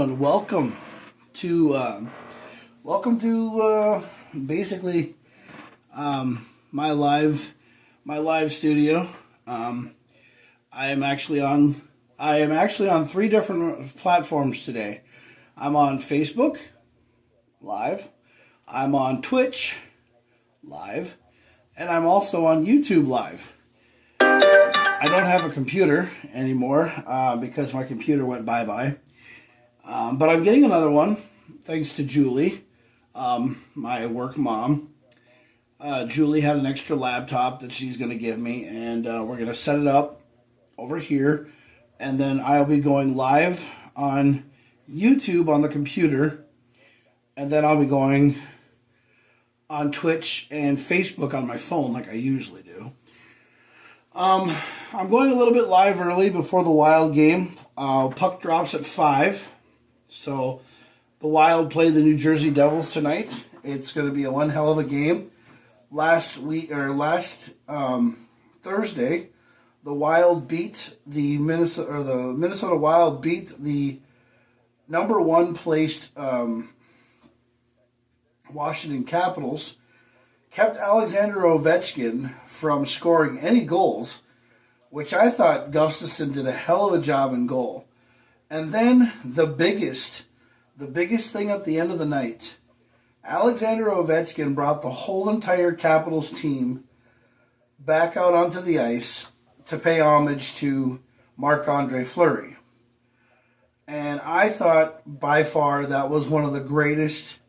And welcome to basically my live studio. I am actually on three different platforms today. I'm on Facebook live, I'm on Twitch live, and I'm also on YouTube live. I don't have a computer anymore because my computer went bye-bye. But I'm getting another one, thanks to Julie, my work mom. Julie had an extra laptop that she's going to give me, and we're going to set it up over here. And then I'll be going live on YouTube on the computer. And then I'll be going on Twitch and Facebook on my phone like I usually do. I'm going a little bit live early before the Wild game. Puck drops at 5. So the Wild play the New Jersey Devils tonight. It's going to be one hell of a game. Last Thursday, the Wild beat the Minnesota Wild beat the number one placed Washington Capitals. Kept Alexander Ovechkin from scoring any goals, which I thought Gustafsson did a hell of a job in goal. And then the biggest thing at the end of the night, Alexander Ovechkin brought the whole entire Capitals team back out onto the ice to pay homage to Marc-Andre Fleury. And I thought by far that was one of the greatest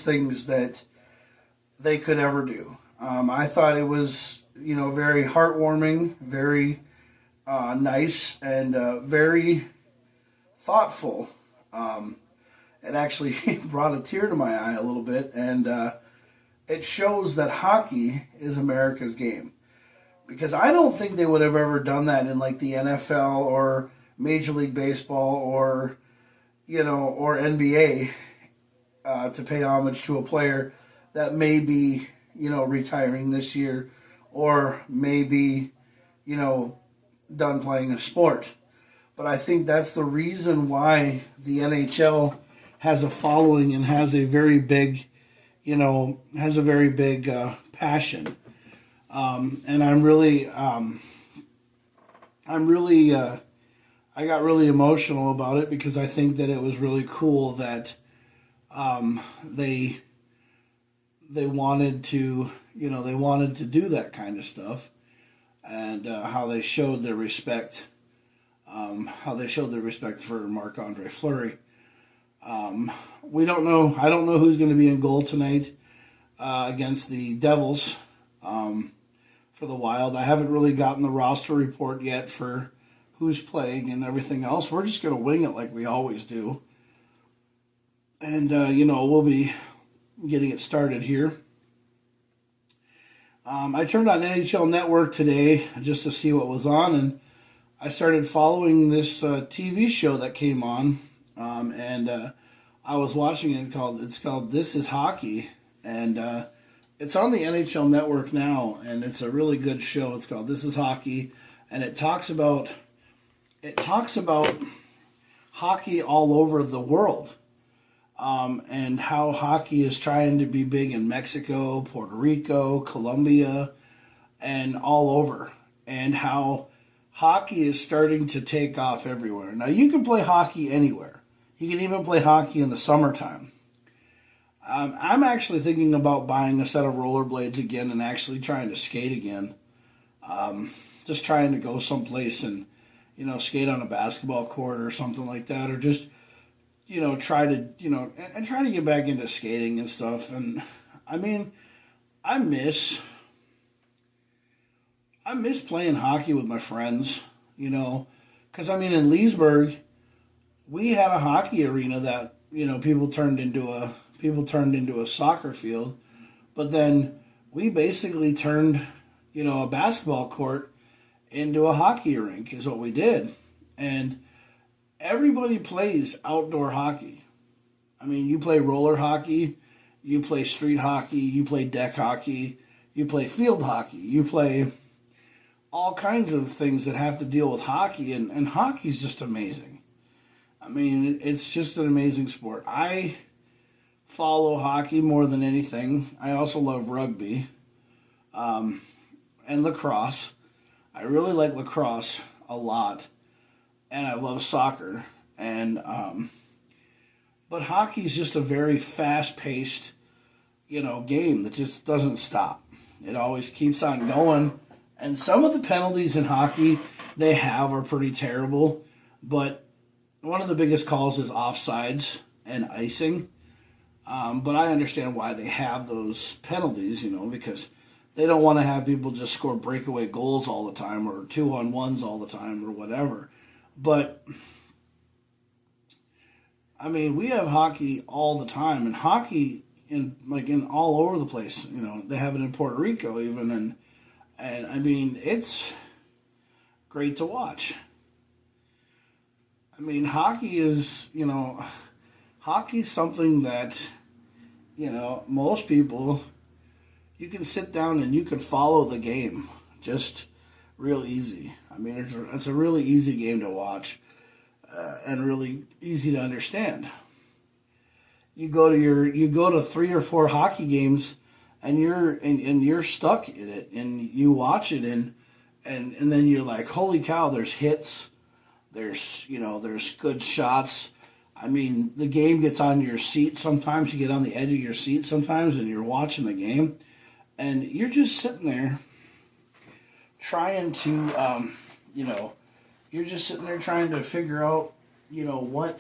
things that they could ever do. I thought it was, very heartwarming, very nice, and very thoughtful. It actually brought a tear to my eye a little bit, and it shows that hockey is America's game. Because I don't think they would have ever done that in like the NFL or Major League Baseball or NBA to pay homage to a player that may be, retiring this year or maybe, done playing a sport. But I think that's the reason why the NHL has a following and has a very big, passion. And I got really emotional about it because I think that it was really cool that they wanted to, do that kind of stuff, and how they showed their respect, for Marc-Andre Fleury. We don't know. I don't know who's going to be in goal tonight against the Devils for the Wild. I haven't really gotten the roster report yet for who's playing and everything else. We're just going to wing it like we always do. And, we'll be getting it started here. I turned on NHL Network today just to see what was on, and I started following this TV show that came on, and I was watching it. It's called This Is Hockey, and it's on the NHL Network now, and it's a really good show. It's called This Is Hockey, and it talks about hockey all over the world. And how hockey is trying to be big in Mexico, Puerto Rico, Colombia, and all over. And how hockey is starting to take off everywhere. Now, you can play hockey anywhere. You can even play hockey in the summertime. I'm actually thinking about buying a set of rollerblades again and actually trying to skate again. Just trying to go someplace and, skate on a basketball court or something like that, or just try to get back into skating and stuff. And I miss playing hockey with my friends, because in Leesburg, we had a hockey arena that, people turned into a soccer field, but then we basically turned, a basketball court into a hockey rink is what we did. And everybody plays outdoor hockey. You play roller hockey, you play street hockey, you play deck hockey, you play field hockey, you play all kinds of things that have to deal with hockey, and hockey's just amazing. I mean, it's just an amazing sport. I follow hockey more than anything. I also love rugby and lacrosse. I really like lacrosse a lot, and I love soccer. And but hockey is just a very fast-paced, game that just doesn't stop. It always keeps on going. And some of the penalties in hockey they have are pretty terrible, but one of the biggest calls is offsides and icing. But I understand why they have those penalties, because they don't want to have people just score breakaway goals all the time or 2-on-1s all the time or whatever. But I mean, we have hockey all the time, and hockey in all over the place. They have it in Puerto Rico even, and I mean, it's great to watch. I mean, hockey's something that, most people, you can sit down and you can follow the game just real easy. I mean, it's a really easy game to watch and really easy to understand. You go to 3 or 4 hockey games and you're stuck in it, and you watch it and then you're like, holy cow, there's hits. There's good shots. I mean, the game gets on your seat. Sometimes you get on the edge of your seat sometimes and you're watching the game. And you're just sitting there trying to, you're just sitting there trying to figure out, what,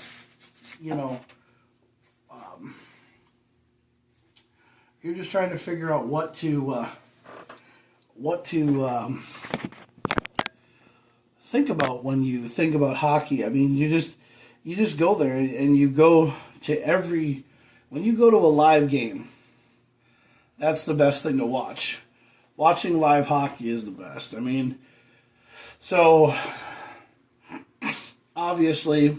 you're just trying to figure out what to think about when you think about hockey. I mean, you just go there and you go to when you go to a live game, that's the best thing to watch. Watching live hockey is the best. I mean, so obviously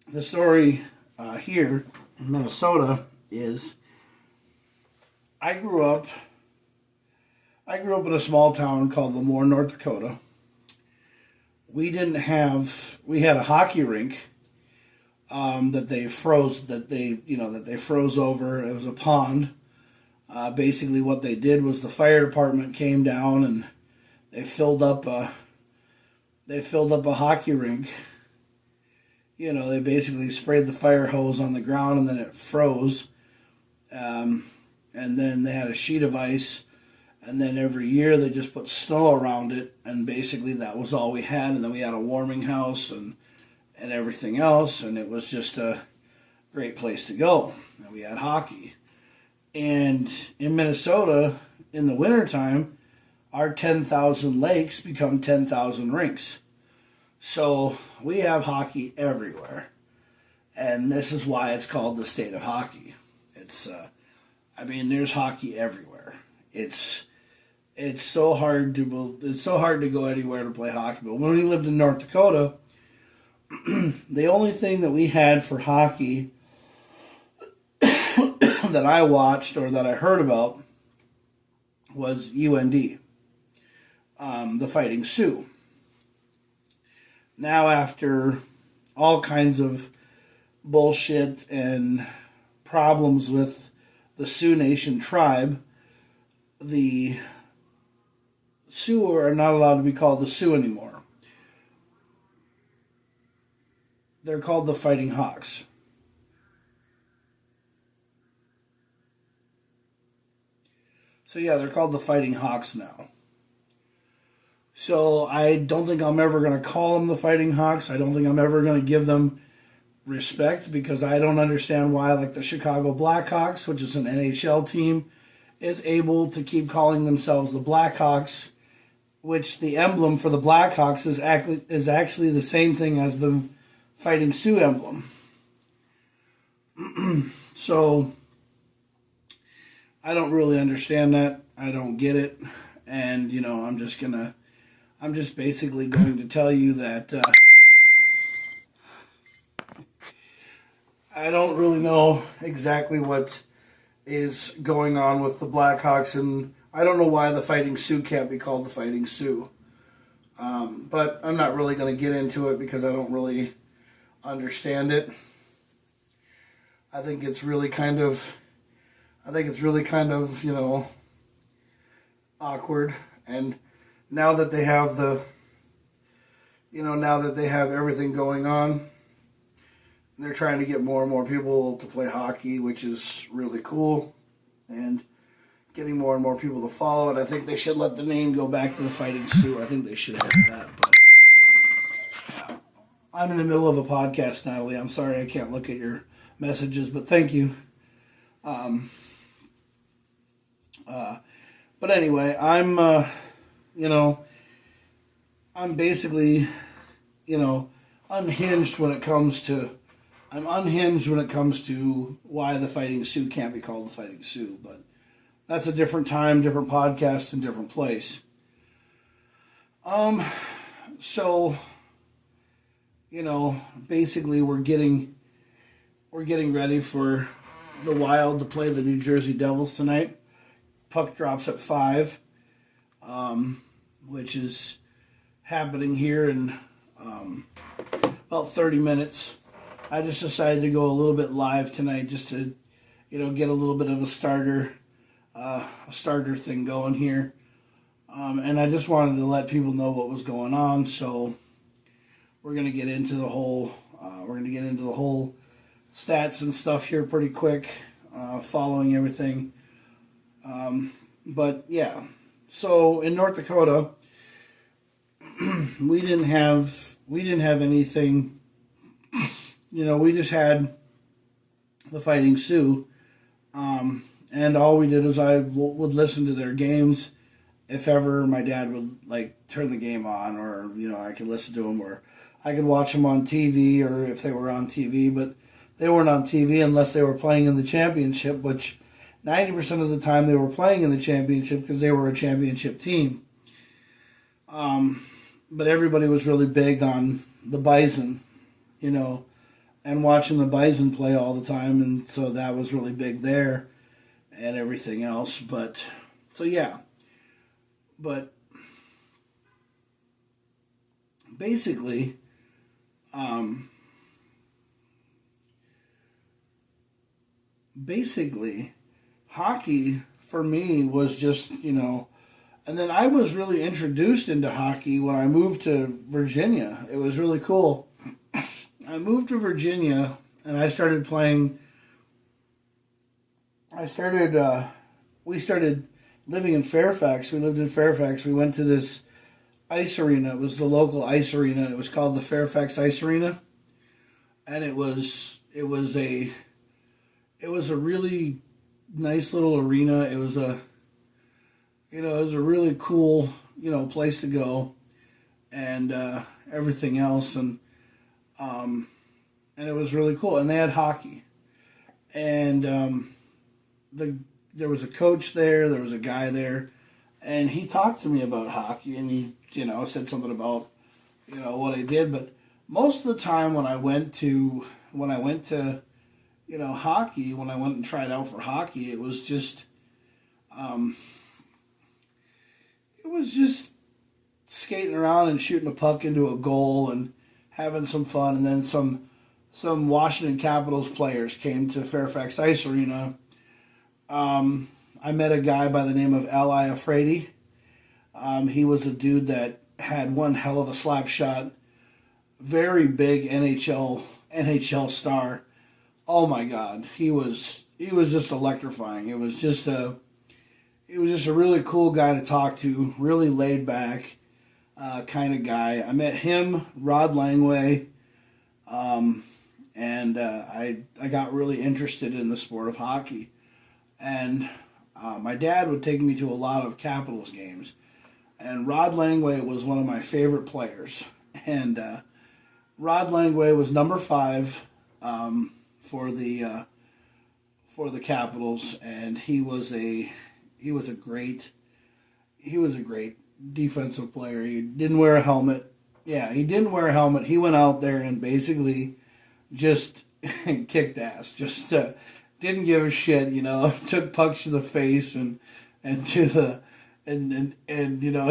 the story here in Minnesota is I grew up in a small town called Lemoore, North Dakota. We had a hockey rink that they froze over. It was a pond. Basically what they did was the fire department came down and they filled up a hockey rink. They basically sprayed the fire hose on the ground and then it froze. And then they had a sheet of ice. And then every year they just put snow around it, and basically that was all we had. And then we had a warming house and everything else, and it was just a great place to go. And we had hockey. And in Minnesota, in the wintertime, our 10,000 lakes become 10,000 rinks. So we have hockey everywhere. And this is why it's called the state of hockey. There's hockey everywhere. It's so hard to go anywhere to play hockey. But when we lived in North Dakota, the only thing that we had for hockey that I watched or that I heard about was UND, the Fighting Sioux. Now, after all kinds of bullshit and problems with the Sioux Nation tribe, the Sioux are not allowed to be called the Sioux anymore. They're called the Fighting Hawks. So yeah, they're called the Fighting Hawks now. So I don't think I'm ever going to call them the Fighting Hawks. I don't think I'm ever going to give them respect because I don't understand why, like the Chicago Blackhawks, which is an NHL team, is able to keep calling themselves the Blackhawks, which the emblem for the Blackhawks is actually the same thing as the Fighting Sioux emblem. So I don't really understand that. I don't get it. And, I'm just basically going to tell you that I don't really know exactly what is going on with the Blackhawks, and I don't know why the Fighting Sioux can't be called the Fighting Sioux. But I'm not really going to get into it because I don't really understand it. I think it's really kind of, awkward. And now that they have now that they have everything going on, they're trying to get more and more people to play hockey, which is really cool. And getting more and more people to follow it. I think they should let the name go back to the Fighting Sioux. I think they should have that. But yeah. I'm in the middle of a podcast, Natalie. I'm sorry I can't look at your messages, but thank you. But anyway, I'm basically, unhinged when it comes to. I'm unhinged when it comes to why the Fighting Sioux can't be called the Fighting Sioux, but that's a different time, different podcast, and different place. So, basically we're getting ready for the Wild to play the New Jersey Devils tonight. Puck drops at 5, which is happening here in about 30 minutes. I just decided to go a little bit live tonight just to, get a little bit of a starter thing going here. And I just wanted to let people know what was going on. So we're going to get into the whole stats and stuff here pretty quick, following everything. But yeah, so in North Dakota, we didn't have anything. We just had the Fighting Sioux, and all we did was I would listen to their games. If ever my dad would turn the game on, or I could listen to them, or I could watch them on TV, or if they were on TV, but they weren't on TV unless they were playing in the championship, which 90% of the time they were playing in the championship because they were a championship team. But everybody was really big on the Bison, and watching the Bison play all the time, and so that was really big there and everything else. But basically, hockey for me was just, and then I was really introduced into hockey when I moved to Virginia. It was really cool. I moved to Virginia and I started playing. We started living in Fairfax. We lived in Fairfax. We went to this ice arena. It was the local ice arena. It was called the Fairfax Ice Arena. And it was a really nice little arena. It was a really cool, place to go, and everything else, and it was really cool. And they had hockey, and there was a coach there. There was a guy there, and he talked to me about hockey, and he, said something about, what I did. But most of the time when I went to hockey, when I went and tried out for hockey, it was just skating around and shooting a puck into a goal and having some fun. And then some Washington Capitals players came to Fairfax Ice Arena. I met a guy by the name of L.I. Afraidy. He was a dude that had one hell of a slap shot. Very big NHL star. Oh my God, he was just electrifying. It was just a really cool guy to talk to. Really laid back kind of guy. I met him, Rod Langway, and I got really interested in the sport of hockey. And my dad would take me to a lot of Capitals games, and Rod Langway was one of my favorite players. And Rod Langway was number 5 for the Capitals, and he was a great defensive player. He didn't wear a helmet. Yeah, he didn't wear a helmet. He went out there and basically just kicked ass. Just didn't give a shit, Took pucks to the face and to the and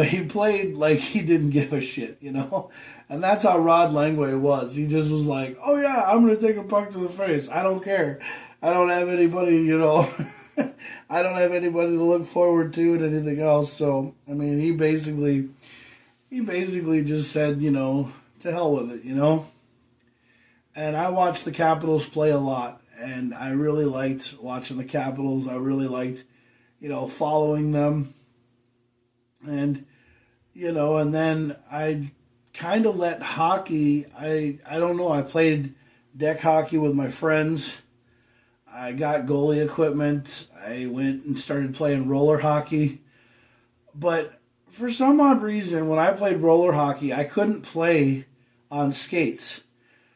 he played like he didn't give a shit. And that's how Rod Langway was. He just was like, oh yeah, I'm gonna take a puck to the face. I don't care. I don't have anybody. I don't have anybody to look forward to and anything else. So I mean, he basically just said, to hell with it. And I watched the Capitals play a lot, and I really liked watching the Capitals. I really liked, following them. And, and then I kind of let hockey, I don't know, I played deck hockey with my friends. I got goalie equipment. I went and started playing roller hockey. But for some odd reason, when I played roller hockey, I couldn't play on skates.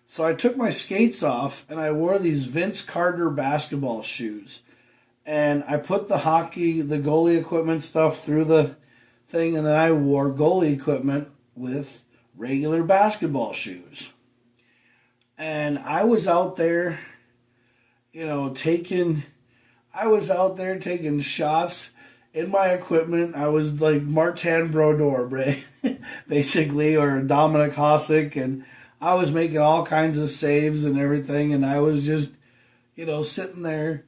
So I took my skates off and I wore these Vince Carter basketball shoes. And I put the goalie equipment stuff through the thing, and then I wore goalie equipment with regular basketball shoes. And I was out there, taking shots in my equipment. I was like Martin Brodeur, basically, or Dominic Hasek, and I was making all kinds of saves and everything, and I was just, sitting there,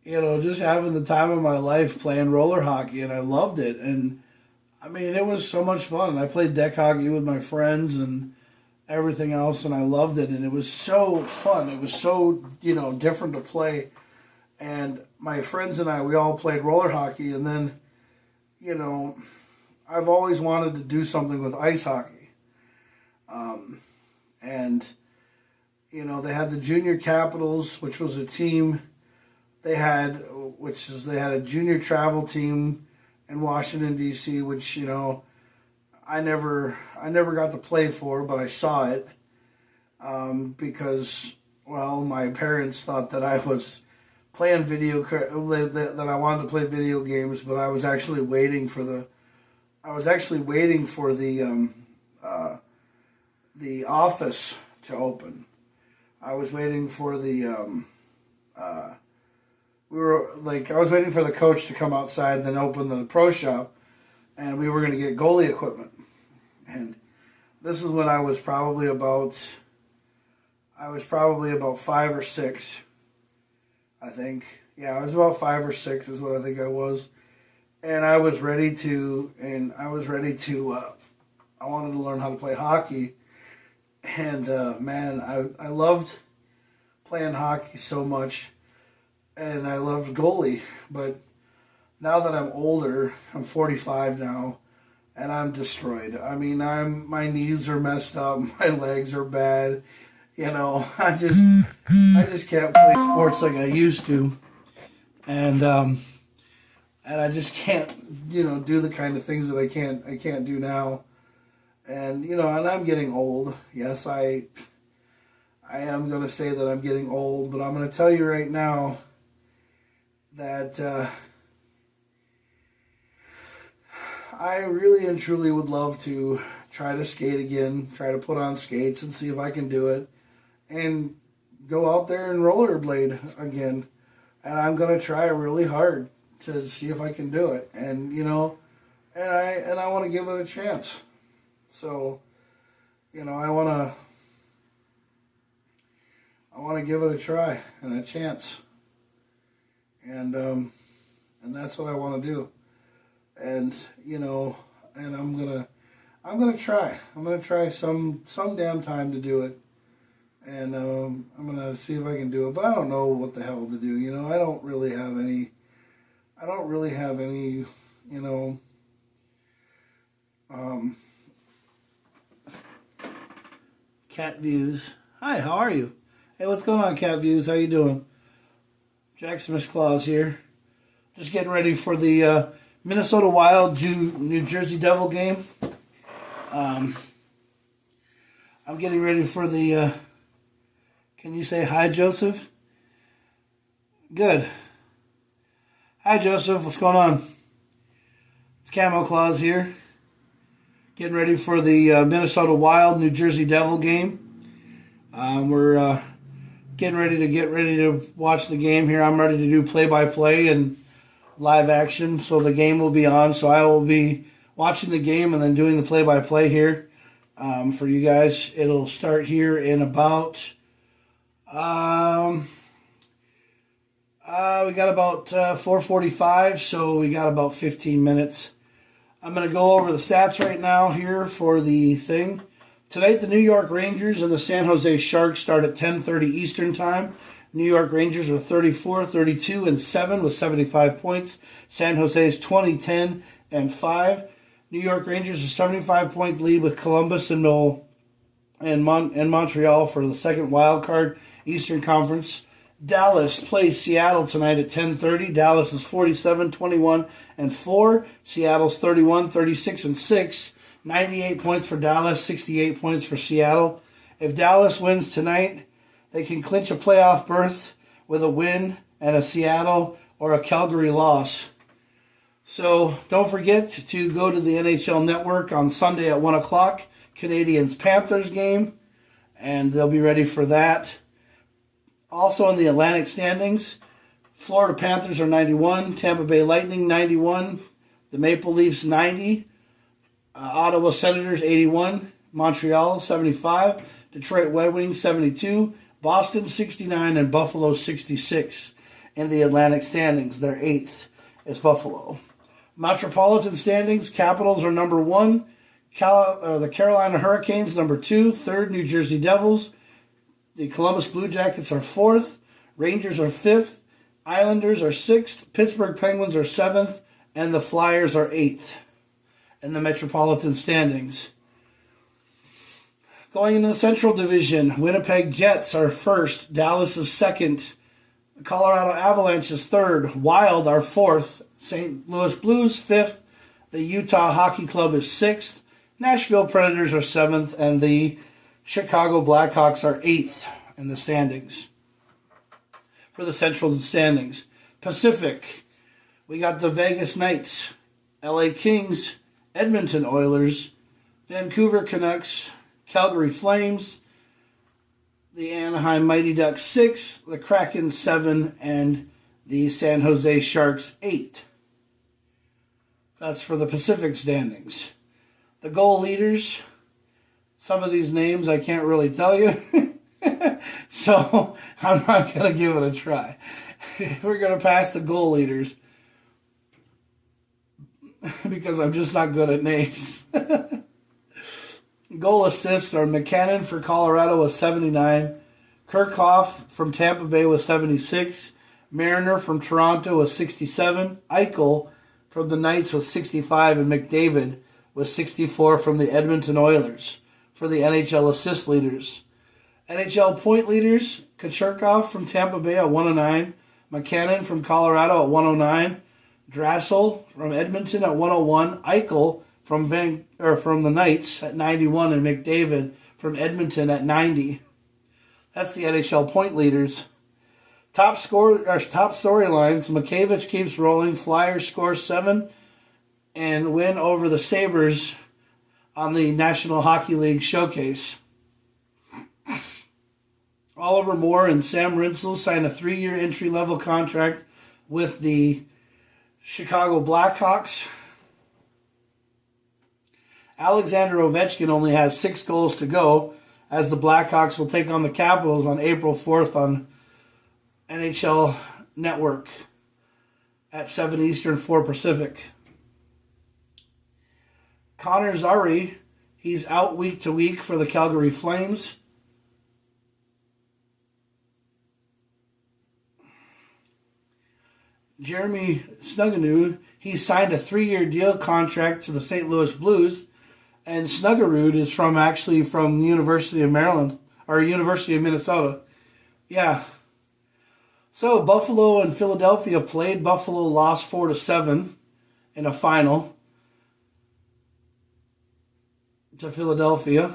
just having the time of my life playing roller hockey, and I loved it. And I mean, it was so much fun. And I played deck hockey with my friends and everything else, and I loved it. And it was so fun. It was so, different to play. And my friends and I, we all played roller hockey. And then, I've always wanted to do something with ice hockey. They had the Junior Capitals, which was a team they had a junior travel team in Washington, D.C., which, I never got to play for, but I saw it because, well, my parents thought that I was playing that I wanted to play video games, but I was actually waiting for the office to open. I was waiting for I was waiting for the coach to come outside, then open the pro shop, and we were going to get goalie equipment. And this is when I was probably about 5 or 6, I think. Yeah, I was about 5 or 6 is what I think I was. And I was ready to, I wanted to learn how to play hockey. And, man, I loved playing hockey so much. And I loved goalie. But now that I'm older, I'm 45 now, and I'm destroyed. I mean, my knees are messed up. My legs are bad. I just can't play sports like I used to. And I just can't, do the kind of things that I can't do now. And, and I'm getting old. Yes, I am going to say that I'm getting old, but I'm going to tell you right now that I really and truly would love to try to skate again, try to put on skates and see if I can do it, and go out there and rollerblade again. And I'm going to try really hard to see if I can do it. And, and I want to give it a chance. So, I want to give it a try and a chance. And that's what I want to do. And, and I'm going to try. I'm going to try some damn time to do it. And I'm going to see if I can do it. But I don't know what the hell to do. I don't really have any, Cat Views. Hi, how are you? Hey, what's going on, Cat Views? How you doing? JakKlauZ here. Just getting ready for the Minnesota Wild New Jersey Devil game. I'm getting ready for the... can you say hi, Joseph? Good. Hi, Joseph. What's going on? It's KamoKlauZ here. Getting ready for the Minnesota Wild New Jersey Devil game. We're getting ready to watch the game here. I'm ready to do play-by-play and live action. So the game will be on. So I will be watching the game and then doing the play-by-play here for you guys. It'll start here in about... we got about 4:45, so we got about 15 minutes. I'm going to go over the stats right now here for the thing. Tonight, the New York Rangers and the San Jose Sharks start at 10:30 Eastern Time. New York Rangers are 34, 32, and 7 with 75 points. San Jose is 20, 10, and 5. New York Rangers are 75-point lead with Columbus and Montreal for the second wild card Eastern Conference. Dallas plays Seattle tonight at 10:30. Dallas is 47, 21, and 4. Seattle's 31, 36, and 6. 98 points for Dallas, 68 points for Seattle. If Dallas wins tonight, they can clinch a playoff berth with a win and a Seattle or a Calgary loss. So don't forget to go to the NHL Network on Sunday at 1 o'clock, Canadiens-Panthers game, and they'll be ready for that. Also in the Atlantic standings, Florida Panthers are 91, Tampa Bay Lightning 91, the Maple Leafs 90, Ottawa Senators 81, Montreal 75, Detroit Red Wings 72, Boston 69, and Buffalo 66. In the Atlantic standings, their 8th is Buffalo. Metropolitan standings, Capitals are number 1, the Carolina Hurricanes number 2, 3rd New Jersey Devils. The Columbus Blue Jackets are 4th, Rangers are 5th, Islanders are 6th, Pittsburgh Penguins are 7th, and the Flyers are 8th in the Metropolitan standings. Going into the Central Division, Winnipeg Jets are 1st, Dallas is 2nd, the Colorado Avalanche is 3rd, Wild are 4th, St. Louis Blues 5th, the Utah Hockey Club is 6th, Nashville Predators are 7th, and the Chicago Blackhawks are 8th in the standings. For the Central standings, Pacific, we got the Vegas Knights, LA Kings, Edmonton Oilers, Vancouver Canucks, Calgary Flames, the Anaheim Mighty Ducks 6, the Kraken 7, and the San Jose Sharks 8. That's for the Pacific standings. The goal leaders, some of these names I can't really tell you, so I'm not going to give it a try. We're going to pass the goal leaders because I'm just not good at names. Goal assists are McKinnon for Colorado with 79, Kirchhoff from Tampa Bay with 76, Mariner from Toronto with 67, Eichel from the Knights with 65, and McDavid with 64 from the Edmonton Oilers. For the NHL assist leaders, NHL point leaders, Kocherkov from Tampa Bay at 109, McKinnon from Colorado at 109, Drassel from Edmonton at 101, Eichel from the Knights at 91, and McDavid from Edmonton at 90. That's the NHL point leaders. Top storylines, Mikheyevich keeps rolling, Flyers score 7 and win over the Sabres on the National Hockey League Showcase. Oliver Moore and Sam Rinsel signed a 3-year entry-level contract with the Chicago Blackhawks. Alexander Ovechkin only has 6 goals to go, as the Blackhawks will take on the Capitals on April 4th on NHL Network at 7 Eastern, 4 Pacific. Connor Zary, he's out week to week for the Calgary Flames. Jeremy Snuggerud, he signed a 3-year deal contract to the St. Louis Blues. And Snuggerud is from the University of Maryland, or University of Minnesota. Yeah. So Buffalo and Philadelphia played. Buffalo lost 4-7 in a final to Philadelphia.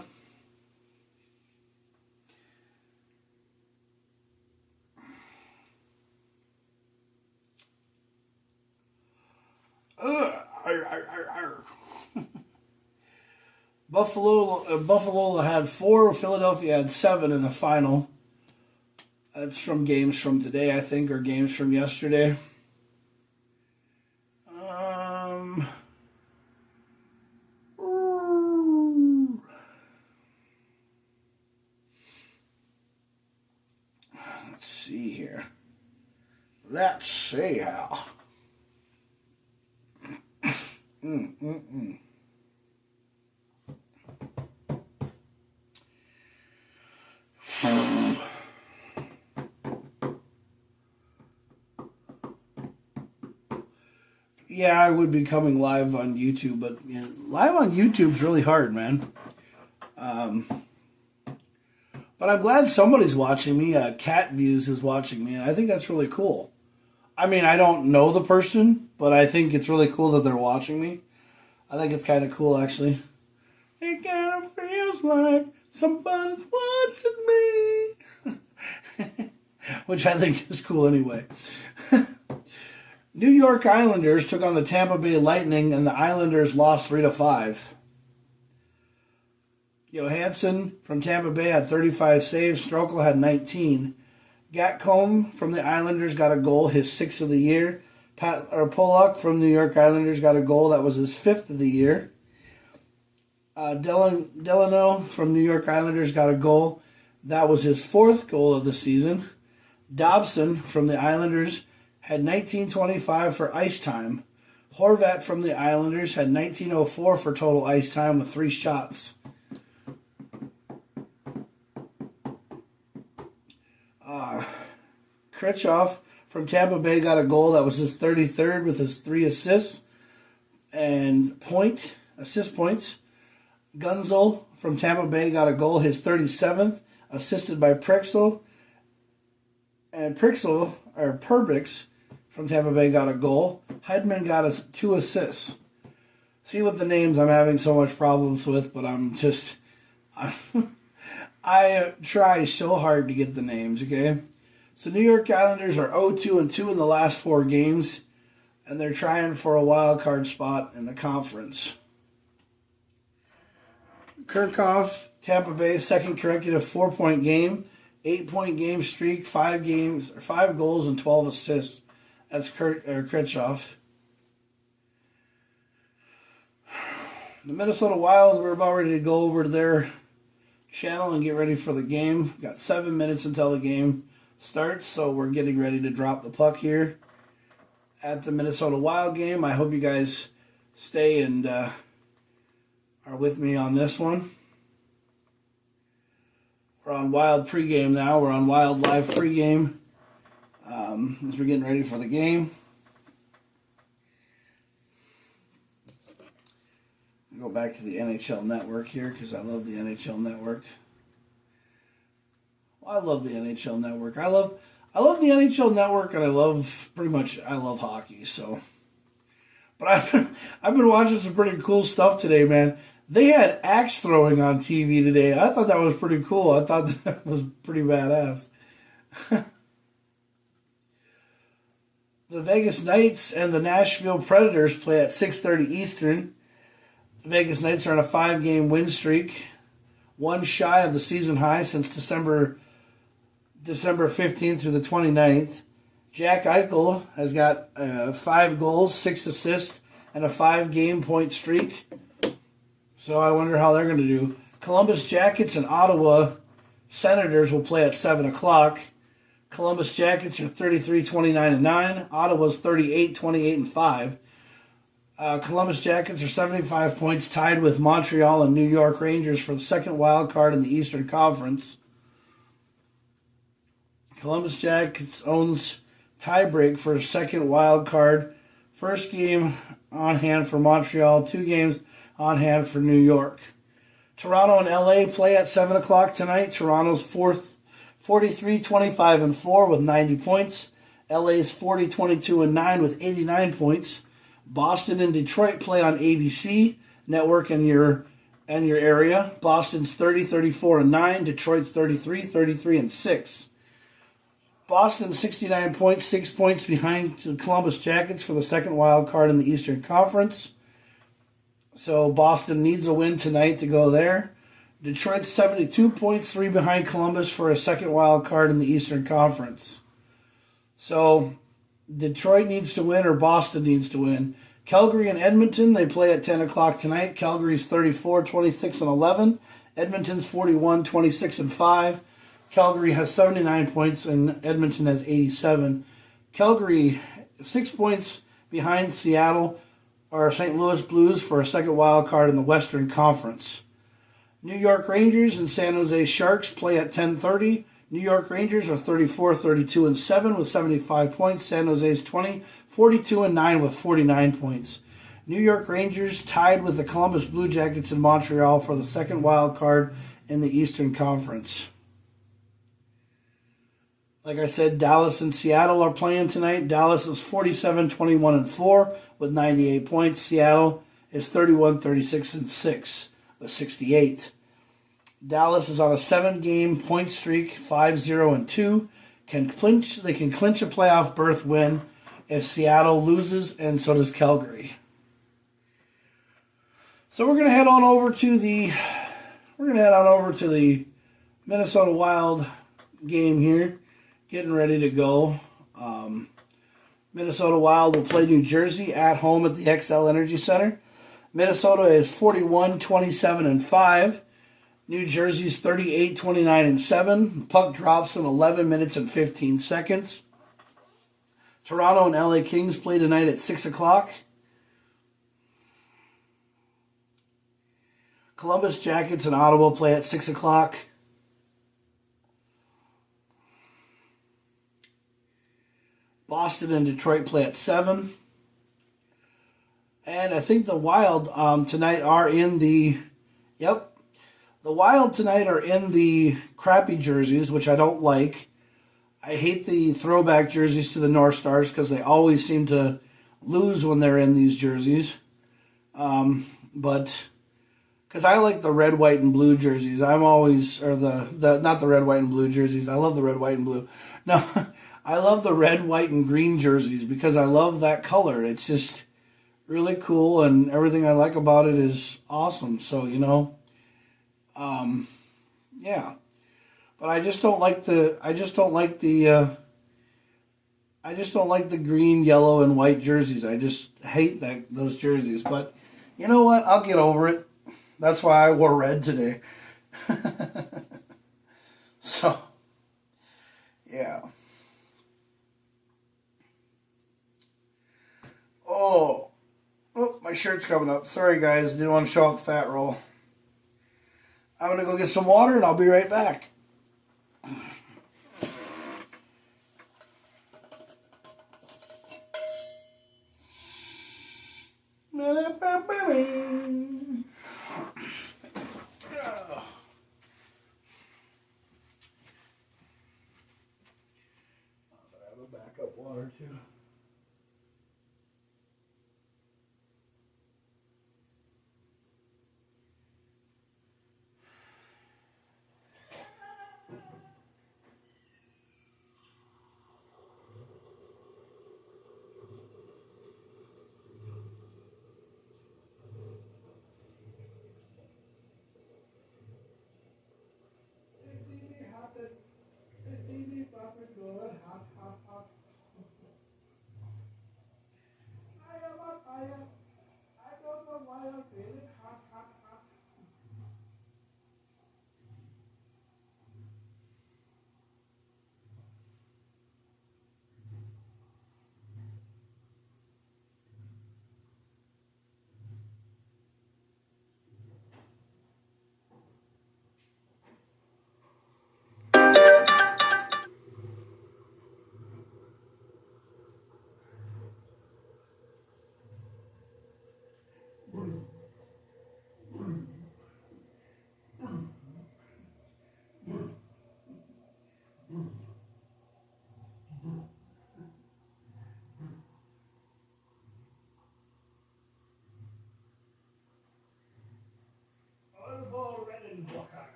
Buffalo had 4, Philadelphia had 7 in the final. That's from games from today, I think, or games from yesterday. Let's see here. Let's see how. Yeah, I would be coming live on YouTube, but live on YouTube's really hard, man. But I'm glad somebody's watching me. Cat Views is watching me, and I think that's really cool. I mean, I don't know the person, but I think it's really cool that they're watching me. I think it's kind of cool, actually. It kind of feels like somebody's watching me. Which I think is cool anyway. New York Islanders took on the Tampa Bay Lightning, and the Islanders lost 3-5. Johansson from Tampa Bay had 35 saves. Strokle had 19. JakKlauZ from the Islanders got a goal, his 6th of the year. Pollock from New York Islanders got a goal, that was his 5th of the year. Delano from New York Islanders got a goal, that was his 4th goal of the season. Dobson from the Islanders had 1925 for ice time. Horvat from the Islanders had 1904 for total ice time with 3 shots. Krichoff from Tampa Bay got a goal, that was his 33rd with his 3 assists and assist points. Gunzel from Tampa Bay got a goal, his 37th, assisted by Prexel. And Perbix from Tampa Bay got a goal. Hedman got 2 assists. See, with the names I'm having so much problems with, but I try so hard to get the names, okay? So New York Islanders are 0-2-2 in the last 4 games, and they're trying for a wild card spot in the conference. Kirchhoff, Tampa Bay's second consecutive 4-point game, 8-point game streak, 5 goals and 12 assists. That's Krichoff. The Minnesota Wild, we're about ready to go over to their channel and get ready for the game. Got 7 minutes until the game starts, so we're getting ready to drop the puck here at the Minnesota Wild game. I hope you guys stay and are with me on this one. We're on Wild pregame now. We're on Wild live pregame as we're getting ready for the game. Go back to the NHL Network here because I love the NHL Network. Well, I love the NHL Network. I love the NHL Network, and I love hockey. So, but I've been watching some pretty cool stuff today, man. They had axe throwing on TV today. I thought that was pretty cool. I thought that was pretty badass. The Vegas Knights and the Nashville Predators play at 6:30 Eastern. The Vegas Knights are on a 5-game win streak, one shy of the season high since December 15th through the 29th. Jack Eichel has got 5 goals, 6 assists, and a 5-game point streak. So I wonder how they're going to do. Columbus Jackets and Ottawa Senators will play at 7 o'clock. Columbus Jackets are 33-29-9. Ottawa's 38-28-5. Columbus Jackets are 75 points, tied with Montreal and New York Rangers for the second wild card in the Eastern Conference. Columbus Jackets owns tiebreak for a second wild card. First game on hand for Montreal, 2 games on hand for New York. Toronto and LA play at 7 o'clock tonight. Toronto's 43-25-4 with 90 points. LA's 40-22-9 with 89 points. Boston and Detroit play on ABC network in your area. Boston's 30-34-9. Detroit's 33-33-6. Boston 69 points, 6 points behind the Columbus Jackets for the second wild card in the Eastern Conference. So Boston needs a win tonight to go there. Detroit's 72 points, 3 behind Columbus for a second wild card in the Eastern Conference. So Detroit needs to win or Boston needs to win. Calgary and Edmonton, they play at 10 o'clock tonight. Calgary's 34-26-11. Edmonton's 41-26-5. Calgary has 79 points and Edmonton has 87. Calgary 6 points behind Seattle or St. Louis Blues for a second wild card in the Western Conference. New York Rangers and San Jose Sharks play at 10:30. New York Rangers are 34, 32, and 7 with 75 points. San Jose's 20, 42, and 9 with 49 points. New York Rangers tied with the Columbus Blue Jackets in Montreal for the second wild card in the Eastern Conference. Like I said, Dallas and Seattle are playing tonight. Dallas is 47, 21, and 4 with 98 points. Seattle is 31, 36, and 6 with 68. Dallas is on a 7-game point streak, 5-0 and 2. They can clinch a playoff berth win if Seattle loses, and so does Calgary. So we're gonna head on over to the Minnesota Wild game here. Getting ready to go. Minnesota Wild will play New Jersey at home at the XL Energy Center. Minnesota is 41, 27, and 5. New Jersey's 38, 29, and 7. Puck drops in 11 minutes and 15 seconds. Toronto and LA Kings play tonight at 6 o'clock. Columbus Jackets and Ottawa play at 6 o'clock. Boston and Detroit play at 7. And I think the Wild tonight are in the... Yep. The Wild tonight are in the crappy jerseys, which I don't like. I hate the throwback jerseys to the North Stars because they always seem to lose when they're in these jerseys. But... because I like the red, white, and blue jerseys. I'm always... Or the not the red, white, and blue jerseys. I love the red, white, and blue. No... I love the red, white, and green jerseys because I love that color. It's just really cool, and everything I like about it is awesome. So, yeah. But I just don't like the green, yellow, and white jerseys. I just hate those jerseys. But you know what? I'll get over it. That's why I wore red today. So, yeah. Oh, my shirt's coming up. Sorry, guys. Didn't want to show off the fat roll. I'm going to go get some water, and I'll be right back. I have a backup water, too.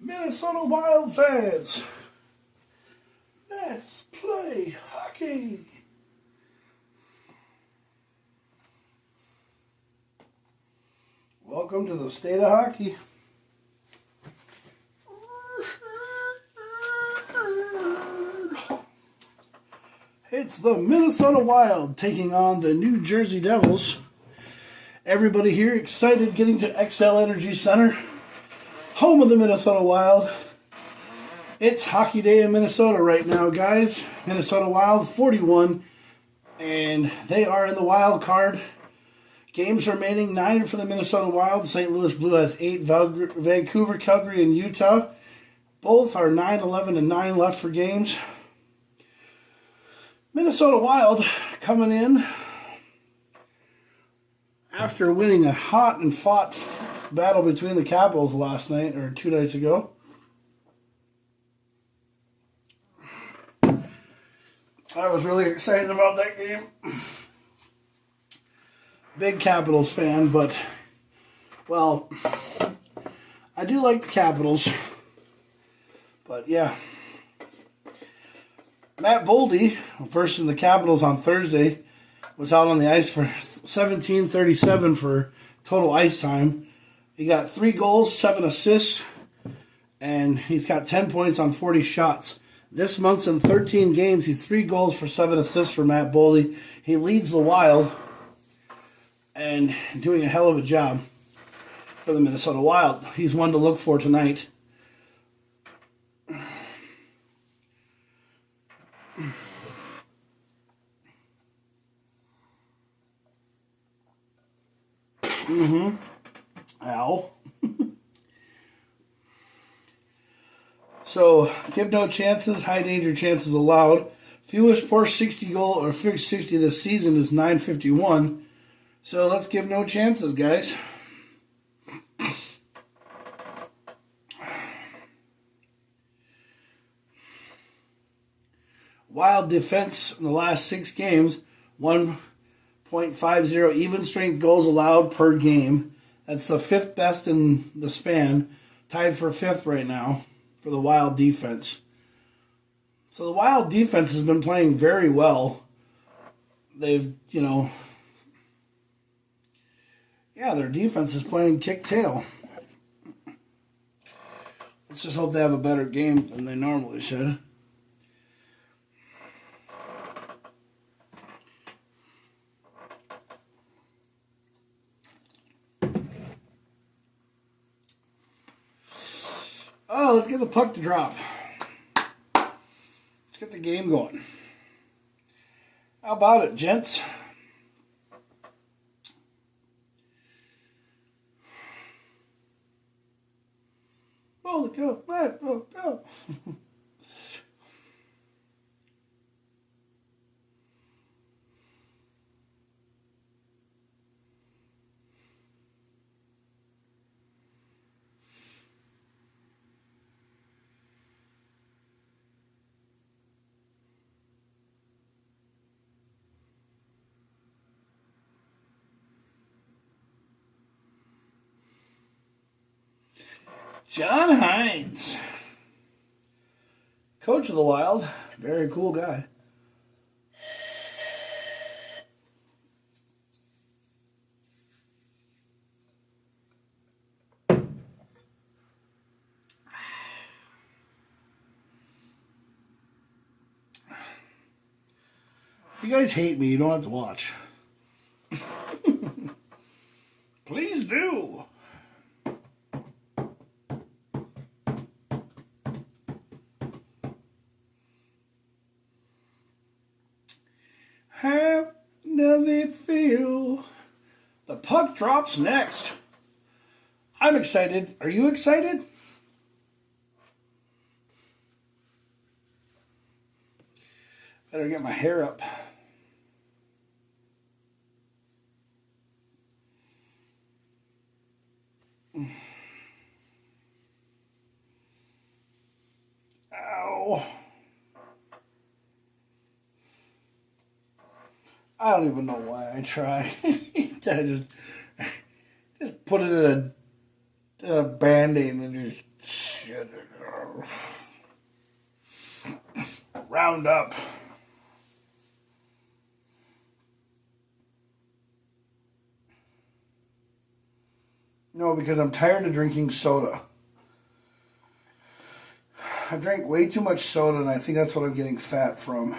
Minnesota Wild fans, let's play hockey. Welcome to the state of hockey. It's the Minnesota Wild taking on the New Jersey Devils. Everybody here excited getting to XL Energy Center, home of the Minnesota Wild. It's hockey day in Minnesota right now, guys. Minnesota Wild 41, and they are in the wild card. Games remaining, 9 for the Minnesota Wild. St. Louis Blue has 8. Vancouver, Calgary, and Utah. Both are 9-11 and 9 left for games. Minnesota Wild coming in after winning a hot and fought battle between the Capitals last night, or 2 nights ago. I was really excited about that game. Big Capitals fan, but, well, I do like the Capitals. But, yeah. Matt Boldy versus the Capitals on Thursday was out on the ice for 17:37 for total ice time. He got 3 goals, 7 assists, and he's got 10 points on 40 shots. This month's in 13 games, he's 3 goals for 7 assists for Matt Boldy. He leads the Wild and doing a hell of a job for the Minnesota Wild. He's one to look for tonight. Ow. So, give no chances, high danger chances allowed. Fewest forced 60 goal or 60 this season is 951. So let's give no chances, guys. Wild defense in the last 6 games, 1.50 even strength goals allowed per game. That's the 5th best in the span, tied for 5th right now for the Wild defense. So the Wild defense has been playing very well. They've, their defense is playing kick tail. Let's just hope they have a better game than they normally should. Oh, let's get the puck to drop. Let's get the game going. How about it, gents? Oh, go, go. John Hines, coach of the Wild, very cool guy. You guys hate me, you don't have to watch. Please do. How does it feel? The puck drops next. I'm excited. Are you excited? Better get my hair up. Ow. I don't even know why I try. I just put it in a Band-Aid and just shit it off. Round up. No, because I'm tired of drinking soda. I drank way too much soda, and I think that's what I'm getting fat from.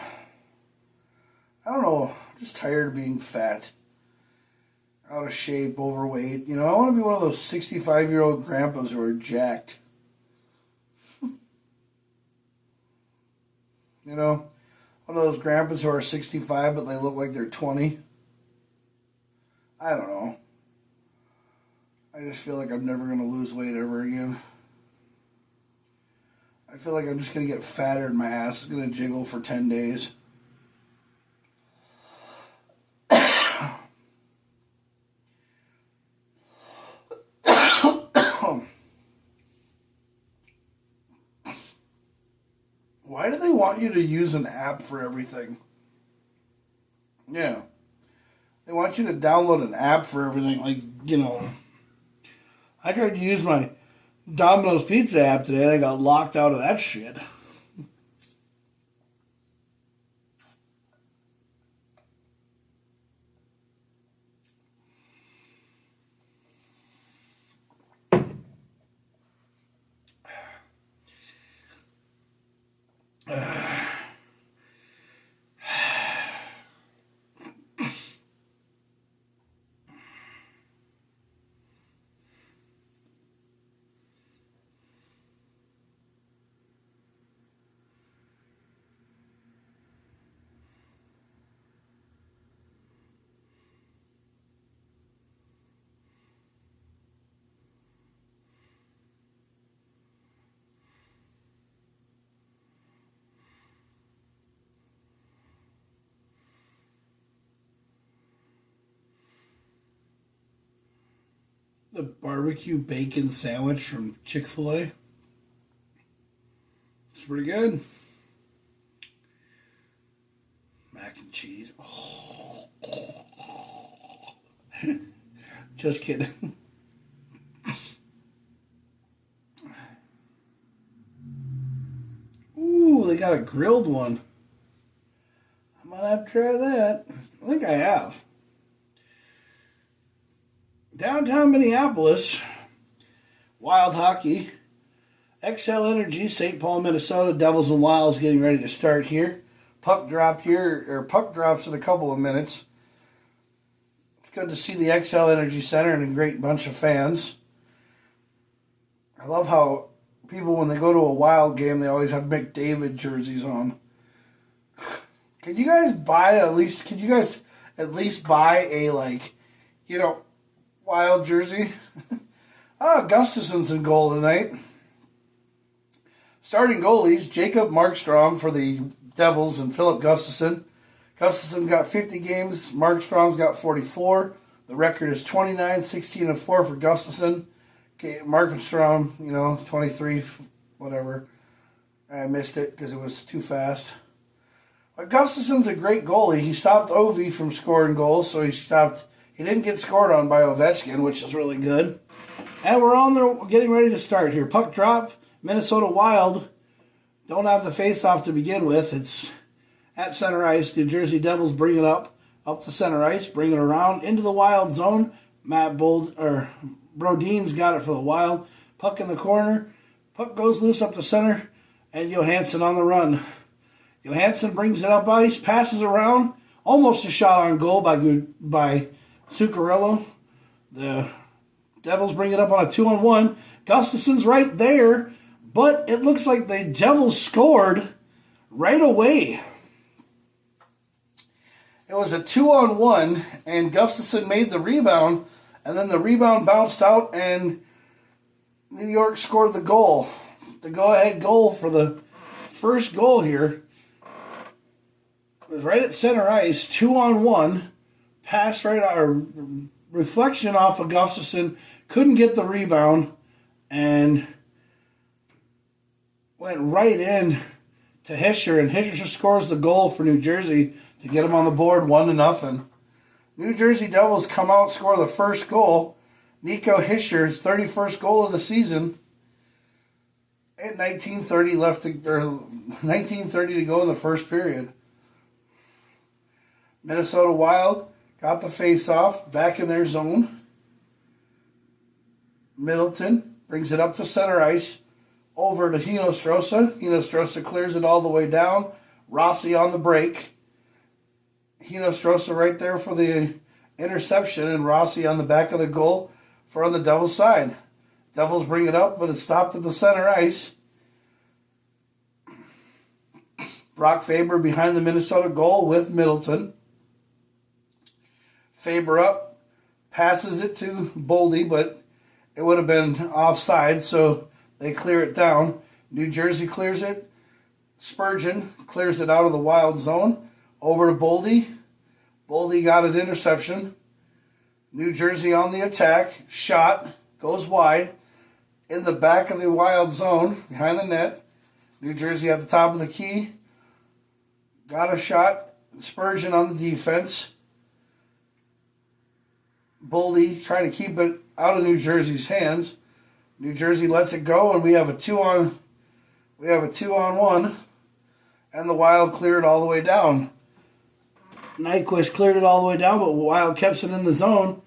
I don't know. I'm just tired of being fat, out of shape, overweight. You know, I want to be one of those 65-year-old grandpas who are jacked. You know, one of those grandpas who are 65 but they look like they're 20. I don't know. I just feel like I'm never going to lose weight ever again. I feel like I'm just going to get fatter and my ass is going to jiggle for 10 days. Why do they want you to use an app for everything? Yeah. They want you to download an app for everything. Like, you know, I tried to use my Domino's Pizza app today and I got locked out of that shit. The barbecue bacon sandwich from Chick-fil-A. It's pretty good. Mac and cheese. Oh. Just kidding. Ooh, they got a grilled one. I might have to try that. I think I have. Downtown Minneapolis, Wild Hockey, XL Energy, St. Paul, Minnesota, Devils and Wilds getting ready to start here. Puck drops in a couple of minutes. It's good to see the XL Energy Center and a great bunch of fans. I love how people, when they go to a Wild game, they always have McDavid jerseys on. Can you guys at least buy a, like, you know, Wild jersey? Gustafson's in goal tonight. Starting goalies, Jacob Markstrom for the Devils and Philip Gustafson. Gustafson got 50 games. Markstrom's got 44. The record is 29, 16, and 4 for Gustafson. Okay, Markstrom, 23, whatever. I missed it because it was too fast. But Gustafson's a great goalie. He stopped Ovi from scoring goals, so he didn't get scored on by Ovechkin, which is really good. And we're on there getting ready to start here. Puck drop. Minnesota Wild don't have the face-off to begin with. It's at center ice. New Jersey Devils bring it up to center ice, bring it around into the Wild zone. Brodin's got it for the Wild. Puck in the corner. Puck goes loose up the center, and Johansson on the run. Johansson brings it up ice, passes around, almost a shot on goal by Zuccarello. The Devils bring it up on a 2-on-1. Gustafson's right there, but it looks like the Devils scored right away. It was a 2-on-1, and Gustafson made the rebound, and then the rebound bounced out, and New York scored the goal. The go-ahead goal for the first goal here. It was right at center ice, 2-on-1. Pass right out, or reflection off of Gustafson. Couldn't get the rebound, and went right in to Hischier, and Hischier scores the goal for New Jersey to get them on the board 1-0. New Jersey Devils come out, score the first goal. Nico Hischier's 31st goal of the season. At 19:30 to go in the first period. Minnesota Wild got the face-off, back in their zone. Middleton brings it up to center ice, over to Hinostroza. Hinostroza clears it all the way down. Rossi on the break. Hinostroza right there for the interception, and Rossi on the back of the goal for on the Devils side. Devils bring it up, but it's stopped at the center ice. Brock Faber behind the Minnesota goal with Middleton. Faber up, passes it to Boldy, but it would have been offside, so they clear it down. New Jersey clears it. Spurgeon clears it out of the Wild zone. Over to Boldy. Boldy got an interception. New Jersey on the attack. Shot. Goes wide. In the back of the Wild zone. Behind the net. New Jersey at the top of the key. Got a shot. Spurgeon on the defense. Boldy trying to keep it out of New Jersey's hands. New Jersey lets it go, and we have a 2-on-1, and the Wild cleared all the way down. Nyquist cleared it all the way down, but Wild kept it in the zone.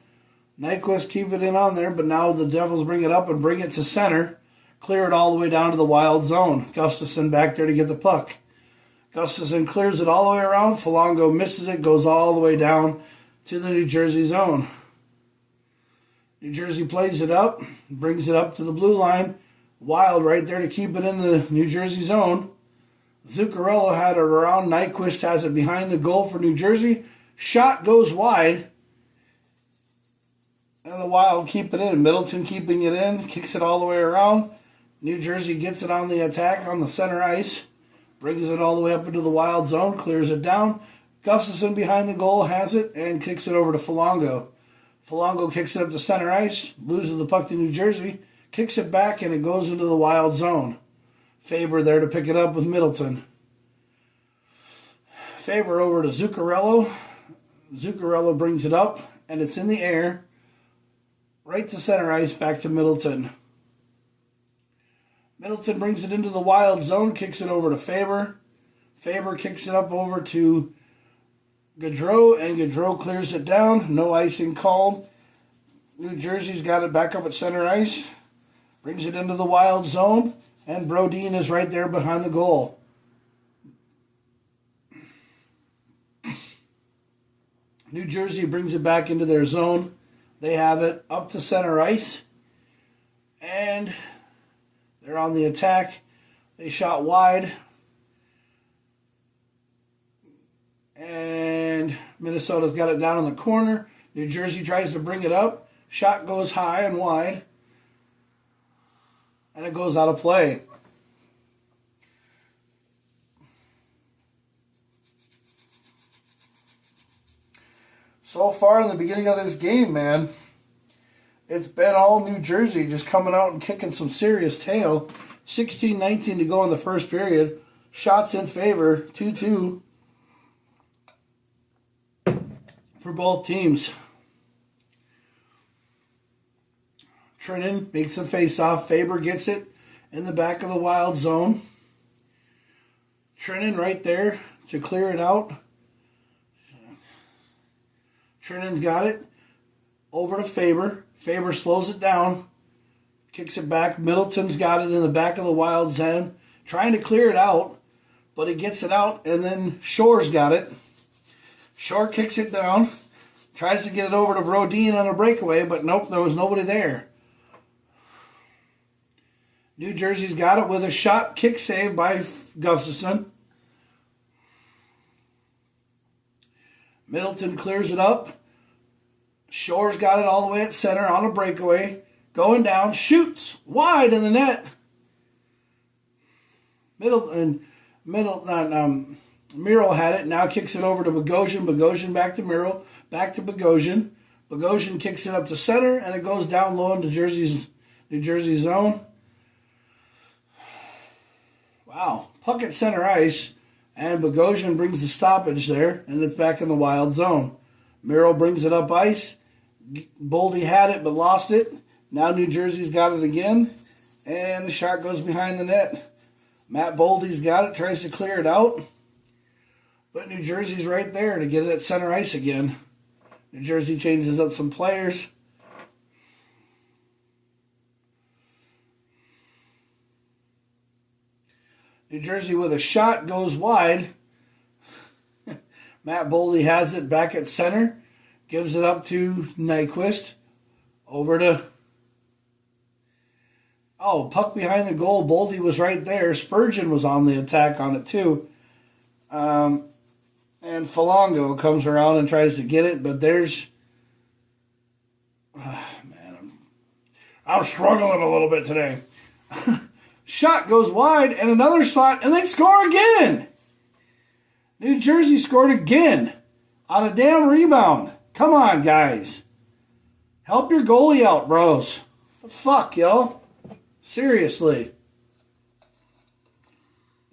Nyquist keep it in on there, but now the Devils bring it up and bring it to center. Clear it all the way down to the Wild zone. Gustafson back there to get the puck. Gustafson clears it all the way around. Folango misses it, goes all the way down to the New Jersey zone. New Jersey plays it up, brings it up to the blue line. Wild right there to keep it in the New Jersey zone. Zuccarello had it around. Nyquist has it behind the goal for New Jersey. Shot goes wide. And the Wild keep it in. Middleton keeping it in. Kicks it all the way around. New Jersey gets it on the attack on the center ice. Brings it all the way up into the Wild zone. Clears it down. Gustafson behind the goal has it and kicks it over to Folango. Folango kicks it up to center ice, loses the puck to New Jersey, kicks it back, and it goes into the Wild zone. Faber there to pick it up with Middleton. Faber over to Zuccarello. Zuccarello brings it up, and it's in the air, right to center ice, back to Middleton. Middleton brings it into the Wild zone, kicks it over to Faber. Faber kicks it up over to Gaudreau, and Gaudreau clears it down. No icing called. New Jersey's got it back up at center ice. Brings it into the Wild zone. And Brodin is right there behind the goal. New Jersey brings it back into their zone. They have it up to center ice. And they're on the attack. They shot wide. And Minnesota's got it down in the corner. New Jersey tries to bring it up. Shot goes high and wide. And it goes out of play. So far in the beginning of this game, man, it's been all New Jersey just coming out and kicking some serious tail. 16-19 to go in the first period. Shots in favor, 2-2. For both teams. Trinan makes a face-off. Faber gets it in the back of the Wild zone. Trinan right there to clear it out. Trinan's got it. Over to Faber. Faber slows it down. Kicks it back. Middleton's got it in the back of the Wild zone. Trying to clear it out. But he gets it out. And then Shore's got it. Shore kicks it down, tries to get it over to Brodin on a breakaway, but nope, there was nobody there. New Jersey's got it with a shot kick save by Gustafson. Middleton clears it up. Shore's got it all the way at center on a breakaway. Going down, shoots wide in the net. Miro had it, now kicks it over to Bogosian. Bogosian back to Miro, back to Bogosian. Bogosian kicks it up to center, and it goes down low into New Jersey zone. Wow. Puck at center ice, and Bogosian brings the stoppage there, and it's back in the Wild zone. Miro brings it up ice. Boldy had it, but lost it. Now New Jersey's got it again, and the shot goes behind the net. Matt Boldy's got it, tries to clear it out. But New Jersey's right there to get it at center ice again. New Jersey changes up some players. New Jersey with a shot goes wide. Matt Boldy has it back at center. Gives it up to Nyquist. Over to... Oh, puck behind the goal. Boldy was right there. Spurgeon was on the attack on it too. And Foligno comes around and tries to get it, but there's... man, I'm struggling a little bit today. Shot goes wide, and another shot, and they score again! New Jersey scored again on a damn rebound. Come on, guys. Help your goalie out, bros. The fuck, yo? Seriously.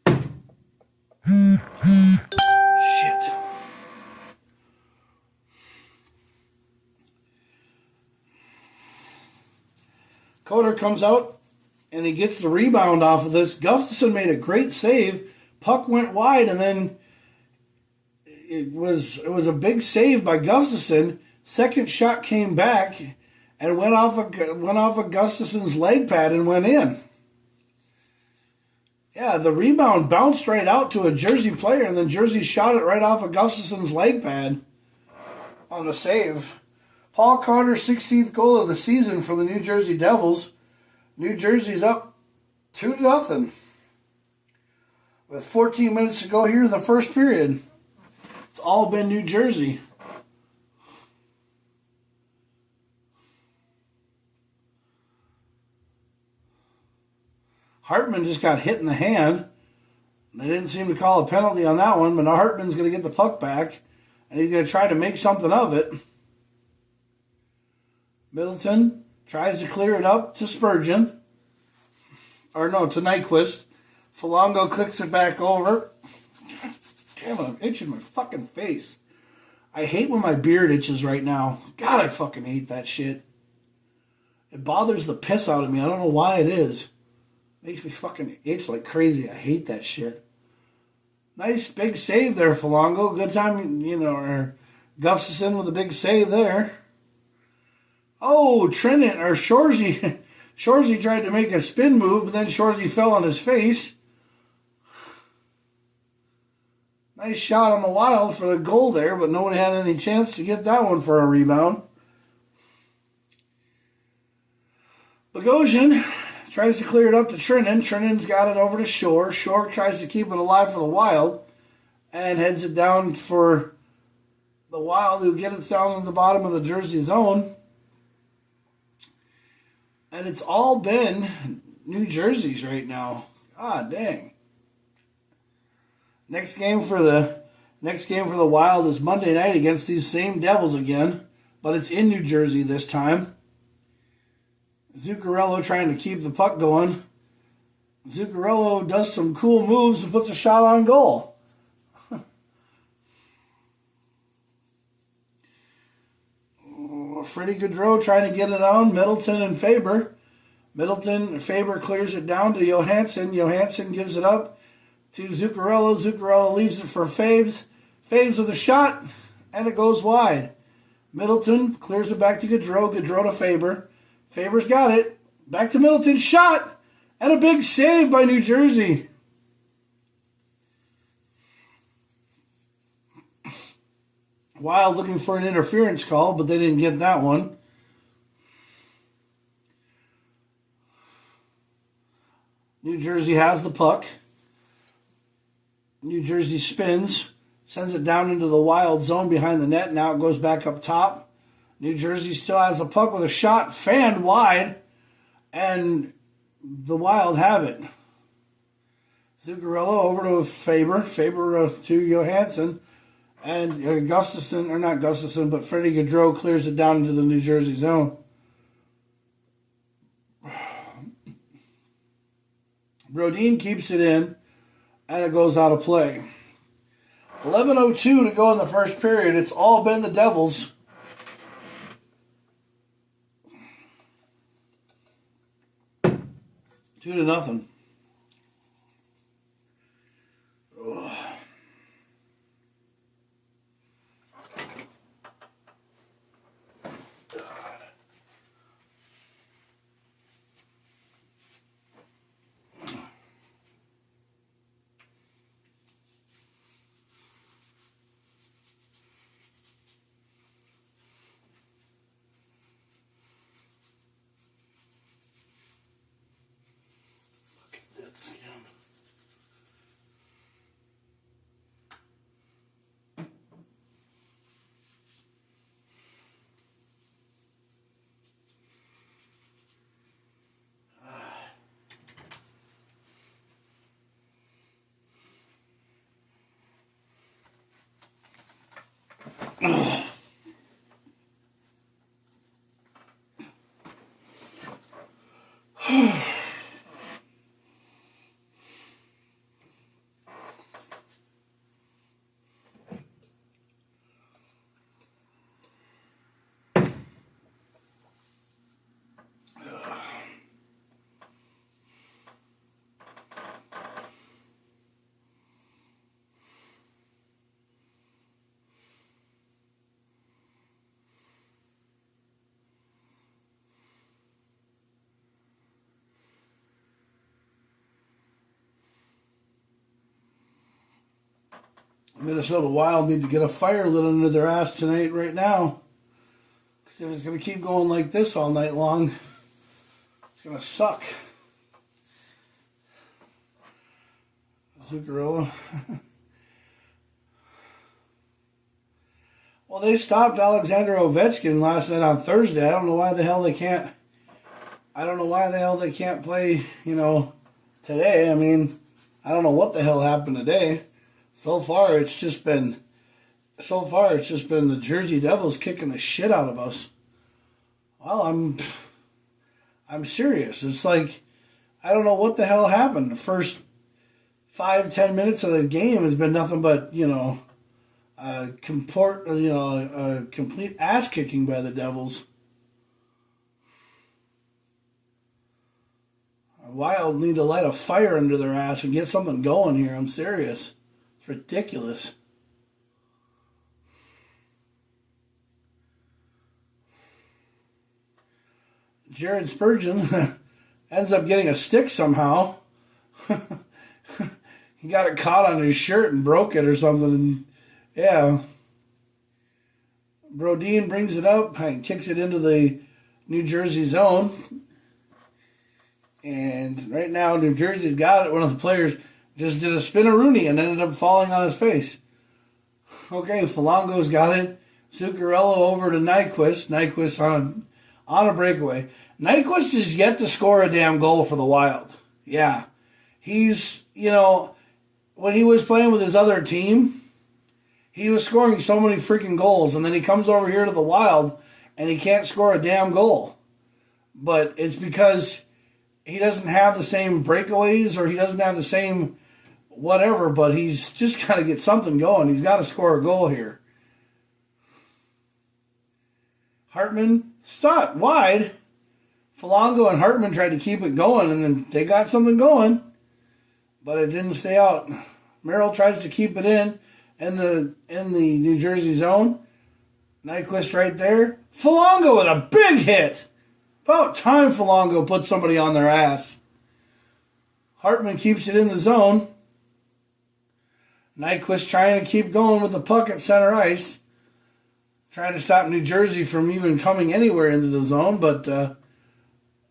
Shit. Coder comes out, and he gets the rebound off of this. Gustafson made a great save. Puck went wide, and then it was a big save by Gustafson. Second shot came back and went off of Gustafson's leg pad and went in. Yeah, the rebound bounced right out to a Jersey player, and then Jersey shot it right off of Gustafson's leg pad on the save. Paul Connor's 16th goal of the season for the New Jersey Devils. New Jersey's up 2-0 with 14 minutes to go here in the first period. It's all been New Jersey. Hartman just got hit in the hand. They didn't seem to call a penalty on that one, but now Hartman's going to get the puck back, and he's going to try to make something of it. Middleton tries to clear it up to Spurgeon. Or no, to Nyquist. Foligno clicks it back over. Damn it, I'm itching my fucking face. I hate when my beard itches right now. God, I fucking hate that shit. It bothers the piss out of me. I don't know why it is. Makes me fucking itch like crazy. I hate that shit. Nice big save there, Foligno. Good time, or Gustafson with a big save there. Oh, Trenton, or Shorzy. Shorzy tried to make a spin move, but then Shorzy fell on his face. Nice shot on the Wild for the goal there, but nobody had any chance to get that one for a rebound. Bogosian tries to clear it up to Trenton. Trenton's got it over to Shore. Shore tries to keep it alive for the Wild and heads it down for the Wild, who get it down to the bottom of the Jersey zone. And it's all been New Jersey's right now. God dang. Next game for the Wild is Monday night against these same Devils again, but it's in New Jersey this time. Zuccarello trying to keep the puck going. Zuccarello does some cool moves and puts a shot on goal. Freddie Gaudreau trying to get it on. Middleton and Faber. Faber clears it down to Johansson. Johansson gives it up to Zuccarello. Zuccarello leaves it for Fabes. Fabes with a shot, and it goes wide. Middleton clears it back to Gaudreau. Gaudreau to Faber. Faber's got it. Back to Middleton. Shot, and a big save by New Jersey. Wild looking for an interference call, but they didn't get that one. New Jersey has the puck. New Jersey spins, sends it down into the Wild zone behind the net. Now it goes back up top. New Jersey still has the puck with a shot fanned wide, and the Wild have it. Zuccarello over to Faber. Faber to Johansson. And Freddie Gaudreau clears it down into the New Jersey zone. Brodin keeps it in, and it goes out of play. 11:02 to go in the first period. It's all been the Devils. Two to nothing. Ugh. Minnesota Wild need to get a fire lit under their ass tonight, right now. Because if it's going to keep going like this all night long, it's going to suck. Zuccarello. Well, they stopped Alexander Ovechkin last night on Thursday. I don't know why the hell they can't. I don't know why the hell they can't play, today. I mean, I don't know what the hell happened today. So far, it's just been the Jersey Devils kicking the shit out of us. Well, I'm serious. It's like, I don't know what the hell happened. The first 5-10 minutes of the game has been nothing but, a complete ass kicking by the Devils. Wild need to light a fire under their ass and get something going here. I'm serious. It's ridiculous. Jared Spurgeon ends up getting a stick somehow. He got it caught on his shirt and broke it or something. And yeah. Brodin brings it up and kicks it into the New Jersey zone. And right now, New Jersey's got it. One of the players just did a spin-a-rooney and ended up falling on his face. Okay, Folango's got it. Zuccarello over to Nyquist. Nyquist on a breakaway. Nyquist is yet to score a damn goal for the Wild. Yeah. He's, when he was playing with his other team, he was scoring so many freaking goals, and then he comes over here to the Wild, and he can't score a damn goal. But it's because he doesn't have the same breakaways, or he doesn't have the same whatever, but he's just got to get something going. He's got to score a goal here. Hartman, Stott, wide. Folango and Hartman tried to keep it going, and then they got something going, but it didn't stay out. Merrill tries to keep it in the New Jersey zone. Nyquist right there. Folango with a big hit. About time Folango put somebody on their ass. Hartman keeps it in the zone. Nyquist trying to keep going with the puck at center ice. Trying to stop New Jersey from even coming anywhere into the zone, but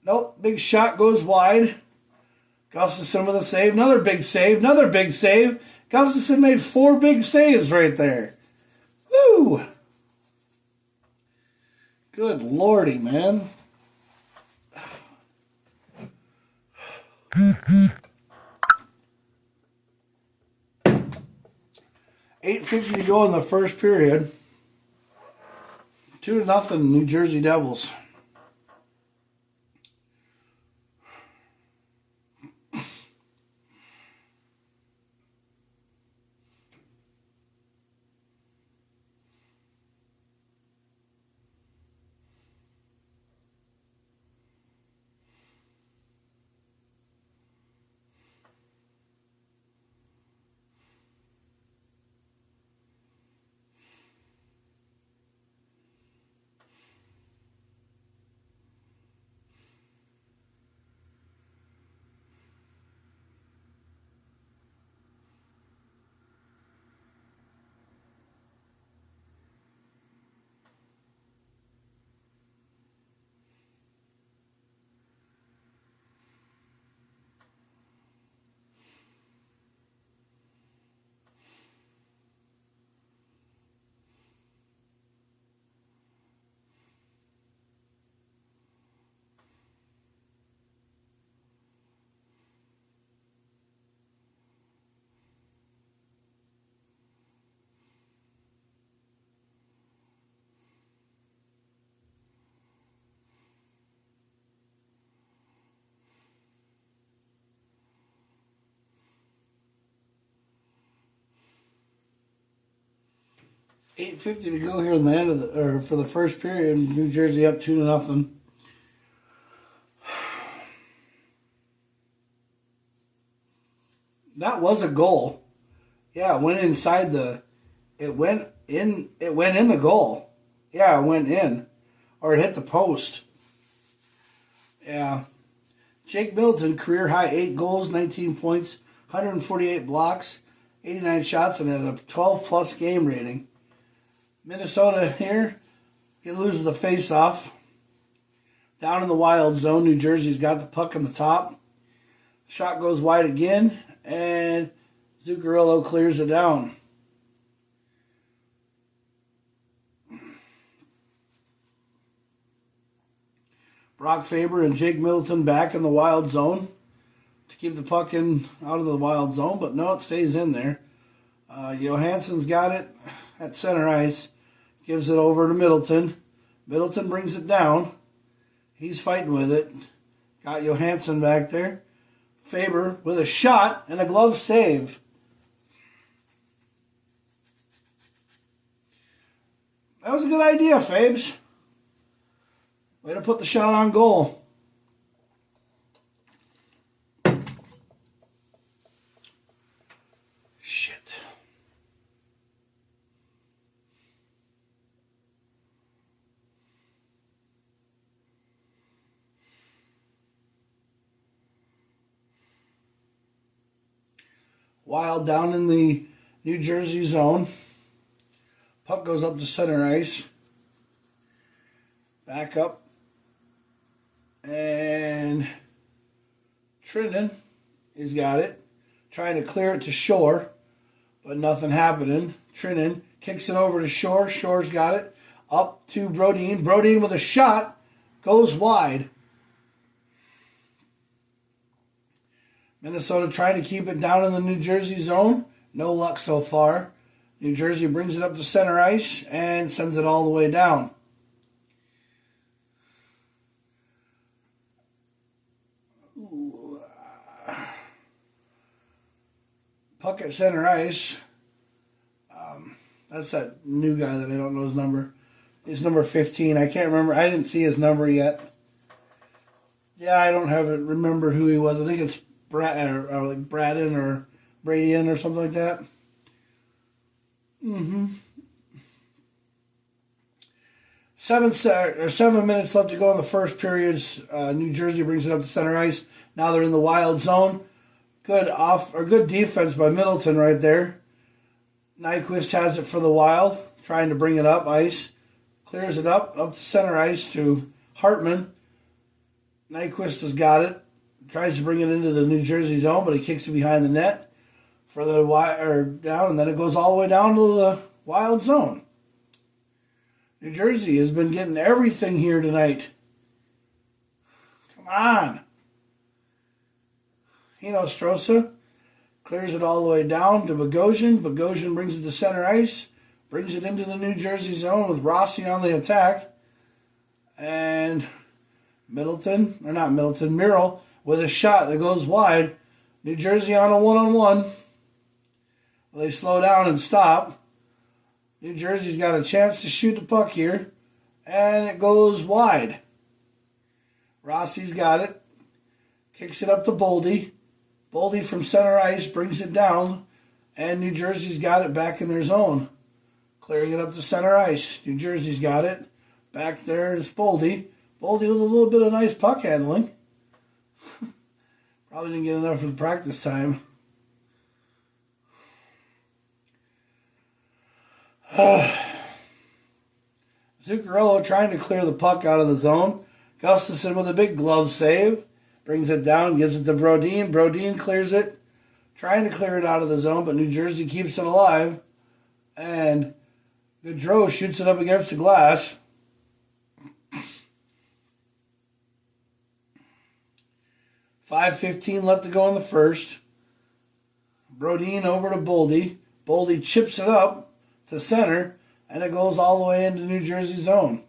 nope. Big shot goes wide. Gustafsson with a save. Another big save. Another big save. Gustafsson made 4 big saves right there. Woo! Good lordy, man. 8:50 to go in the first period. 2-0 New Jersey Devils. 8:50 to go here in the end of for the first period. New Jersey up 2-0. That was a goal. Yeah, it went inside the. It went in. It went in the goal. Yeah, it went in, or it hit the post. Yeah. Jake Middleton, career high 8 goals, 19 points, 148 blocks, 89 shots, and has a 12+ game rating. Minnesota here, he loses the face-off. Down in the Wild zone, New Jersey's got the puck on the top. Shot goes wide again, and Zuccarello clears it down. Brock Faber and Jake Middleton back in the Wild zone to keep the puck out of the Wild zone, but no, it stays in there. Johansson's got it at center ice, gives it over to Middleton. Middleton brings it down. He's fighting with it. Got Johansson back there. Faber with a shot and a glove save. That was a good idea, Fabes. Way to put the shot on goal. Shit. Wild down in the New Jersey zone. Puck goes up to center ice. Back up. And Trinan has got it. Trying to clear it to Shore, but nothing happening. Trinan kicks it over to Shore. Shore's got it. Up to Brodin. Brodin with a shot. Goes wide. Minnesota trying to keep it down in the New Jersey zone. No luck so far. New Jersey brings it up to center ice and sends it all the way down. Puck at center ice. That's that new guy that I don't know his number. He's number 15. I can't remember. I didn't see his number yet. Yeah, I don't have it. Remember who he was. I think it's like Braden or Bradian or something like that. 7 minutes left to go in the first period. New Jersey brings it up to center ice. Now they're in the Wild zone. Good defense by Middleton right there. Nyquist has it for the Wild, trying to bring it up ice. Clears it up to center ice to Hartman. Nyquist has got it. Tries to bring it into the New Jersey zone, but he kicks it behind the net for the down, and then it goes all the way down to the Wild zone. New Jersey has been getting everything here tonight. Come on. Strosa clears it all the way down to Bogosian. Bogosian brings it to center ice. Brings it into the New Jersey zone with Rossi on the attack. And Merrill with a shot that goes wide. New Jersey on a one-on-one. They slow down and stop. New Jersey's got a chance to shoot the puck here. And it goes wide. Rossi's got it. Kicks it up to Boldy. Boldy from center ice brings it down. And New Jersey's got it back in their zone. Clearing it up to center ice. New Jersey's got it. Back there is Boldy. Boldy with a little bit of nice puck handling. Probably didn't get enough for the practice time. Zuccarello trying to clear the puck out of the zone. Gustafson with a big glove save. Brings it down, gives it to Brodin. Brodin clears it. Trying to clear it out of the zone, but New Jersey keeps it alive. And Gaudreau shoots it up against the glass. .5:15 left to go in the first. Brodin over to Boldy. Boldy chips it up to center, and it goes all the way into New Jersey zone.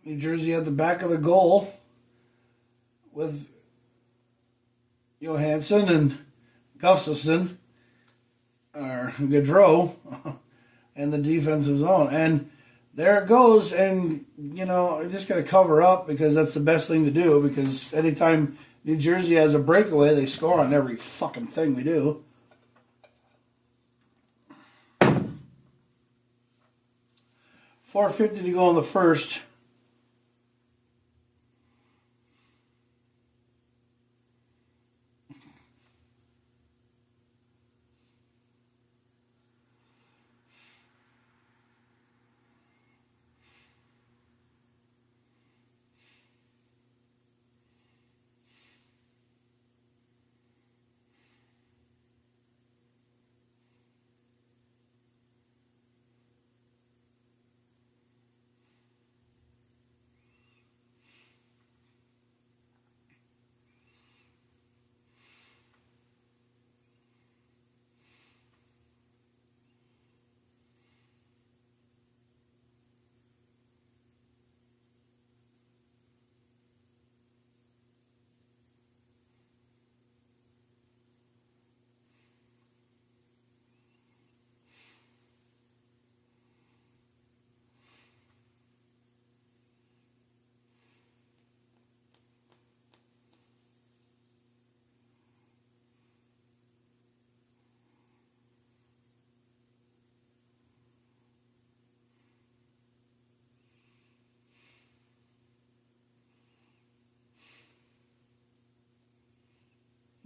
New Jersey at the back of the goal with Johansson and Gustafson, or Gaudreau. in the defensive zone. And there it goes. And, you know, I just got to cover up because that's the best thing to do. Because anytime New Jersey has a breakaway, they score on every fucking thing we do. .450 to go in the first.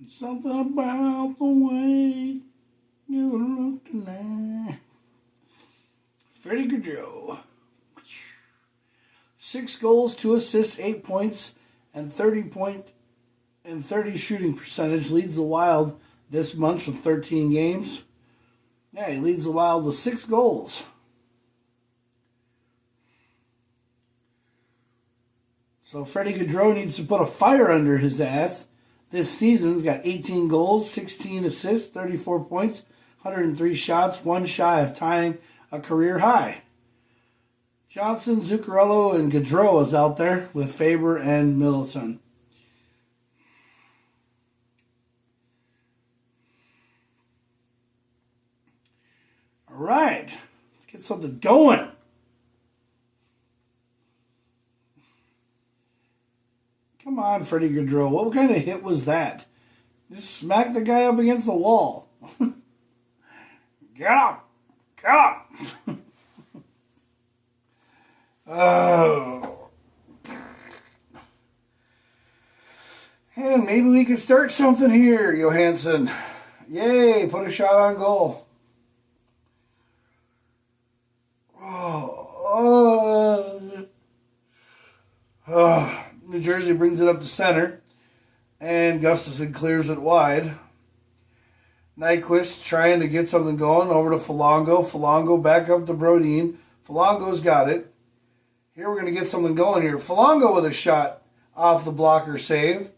Something about the way you look tonight. Freddie Gaudreau. 6 goals, 2 assists, 8 points, and 30 shooting percentage. Leads the Wild this month with 13 games. Yeah, he leads the Wild with 6 goals. So Freddie Gaudreau needs to put a fire under his ass. This season's got 18 goals, 16 assists, 34 points, 103 shots, one shy of tying a career high. Johnson, Zuccarello, and Gaudreau is out there with Faber and Middleton. All right, let's get something going. Come on, Freddie Gaudreau. What kind of hit was that? Just smack the guy up against the wall. Get up! Get up! Oh. And maybe we can start something here, Johansson. Yay, put a shot on goal. New Jersey brings it up to center, and Gustafsson clears it wide. Nyquist trying to get something going over to Foligno. Foligno back up to Brodin. Foligno's got it. Here we're going to get something going here. Foligno with a shot off the blocker save.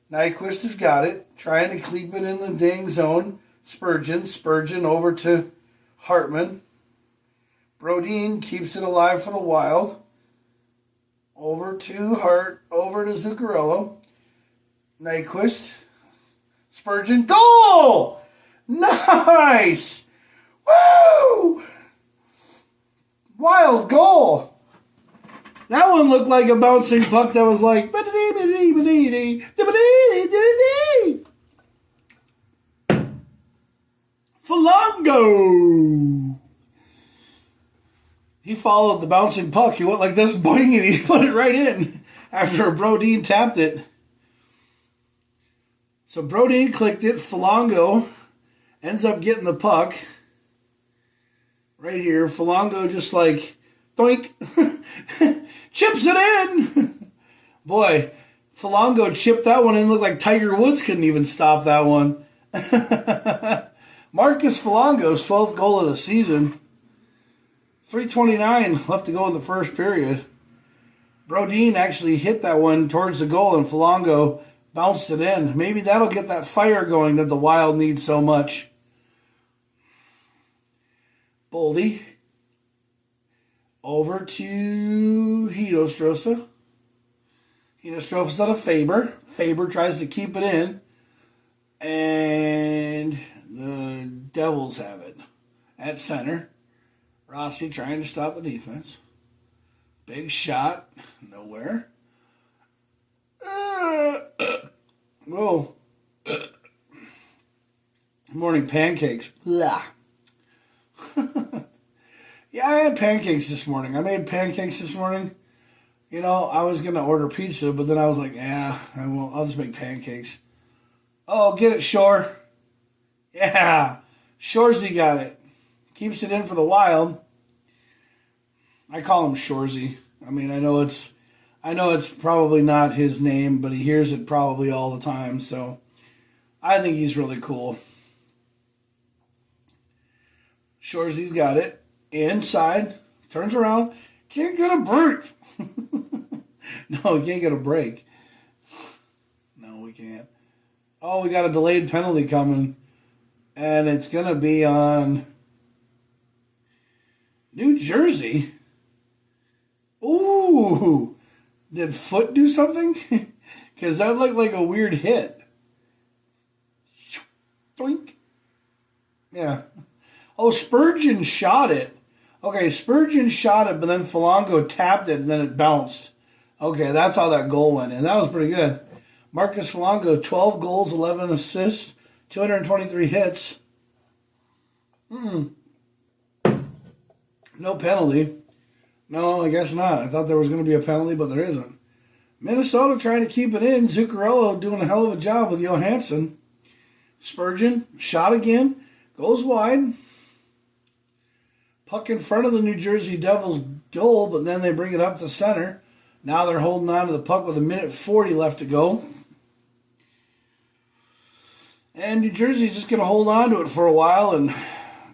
Nyquist has got it. Trying to keep it in the dang zone. Spurgeon over to Hartman. Brodin keeps it alive for the Wild. Over to Zuccarello. Nyquist. Spurgeon. Goal! Nice! Woo! Wild goal! That one looked like a bouncing puck that was like... Foligno! He followed the bouncing puck. He went like this, boing, and he put it right in after Brodin tapped it. So Brodin clicked it. Foligno ends up getting the puck right here. Foligno just like, doink, chips it in. Boy, Foligno chipped that one in. Looked like Tiger Woods couldn't even stop that one. Marcus Foligno's 12th goal of the season. 3:29 left to go in the first period. Brodin actually hit that one towards the goal, and Foligno bounced it in. Maybe that'll get that fire going that the Wild needs so much. Boldy. Over to Hinostroza. Hinostroza's out of Faber. Faber tries to keep it in. And the Devils have it at center. Rossi trying to stop the defense. Big shot. Nowhere. Whoa. Morning pancakes. Blah. Yeah, I had pancakes this morning. I made pancakes this morning. You know, I was going to order pizza, but then I was like, yeah, I won't. I'll just make pancakes. Oh, get it, Shore. Yeah, Shorzy got it. Keeps it in for the Wild. I call him Shorzy. I mean, I know it's probably not his name, but he hears it probably all the time, so I think he's really cool. Shorzy's got it. Inside, turns around, can't get a break. No, we can't get a break. No, we can't. Oh, we got a delayed penalty coming, and it's going to be on New Jersey. Ooh, did Foot do something? Because that looked like a weird hit. Doink. Yeah. Oh, Spurgeon shot it. Okay, Spurgeon shot it, but then Folango tapped it, and then it bounced. Okay, that's how that goal went in. That was pretty good. Marcus Folango, 12 goals, 11 assists, 223 hits. No penalty. No, I guess not. I thought there was going to be a penalty, but there isn't. Minnesota trying to keep it in. Zuccarello doing a hell of a job with Johansson. Spurgeon, shot again, goes wide. Puck in front of the New Jersey Devils goal, but then they bring it up to center. Now they're holding on to the puck with 1:40 left to go. And New Jersey's just going to hold on to it for a while and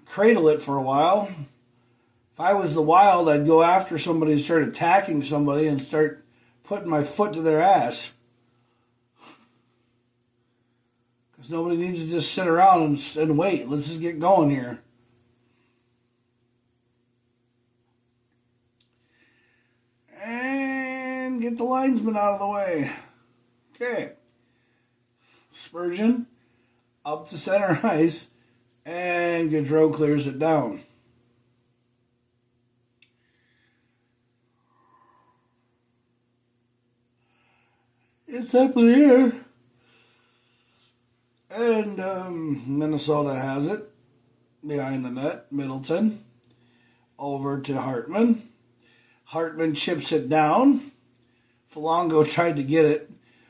cradle it for a while. If I was the Wild, I'd go after somebody and start attacking somebody and start putting my foot to their ass. Because nobody needs to just sit around and wait. Let's just get going here. And get the linesman out of the way. Okay. Spurgeon up to center ice, and Gaudreau clears it down. It's up in the air. And Minnesota has it. Behind the net, Middleton. Over to Hartman. Hartman chips it down. Folango tried to get it.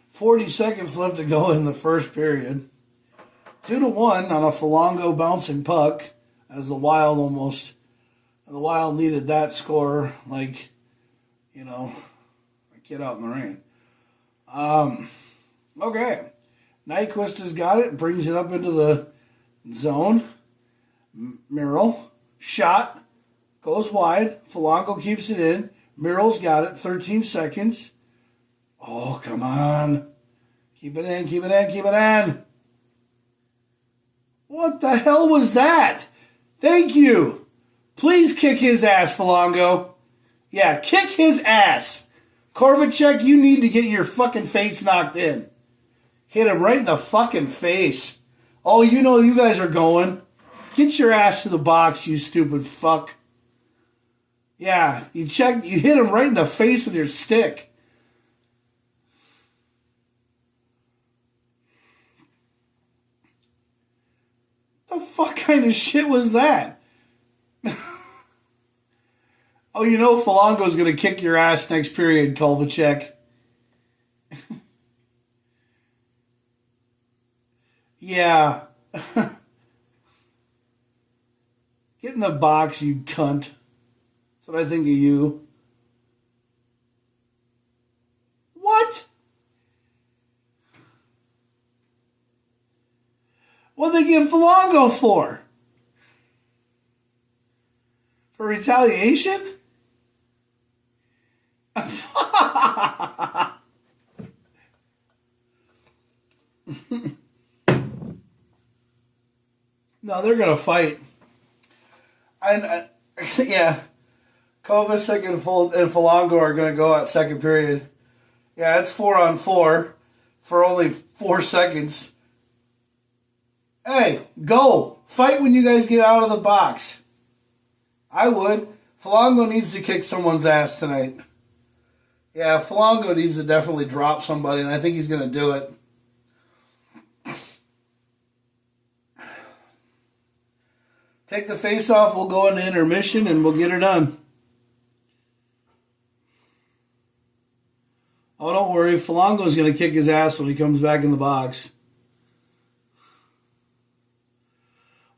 40 seconds left to go in the first period. 2-1 on a Folango bouncing puck as the Wild needed that score like, a kid out in the rain. Okay. Nyquist has got it, brings it up into the zone. Merrill, shot, goes wide. Folango keeps it in. Merrill's got it, 13 seconds. Oh, come on. Keep it in, keep it in, keep it in. What the hell was that? Thank you. Please kick his ass, Folango. Yeah, kick his ass. Korvacek, you need to get your fucking face knocked in. Hit him right in the fucking face. Oh, you guys are going. Get your ass to the box, you stupid fuck. Yeah, you hit him right in the face with your stick. The fuck kind of shit was that? Oh, Folango's going to kick your ass next period, Kolvacek. Yeah. Get in the box, you cunt. That's what I think of you. What? What'd they give Folango for? For retaliation? No, they're going to fight. Yeah. Kovacic and Folango are going to go out second period. Yeah, it's 4-on-4 for only 4 seconds. Hey, go. Fight when you guys get out of the box. I would. Falango needs to kick someone's ass tonight. Yeah, Falango needs to definitely drop somebody, and I think he's going to do it. Take the face off, we'll go into intermission, and we'll get her done. Oh, don't worry. Falango's going to kick his ass when he comes back in the box.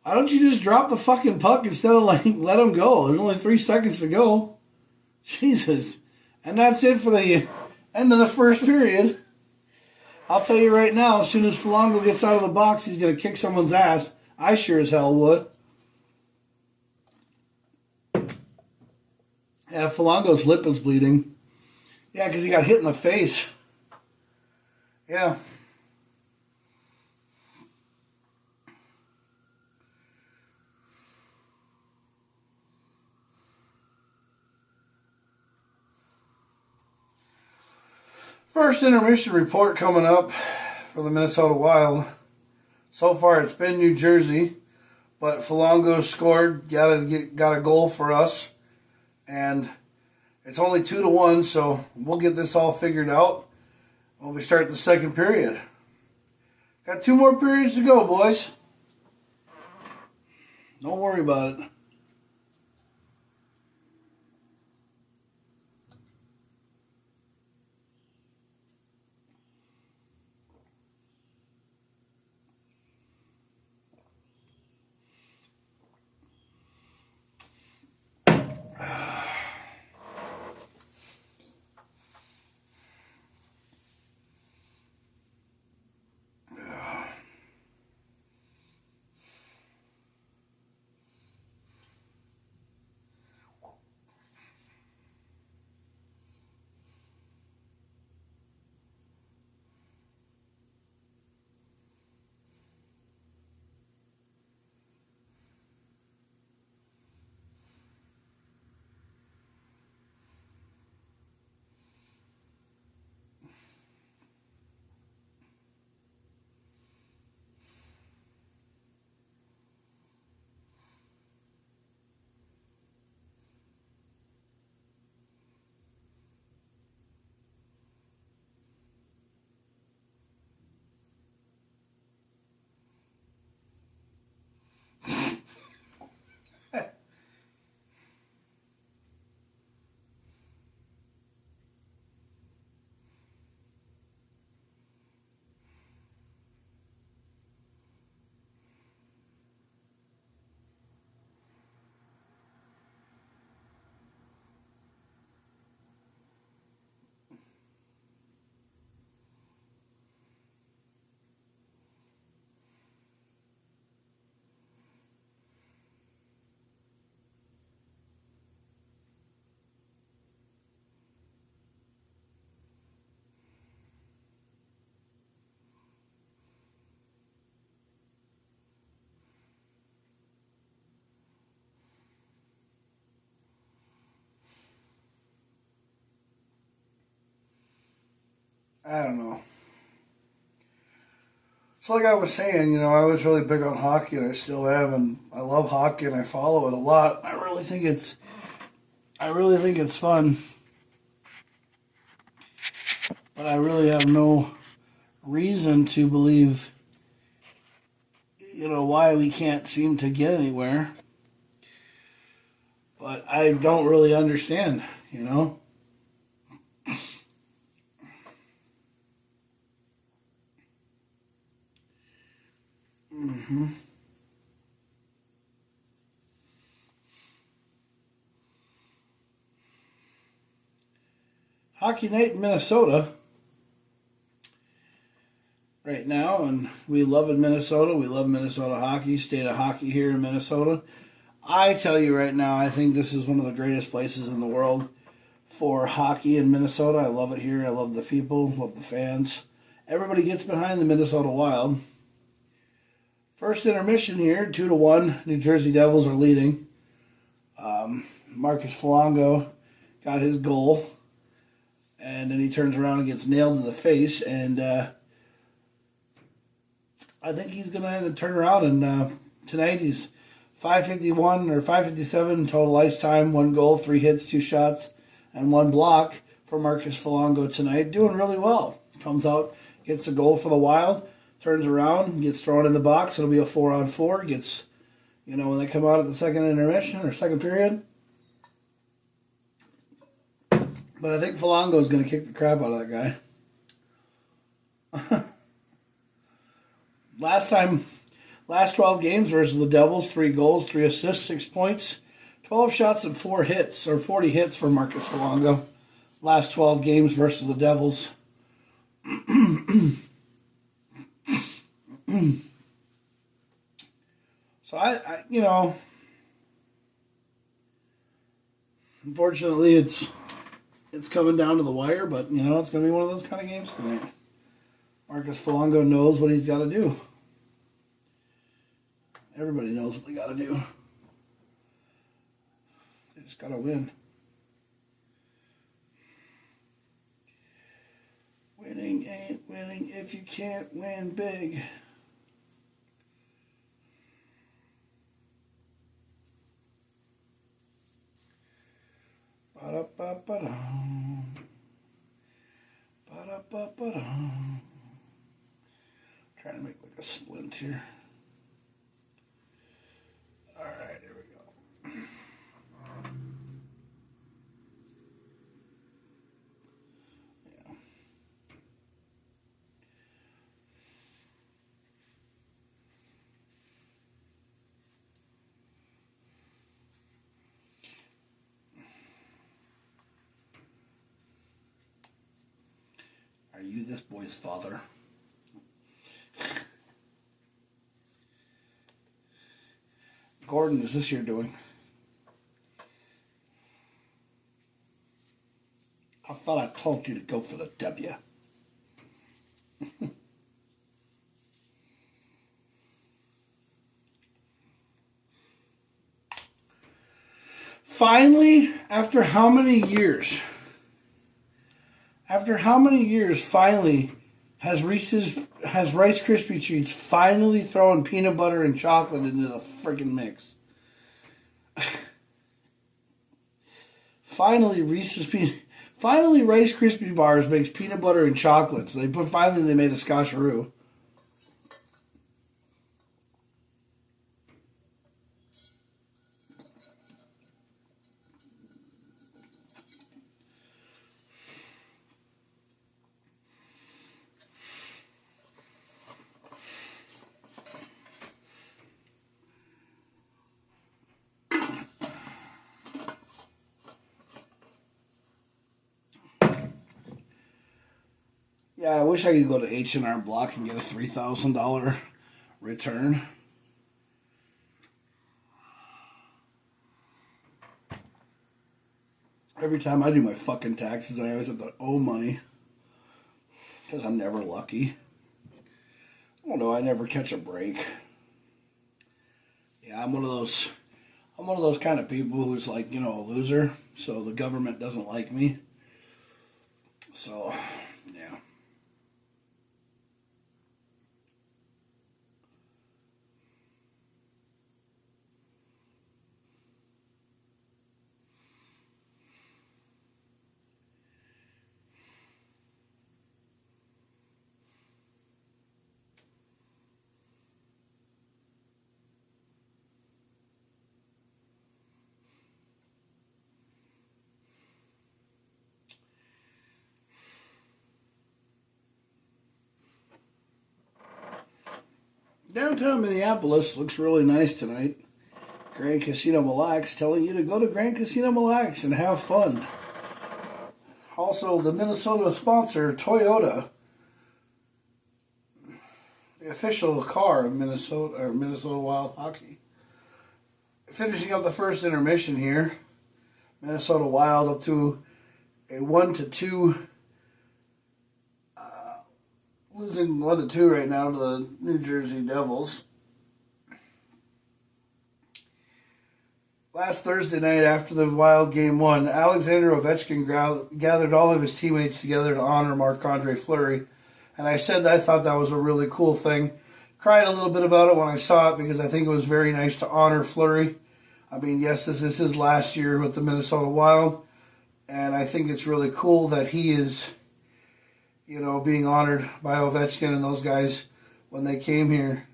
Why don't you just drop the fucking puck instead of let him go? There's only 3 seconds to go. Jesus. And that's it for the end of the first period. I'll tell you right now, as soon as Falango gets out of the box, he's going to kick someone's ass. I sure as hell would. Yeah, Falango's lip is bleeding. Yeah, because he got hit in the face. Yeah. First intermission report coming up for the Minnesota Wild. So far it's been New Jersey, but Falango scored, got a goal for us, and it's only 2-1, so we'll get this all figured out when we start the second period. Got 2 more periods to go, boys. Don't worry about it. I don't know. So like I was saying, I was really big on hockey, and I still am, and I love hockey, and I follow it a lot. I really think it's fun. But I really have no reason to believe, why we can't seem to get anywhere. But I don't really understand, Mm-hmm. Hockey night in Minnesota right now, and we love in Minnesota. We love Minnesota hockey, state of hockey here in Minnesota. I tell you right now, I think this is one of the greatest places in the world for hockey in Minnesota. I love it here. I love the people, love the fans. Everybody gets behind the Minnesota Wild. First intermission here, 2-1. New Jersey Devils are leading. Marcus Falango got his goal, and then he turns around and gets nailed in the face, and I think he's going to turn around, and tonight he's 551 or 557 total ice time, 1 goal, 3 hits, 2 shots, and 1 block for Marcus Foligno tonight. Doing really well. Comes out, gets the goal for the Wild, turns around, gets thrown in the box. It'll be a 4-on-4. Gets, when they come out at the second intermission or second period. But I think Foligno is going to kick the crap out of that guy. Last 12 games versus the Devils, 3 goals, 3 assists, 6 points, 12 shots and 4 hits, or 40 hits for Marcus Foligno. Last 12 games versus the Devils. So unfortunately it's coming down to the wire, but it's going to be one of those kind of games tonight. Marcus Foligno knows what he's got to do. Everybody knows what they got to do. They just got to win. Winning ain't winning if you can't win big. Ba-da-ba-ba-dum. Ba-da-ba-ba-dum. Trying to make like a splint here. All right, here we go. Yeah. Are you this boy's father? Gordon, is this your doing? I thought I told you to go for the W. Finally, after how many years, finally has Rice Krispie Treats finally thrown peanut butter and chocolate into the freaking mix. Finally, Rice Krispie Bars makes peanut butter and chocolate. So they made a scotcheroo. Yeah, I wish I could go to H&R Block and get a $3,000 return. Every time I do my fucking taxes, I always have to owe money. Because I'm never lucky. I don't know, I never catch a break. Yeah, I'm one of those kind of people who's like, a loser. So the government doesn't like me. So, yeah. Downtown Minneapolis looks really nice tonight. Grand Casino Mille Lacs telling you to go to Grand Casino Mille Lacs and have fun. Also, the Minnesota sponsor, Toyota, the official car of Minnesota Wild Hockey. Finishing up the first intermission here. Minnesota Wild up to a 1-2. Losing 1-2 right now to the New Jersey Devils. Last Thursday night after the Wild Game 1, Alexander Ovechkin gathered all of his teammates together to honor Marc-Andre Fleury. And I said that I thought that was a really cool thing cried a little bit about it when I saw it because I think it was very nice to honor Fleury. I mean, yes, this is his last year with the Minnesota Wild, and I think it's really cool that he is, being honored by Ovechkin and those guys when they came here.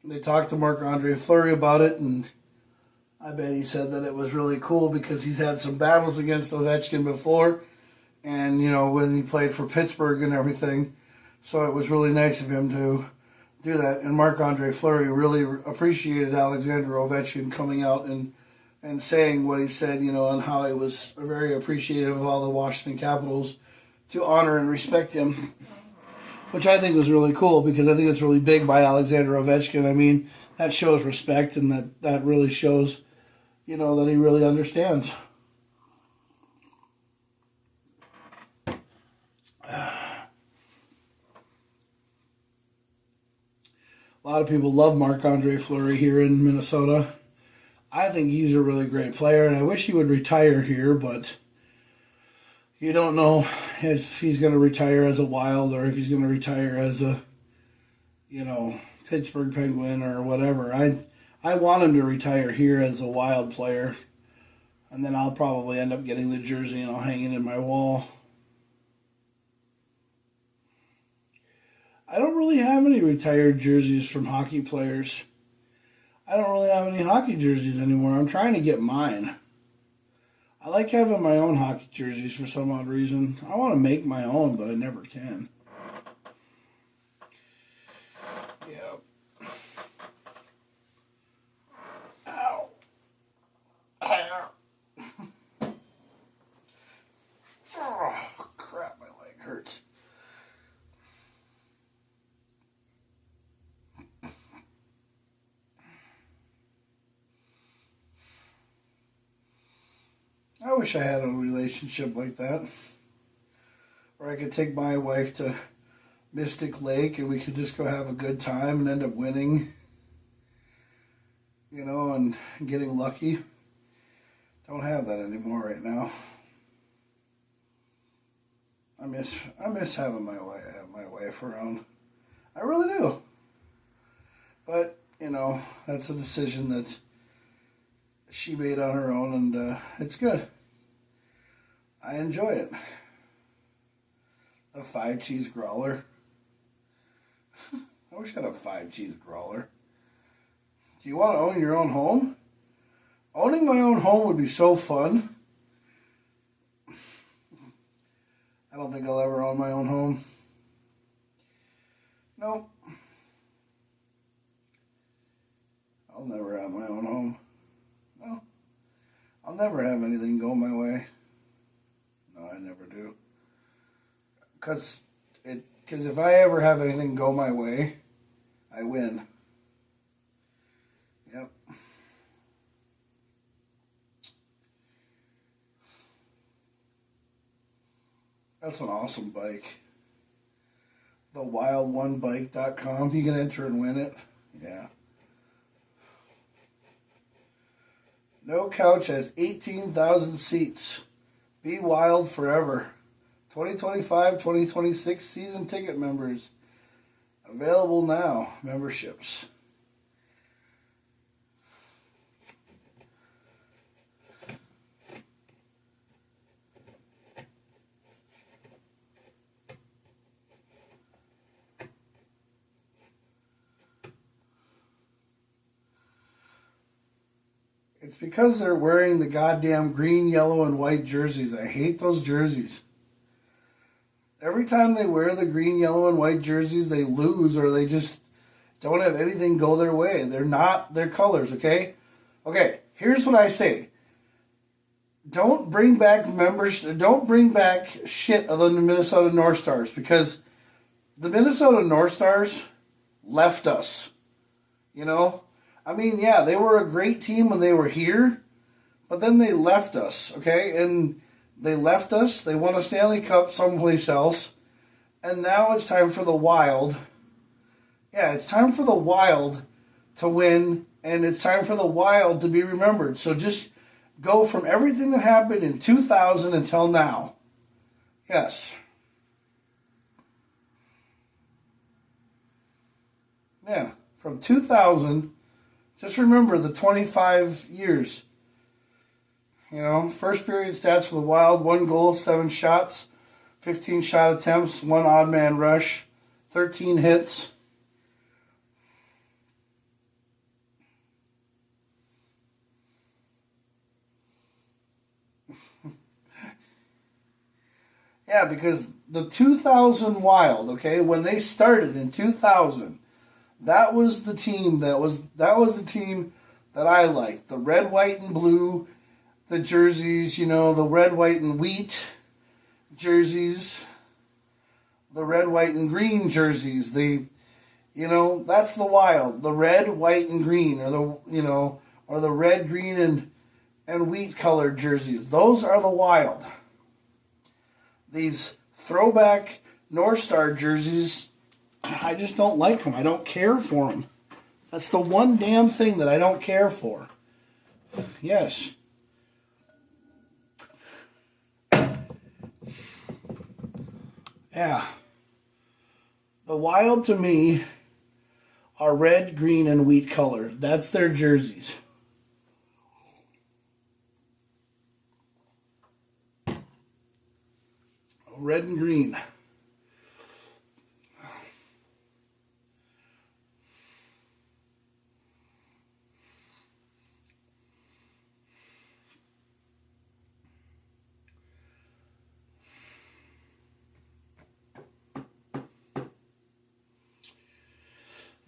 They talked to Marc-Andre Fleury about it, and I bet he said that it was really cool because he's had some battles against Ovechkin before, and, when he played for Pittsburgh and everything. So it was really nice of him to do that. And Marc-Andre Fleury really appreciated Alexander Ovechkin coming out and saying what he said, and how he was very appreciative of all the Washington Capitals to honor and respect him, which I think was really cool because I think it's really big by Alexander Ovechkin. I mean, that shows respect, and that really shows, that he really understands. A lot of people love Marc-Andre Fleury here in Minnesota. I think he's a really great player, and I wish he would retire here, but you don't know if he's going to retire as a Wild or if he's going to retire as a, Pittsburgh Penguin or whatever. I want him to retire here as a Wild player, and then I'll probably end up getting the jersey and I'll hang it in my wall. I don't really have any retired jerseys from hockey players. I don't really have any hockey jerseys anymore. I'm trying to get mine. I like having my own hockey jerseys for some odd reason. I want to make my own, but I never can. Yeah. Ow. Ow. Oh, crap, my leg hurts. I wish I had a relationship like that, where I could take my wife to Mystic Lake and we could just go have a good time and end up winning, and getting lucky. Don't have that anymore right now. I miss having my wife around. I really do. But, that's a decision that she made on her own, and it's good. I enjoy it. A 5-cheese growler. I wish I had a 5-cheese growler. Do you want to own your own home? Owning my own home would be so fun. I don't think I'll ever own my own home. Nope. I'll never have my own home. No. I'll never have anything go my way. No, I never do. Because if I ever have anything go my way, I win. Yep. That's an awesome bike. The wild1bike.com. You can enter and win it. Yeah. No Couch has 18,000 seats. Be wild forever. 2025-2026 season ticket members. Available now. Memberships. It's because they're wearing the goddamn green, yellow, and white jerseys. I hate those jerseys. Every time they wear the green, yellow, and white jerseys, they lose or they just don't have anything go their way. They're not their colors, okay? Okay, here's what I say. Don't bring back shit other than the Minnesota North Stars, because the Minnesota North Stars left us, I mean, yeah, they were a great team when they were here, but then they left us, okay? And they left us. They won a Stanley Cup someplace else. And now it's time for the Wild. Yeah, it's time for the Wild to win, and it's time for the Wild to be remembered. So just go from everything that happened in 2000 until now. Yes. Yeah, from 2000. Just remember the 25 years. First period stats for the Wild: 1 goal, 7 shots, 15 shot attempts, 1 odd man rush, 13 hits. Yeah, because the 2000 Wild, okay, when they started in 2000, that was the team that was the team that I liked. The red, white, and blue, the jerseys, the red, white, and wheat jerseys, the red, white, and green jerseys. That's the Wild. The red, white, and green, or the red, green, and wheat colored jerseys. Those are the Wild. These throwback North Star jerseys, I just don't like them. I don't care for them. That's the one damn thing that I don't care for. Yes. Yeah. The Wild, to me, are red, green, and wheat color. That's their jerseys. Red and green.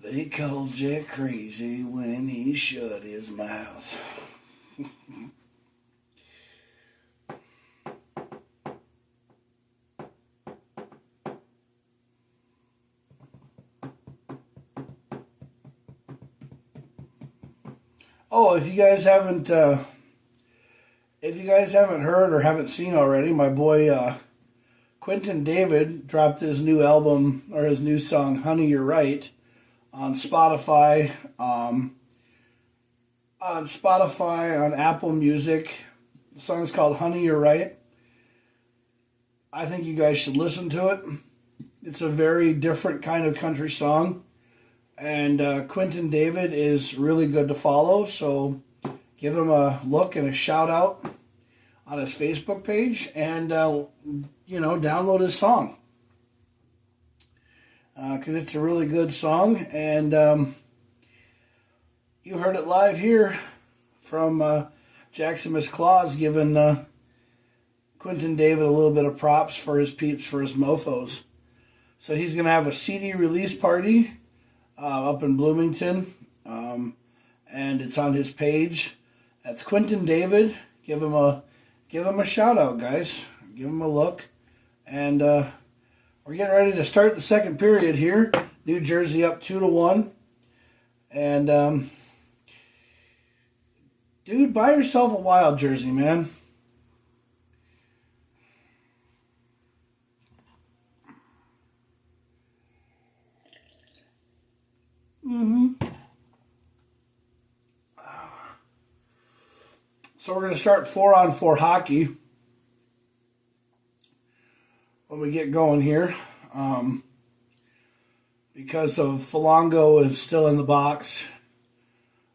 They called Jack crazy when he shut his mouth. Oh, if you guys haven't heard or haven't seen already, my boy Quentin David dropped his new album, or his new song, "Honey, You're Right," on Spotify, on Apple Music. The song's called "Honey, You're Right." I think you guys should listen to it. It's a very different kind of country song. And Quentin David is really good to follow, so give him a look and a shout out on his Facebook page, and download his song, because it's a really good song. And you heard it live here from JakKlauZ giving Quentin David a little bit of props for his peeps, for his mofos. So he's going to have a CD release party up in Bloomington, and it's on his page. That's Quentin David. Give him a shout out, guys. Give him a look. And we're getting ready to start the second period here. New Jersey up 2-1. And dude, buy yourself a Wild jersey, man. So we're going to start 4-on-4 hockey when we get going here, because of Folango is still in the box,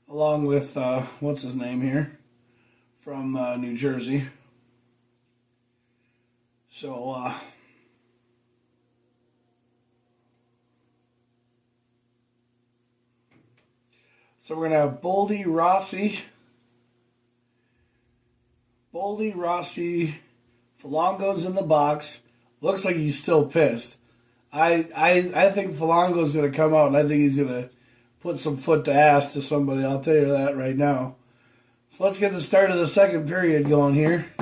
along with what's his name here from New Jersey. So we're going to have Boldy Rossi, Folango's in the box. Looks like he's still pissed. I think Folango's going to come out, and I think he's going to put some foot to ass to somebody. I'll tell you that right now. So let's get the start of the second period going here.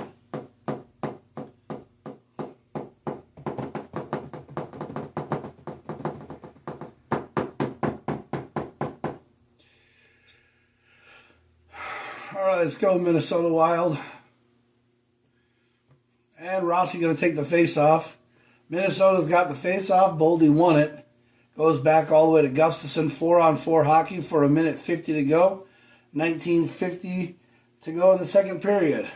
All right, let's go Minnesota Wild. And Rossi going to take the face-off. Minnesota's got the face-off. Boldy won it. Goes back all the way to Gustafson. 4-on-4 hockey for 1:50 to go. 19:50 to go in the second period.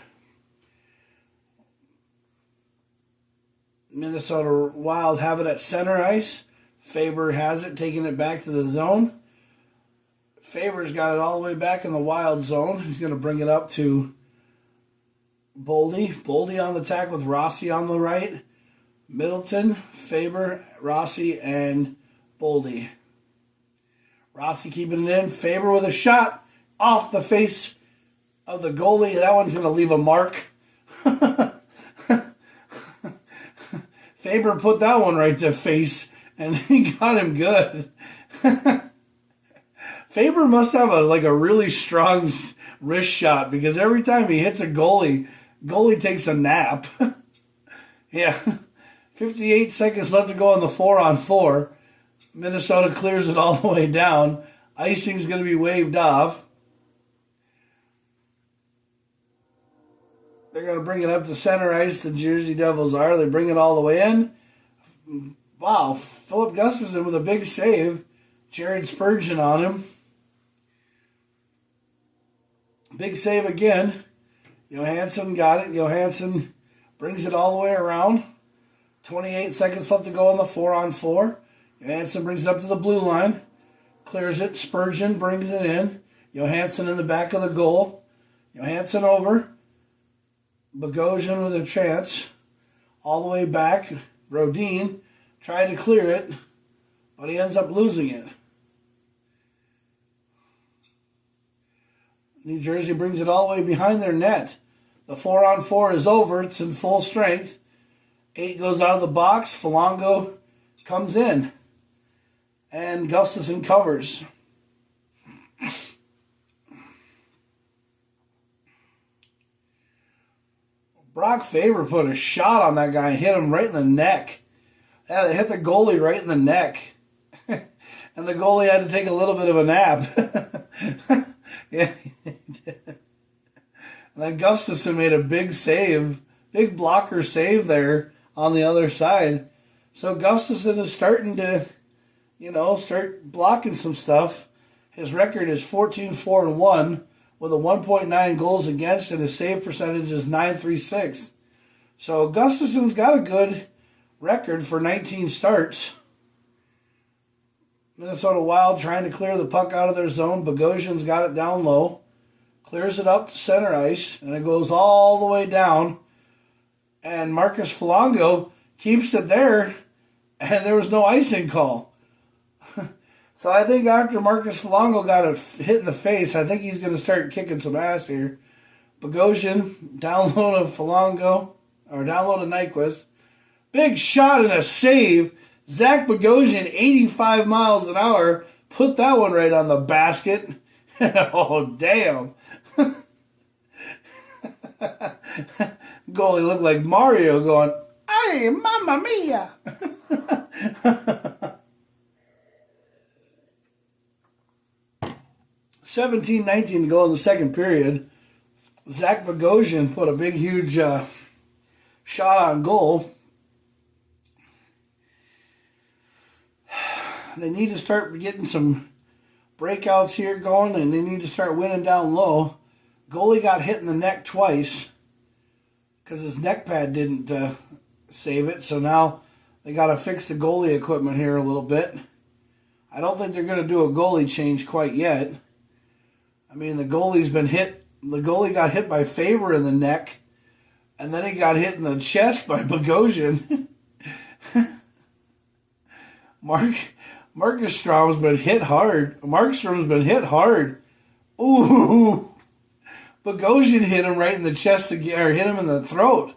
Minnesota Wild have it at center ice. Faber has it, taking it back to the zone. Faber's got it all the way back in the wild zone. He's going to bring it up to Boldy. Boldy on the attack with Rossi on the right. Middleton, Faber, Rossi, and Boldy. Rossi keeping it in. Faber with a shot off the face of the goalie. That one's going to leave a mark. Faber put that one right to face, and he got him good. Faber must have a really strong wrist shot, because every time he hits a goalie takes a nap. Yeah. 58 seconds left to go on the 4-on-4. Minnesota clears it all the way down. Icing's going to be waved off. They're going to bring it up to center ice. The Jersey Devils are. They bring it all the way in. Wow. Philip Gustafson with a big save. Jared Spurgeon on him. Big save again. Johansson got it. Johansson brings it all the way around. 28 seconds left to go on the 4-on-4. Johansson brings it up to the blue line. Clears it. Spurgeon brings it in. Johansson in the back of the goal. Johansson over. Bogosian with a chance. All the way back. Rodin tried to clear it, but he ends up losing it. New Jersey brings it all the way behind their net. The 4-on-4 is over. It's in full strength. 8 goes out of the box. Folango comes in. And Gustafson covers. Brock Faber put a shot on that guy and hit him right in the neck. Yeah, they hit the goalie right in the neck. And the goalie had to take a little bit of a nap. Yeah. And then Gustafson made a big save, big blocker save there on the other side. So Gustafson is starting to, start blocking some stuff. His record is 14-4-1 with a 1.9 goals against, and his save percentage is .936. So Gustafson's got a good record for 19 starts. Minnesota Wild trying to clear the puck out of their zone. Bogosian's got it down low. Clears it up to center ice, and it goes all the way down. And Marcus Folango keeps it there, and there was no icing call. So I think after Marcus Folango got a hit in the face, I think he's going to start kicking some ass here. Bogosian, down low to Folango, or down low to Nyquist. Big shot and a save. Zach Bogosian, 85 miles an hour, put that one right on the basket. Oh, damn. Goalie looked like Mario going, "Ay, mamma mia." 17-19 to go in the second period. Zach Bogosian put a big, huge shot on goal. They need to start getting some breakouts here going, and they need to start winning down low. Goalie got hit in the neck twice because his neck pad didn't save it, so now they got to fix the goalie equipment here a little bit. I don't think they're going to do a goalie change quite yet. I mean, the goalie's been hit. The goalie got hit by Faber in the neck, and then he got hit in the chest by Bogosian. Markstrom's been hit hard. Markstrom's been hit hard. Ooh. Bogosian hit him right in the chest again, or hit him in the throat.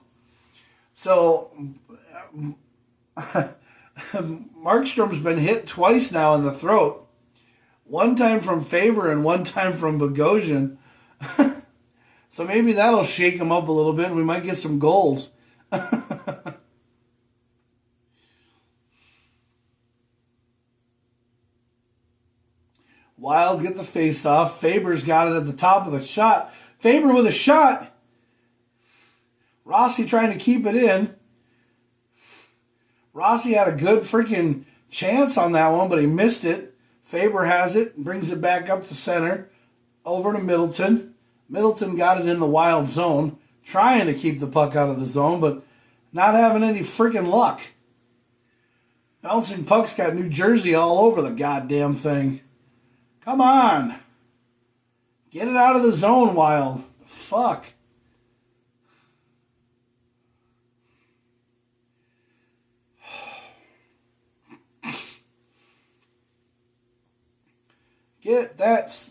So Markstrom's been hit twice now in the throat. One time from Faber and one time from Bogosian. So maybe that'll shake him up a little bit and we might get some goals. Wild get the face off. Faber's got it at the top of the shot. Faber with a shot. Rossi trying to keep it in. Rossi had a good freaking chance on that one, but he missed it. Faber has it, brings it back up to center, over to Middleton. Middleton got it in the wild zone, trying to keep the puck out of the zone, but not having any freaking luck. Bouncing pucks got New Jersey all over the goddamn thing. Come on. Get it out of the zone, Wild. The fuck? Get that.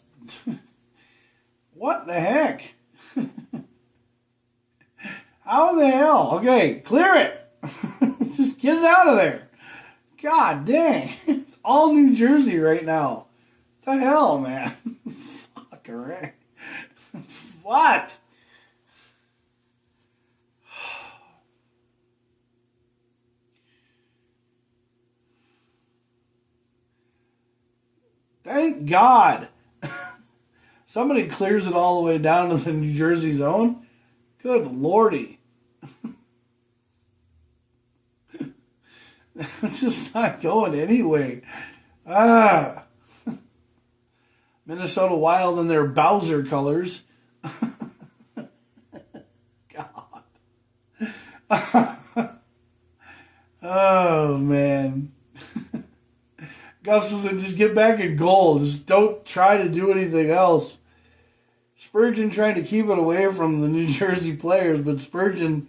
What the heck? How the hell? Okay, clear it. Just get it out of there. God dang. It's all New Jersey right now. The hell, man? Fuck, alright. What? Thank God. Somebody clears it all the way down to the New Jersey zone. Good lordy. It's just not going anyway. Minnesota Wild in their Bowser colors. God. Oh, man. Gustafson, just get back in goal. Just don't try to do anything else. Spurgeon tried to keep it away from the New Jersey players, but Spurgeon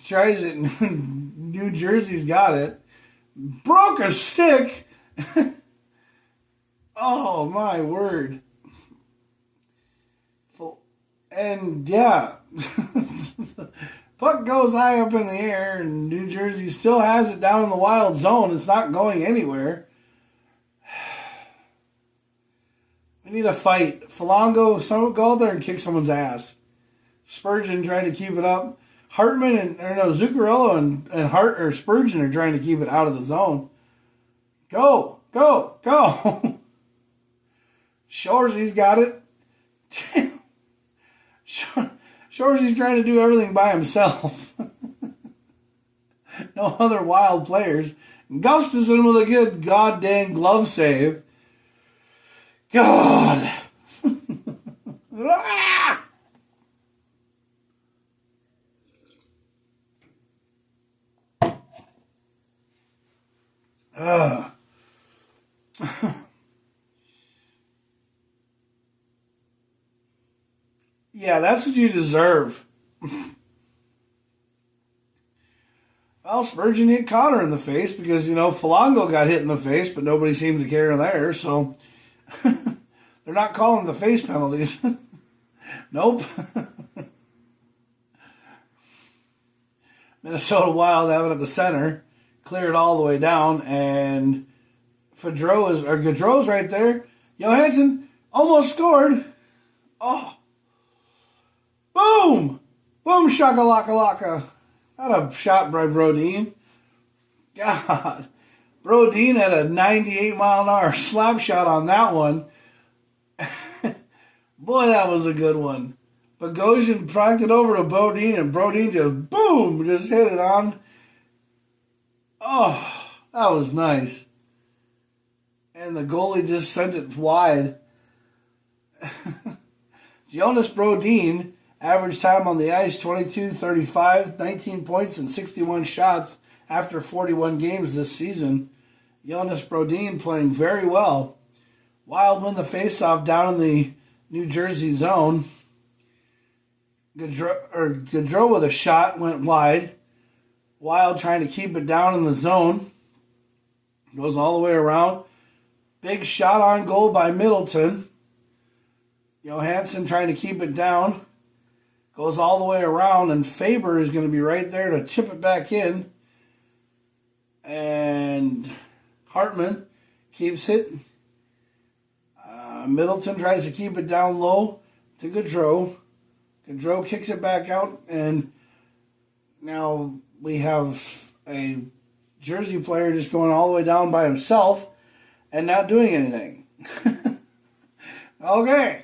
tries it. New Jersey's got it. Broke a stick. Oh, my word. And, yeah. Puck goes high up in the air, and New Jersey still has it down in the Wild zone. It's not going anywhere. We need a fight. Folango, someone go out there and kick someone's ass. Spurgeon trying to keep it up. Hartman Zuccarello and Spurgeon are trying to keep it out of the zone. Go, go, go. Shoresy's got it. Shoresy's trying to do everything by himself. No other Wild players. Gustafson with a good goddamn glove save. God. Yeah, that's what you deserve. Well, Spurgeon hit Connor in the face because, Folango got hit in the face, but nobody seemed to care there, so they're not calling the face penalties. Nope. Minnesota Wild have it at the center, clear it all the way down, and Gaudreau's right there. Johansson almost scored. Oh. Boom! Boom, shaka-laka-laka. Not a shot by Brodin. God. Brodin had a 98-mile-an-hour slap shot on that one. Boy, that was a good one. Bogosian pranked it over to Brodin, and Brodin just, boom, just hit it on. Oh, that was nice. And the goalie just sent it wide. Jonas Brodin, average time on the ice, 22-35, 19 points and 61 shots after 41 games this season. Jonas Brodin playing very well. Wild win the faceoff down in the New Jersey zone. Gaudreau with a shot went wide. Wild trying to keep it down in the zone. Goes all the way around. Big shot on goal by Middleton. Johansson trying to keep it down. Goes all the way around, and Faber is going to be right there to chip it back in. And Hartman keeps it. Middleton tries to keep it down low to Gaudreau. Gaudreau kicks it back out, and now we have a Jersey player just going all the way down by himself and not doing anything. Okay.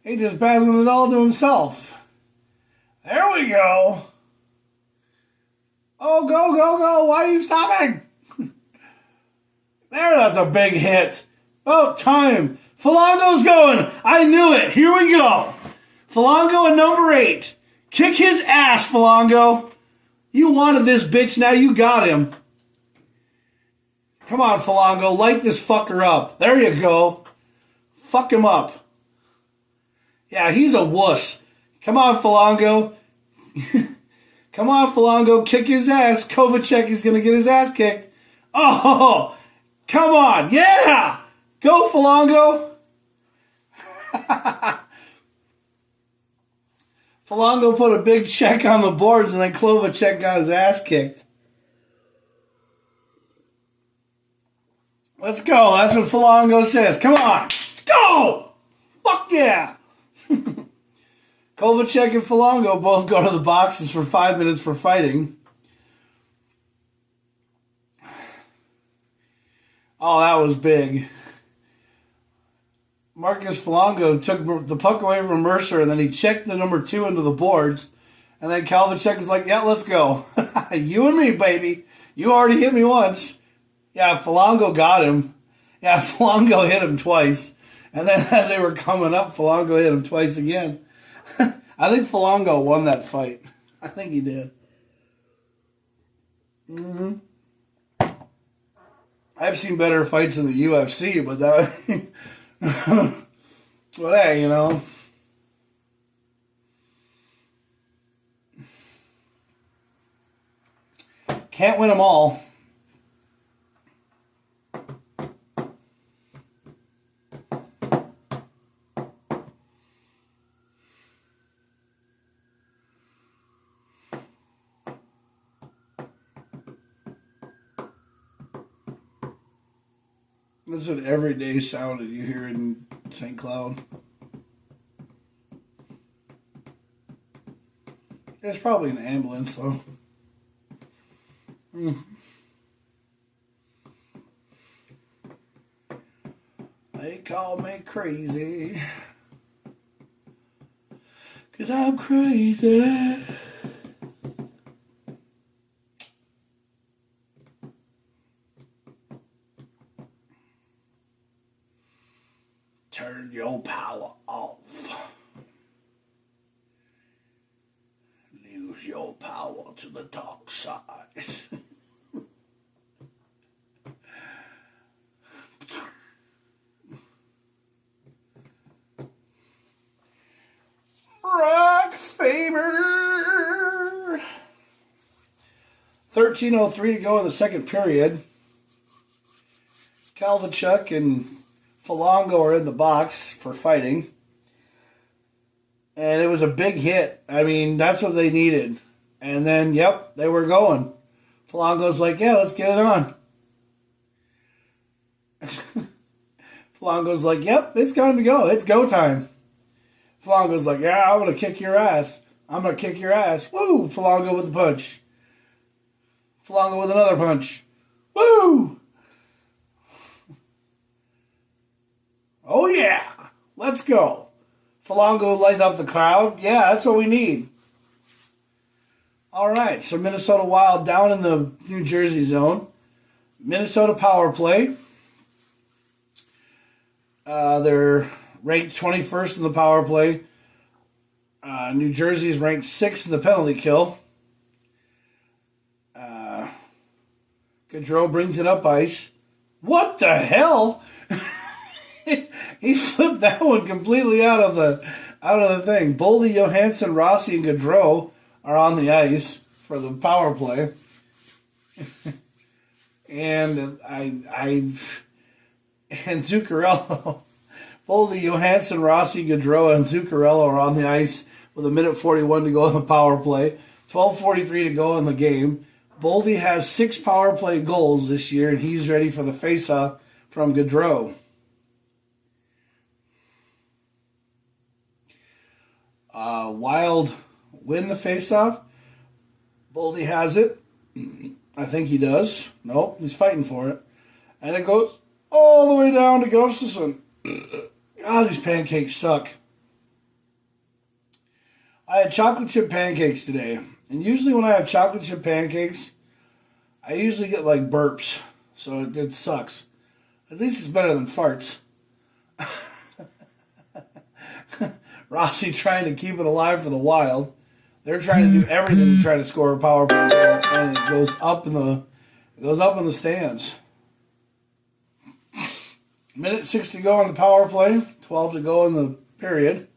He's just passing it all to himself. There we go. Oh, go, go, go. Why are you stopping? There, that's a big hit. About time. Folango's going. I knew it. Here we go. Folango at number 8. Kick his ass, Folango. You wanted this bitch, now you got him. Come on, Folango. Light this fucker up. There you go. Fuck him up. Yeah, he's a wuss. Come on, Folango. Come on, Folango. Kick his ass. Kovacic is going to get his ass kicked. Oh, come on. Yeah. Go, Folango. Folango put a big check on the boards, and then Kovacic got his ass kicked. Let's go. That's what Folango says. Come on. Go. Fuck yeah. Kovacic and Folango both go to the boxes for 5 minutes for fighting. Oh, that was big. Marcus Folango took the puck away from Mercer, and then he checked the number 2 into the boards. And then Kovacic was like, yeah, let's go. You and me, baby. You already hit me once. Yeah, Folango got him. Yeah, Folango hit him twice. And then as they were coming up, Folango hit him twice again. I think Folango won that fight. I think he did. Mm-hmm. I've seen better fights in the UFC, but that... But hey, you know. Can't win them all. This is an everyday sound that you hear in St. Cloud. There's probably an ambulance, though. They call me crazy, 'cause I'm crazy. Turn your power off. Lose your power to the dark side. Rock Faber. 13:03 to go in the second period. Kovacic and Folango are in the box for fighting. And it was a big hit. I mean, that's what they needed. And then, yep, they were going. Folango's like, yeah, let's get it on. Folango's like, yep, it's time to go. It's go time. Folango's like, yeah, I'm going to kick your ass. I'm going to kick your ass. Woo! Folango with a punch. Folango with another punch. Woo! Oh, yeah. Let's go. Folango light up the crowd. Yeah, that's what we need. All right, so Minnesota Wild down in the New Jersey zone. Minnesota power play. They're ranked 21st in the power play. New Jersey is ranked 6th in the penalty kill. Gaudreau brings it up ice. What the hell? He flipped that one completely out of the thing. Boldy, Johansson, Rossi, and Gaudreau are on the ice for the power play. And Zuccarello, Boldy, Johansson, Rossi, Gaudreau, and Zuccarello are on the ice with 1:41 to go in the power play. 12:43 to go in the game. Boldy has 6 power play goals this year, and he's ready for the face-off from Gaudreau. Wild win the face-off. Boldy has it. I think he does. Nope, he's fighting for it. And it goes all the way down to Gustafsson. God, these pancakes suck. I had chocolate chip pancakes today. And usually when I have chocolate chip pancakes, I usually get like burps. So it sucks. At least it's better than farts. Rossi trying to keep it alive for the Wild. They're trying to do everything to try to score a power play goal, and it goes up in the stands. Minute 6 to go on the power play. 12 to go in the period.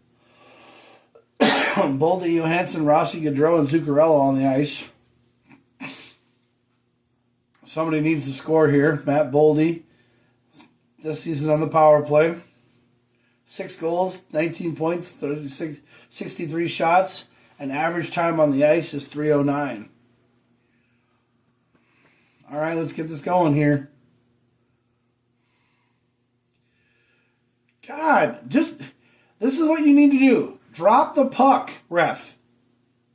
Boldy, Johansson, Rossi, Gaudreau, and Zuccarello on the ice. Somebody needs to score here. Matt Boldy, this season on the power play. 6 goals, 19 points, 63 shots, and average time on the ice is 3:09. All right, let's get this going here. God, this is what you need to do. Drop the puck, ref.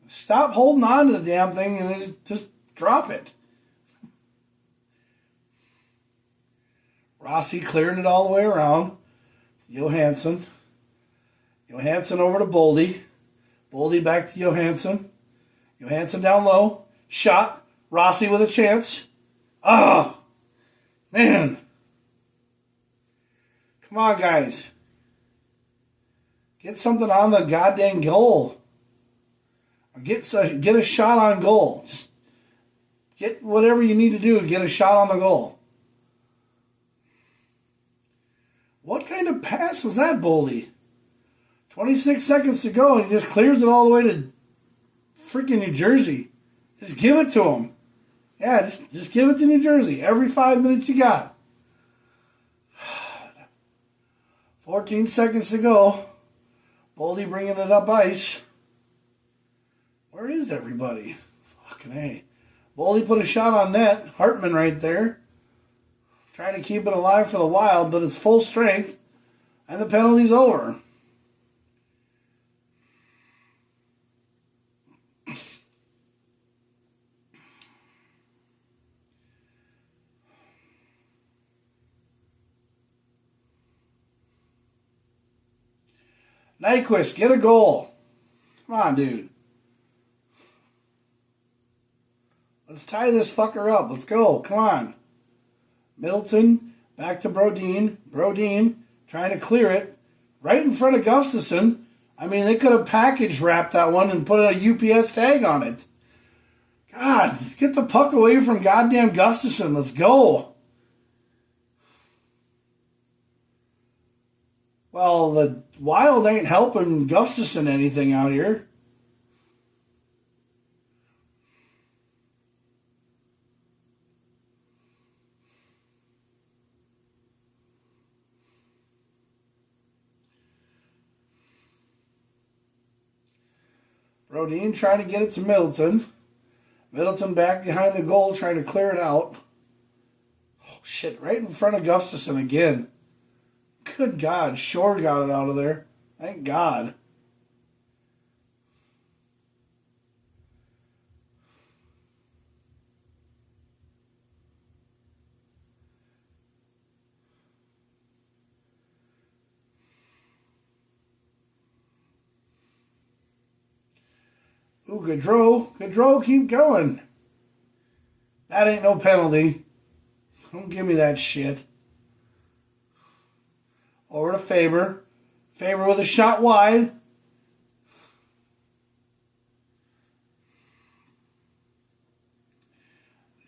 Stop holding on to the damn thing and just drop it. Rossi clearing it all the way around. Johansson. Johansson over to Boldy. Boldy back to Johansson. Johansson down low. Shot. Rossi with a chance. Oh, man. Come on, guys. Get something on the goddamn goal. Or get a shot on goal. Just get whatever you need to do to get a shot on the goal. What kind of pass was that, Boldy? 26 seconds to go, and he just clears it all the way to freaking New Jersey. Just give it to him. Yeah, just give it to New Jersey. Every 5 minutes you got. 14 seconds to go. Boldy bringing it up ice. Where is everybody? Fucking A. Boldy put a shot on net. Hartman right there. Trying to keep it alive for the Wild, but it's full strength. And the penalty's over. Nyquist, get a goal. Come on, dude. Let's tie this fucker up. Let's go. Come on. Middleton, back to Brodin. Brodin trying to clear it. Right in front of Gustafsson. I mean, they could have package wrapped that one and put a UPS tag on it. God, get the puck away from goddamn Gustafsson. Let's go. Well, the Wild ain't helping Gustafsson anything out here. Brodin trying to get it to Middleton. Middleton back behind the goal trying to clear it out. Oh, shit, right in front of Gustafsson again. Good God, Shore got it out of there. Thank God. Ooh, Gaudreau. Gaudreau, keep going. That ain't no penalty. Don't give me that shit. Over to Faber. Faber with a shot wide.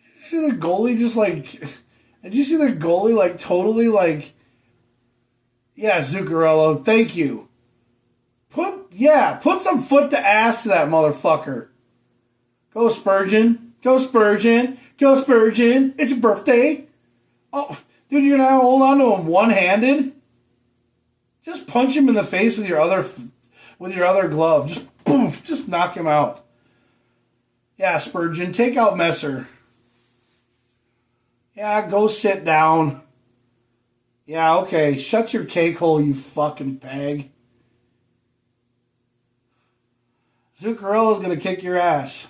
Did you see the goalie just like... Did you see the goalie like totally like... Yeah, Zuccarello, thank you. Put some foot to ass to that motherfucker. Go Spurgeon. Go Spurgeon. Go Spurgeon. It's your birthday. Oh, dude, you're not holding on to him one-handed? Just punch him in the face with your other glove. Just poof, just knock him out. Yeah, Spurgeon, take out Messer. Yeah, go sit down. Yeah, okay, shut your cake hole, you fucking peg. Zuccarello's gonna kick your ass.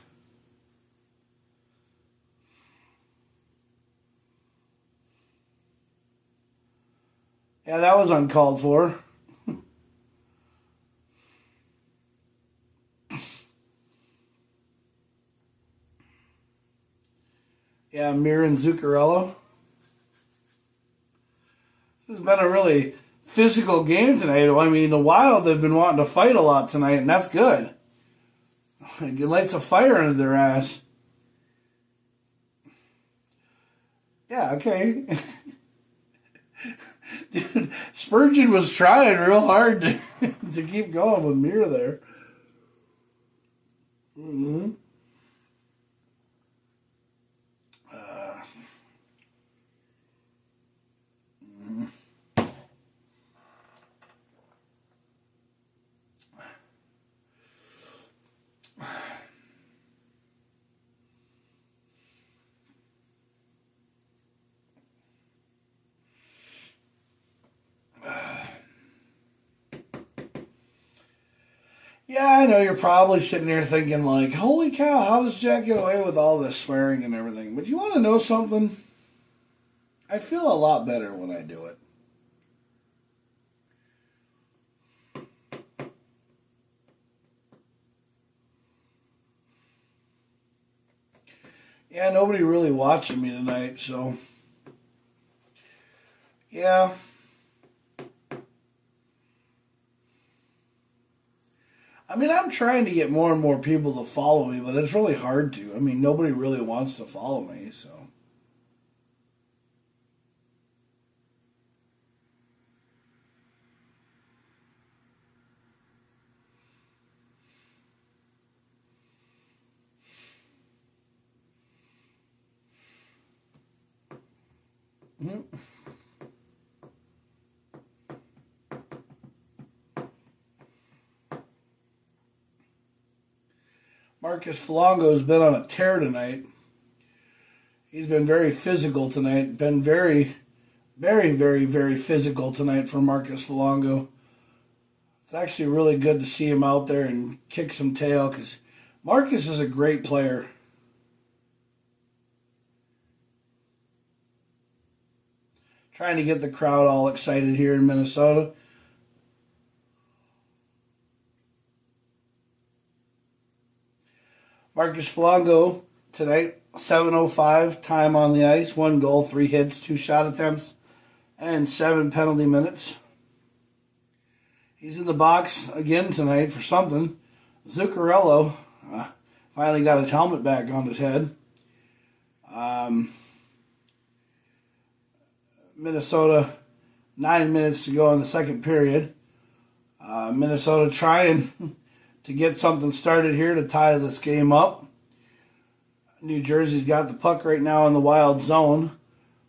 Yeah, that was uncalled for. Yeah, Mir and Zuccarello. This has been a really physical game tonight. I mean, the Wild have been wanting to fight a lot tonight, and that's good. It lights a fire under their ass. Yeah, okay. Dude, Spurgeon was trying real hard to keep going with Mir there. Mm-hmm. Yeah, I know you're probably sitting there thinking like, holy cow, how does Jack get away with all this swearing and everything? But you want to know something? I feel a lot better when I do it. Yeah, nobody really watching me tonight, so yeah. I mean, I'm trying to get more and more people to follow me, but it's really hard to. I mean, nobody really wants to follow me, so. Mm-hmm. Marcus Falongo's been on a tear tonight. He's been very physical tonight. Been very, very, very, very physical tonight for Marcus Falongo. It's actually really good to see him out there and kick some tail because Marcus is a great player. Trying to get the crowd all excited here in Minnesota. Marcus Falongo tonight, 7:05 time on the ice, 1 goal, 3 hits, 2 shot attempts, and 7 penalty minutes. He's in the box again tonight for something. Zuccarello finally got his helmet back on his head. Minnesota, 9 minutes to go in the second period. Minnesota trying to get something started here to tie this game up. New Jersey's got the puck right now in the Wild zone.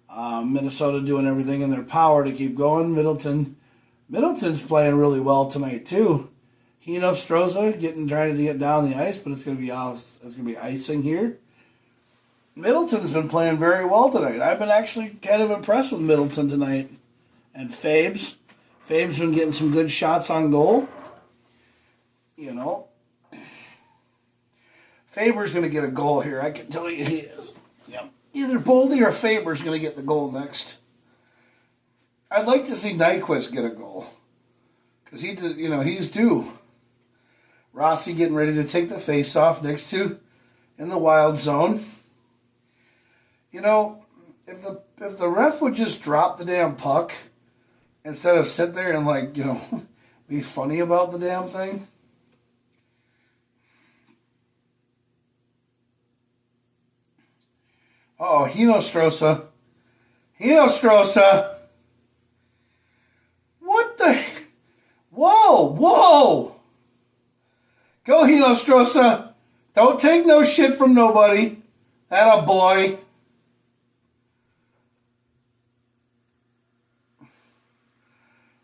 Minnesota doing everything in their power to keep going. Middleton's playing really well tonight too. Hino Stroza trying to get down the ice, but it's going to be icing here. Middleton's been playing very well tonight. I've been actually kind of impressed with Middleton tonight. And Fabe's been getting some good shots on goal. You know, Faber's going to get a goal here. I can tell you he is. Yep. Either Boldy or Faber's going to get the goal next. I'd like to see Nyquist get a goal. Because he's due. Rossi getting ready to take the face-off next to in the Wild zone. You know, if the ref would just drop the damn puck instead of sit there and be funny about the damn thing. Oh, Hino Stroza. What the? Whoa. Go Hino Stroza. Don't take no shit from nobody. That a boy.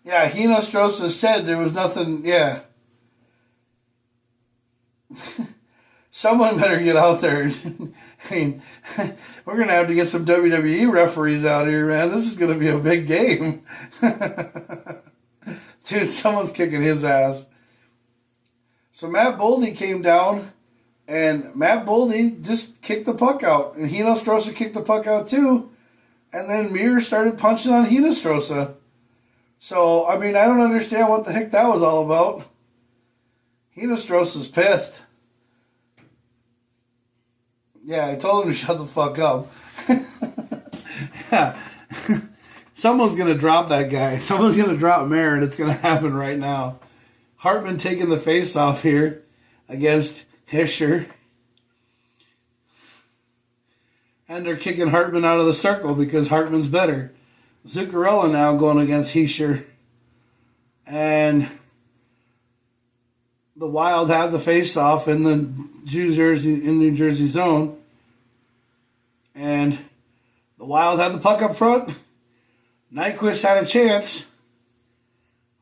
Yeah, Hino Stroza said there was nothing, yeah. Someone better get out there. I mean, we're going to have to get some WWE referees out here, man. This is going to be a big game. Dude, someone's kicking his ass. So Matt Boldy came down, and Matt Boldy just kicked the puck out. And Hino Stroza kicked the puck out too. And then Mir started punching on Hino Stroza. So, I mean, I don't understand what the heck that was all about. Hino Stroza's pissed. Yeah, I told him to shut the fuck up. Yeah. Someone's going to drop that guy. Someone's going to drop Mayer, and it's going to happen right now. Hartman taking the face-off here against Hischer. And they're kicking Hartman out of the circle because Hartman's better. Zuccarello now going against Hischer. And the Wild have the face-off in the New Jersey zone. And the Wild had the puck up front. Nyquist had a chance.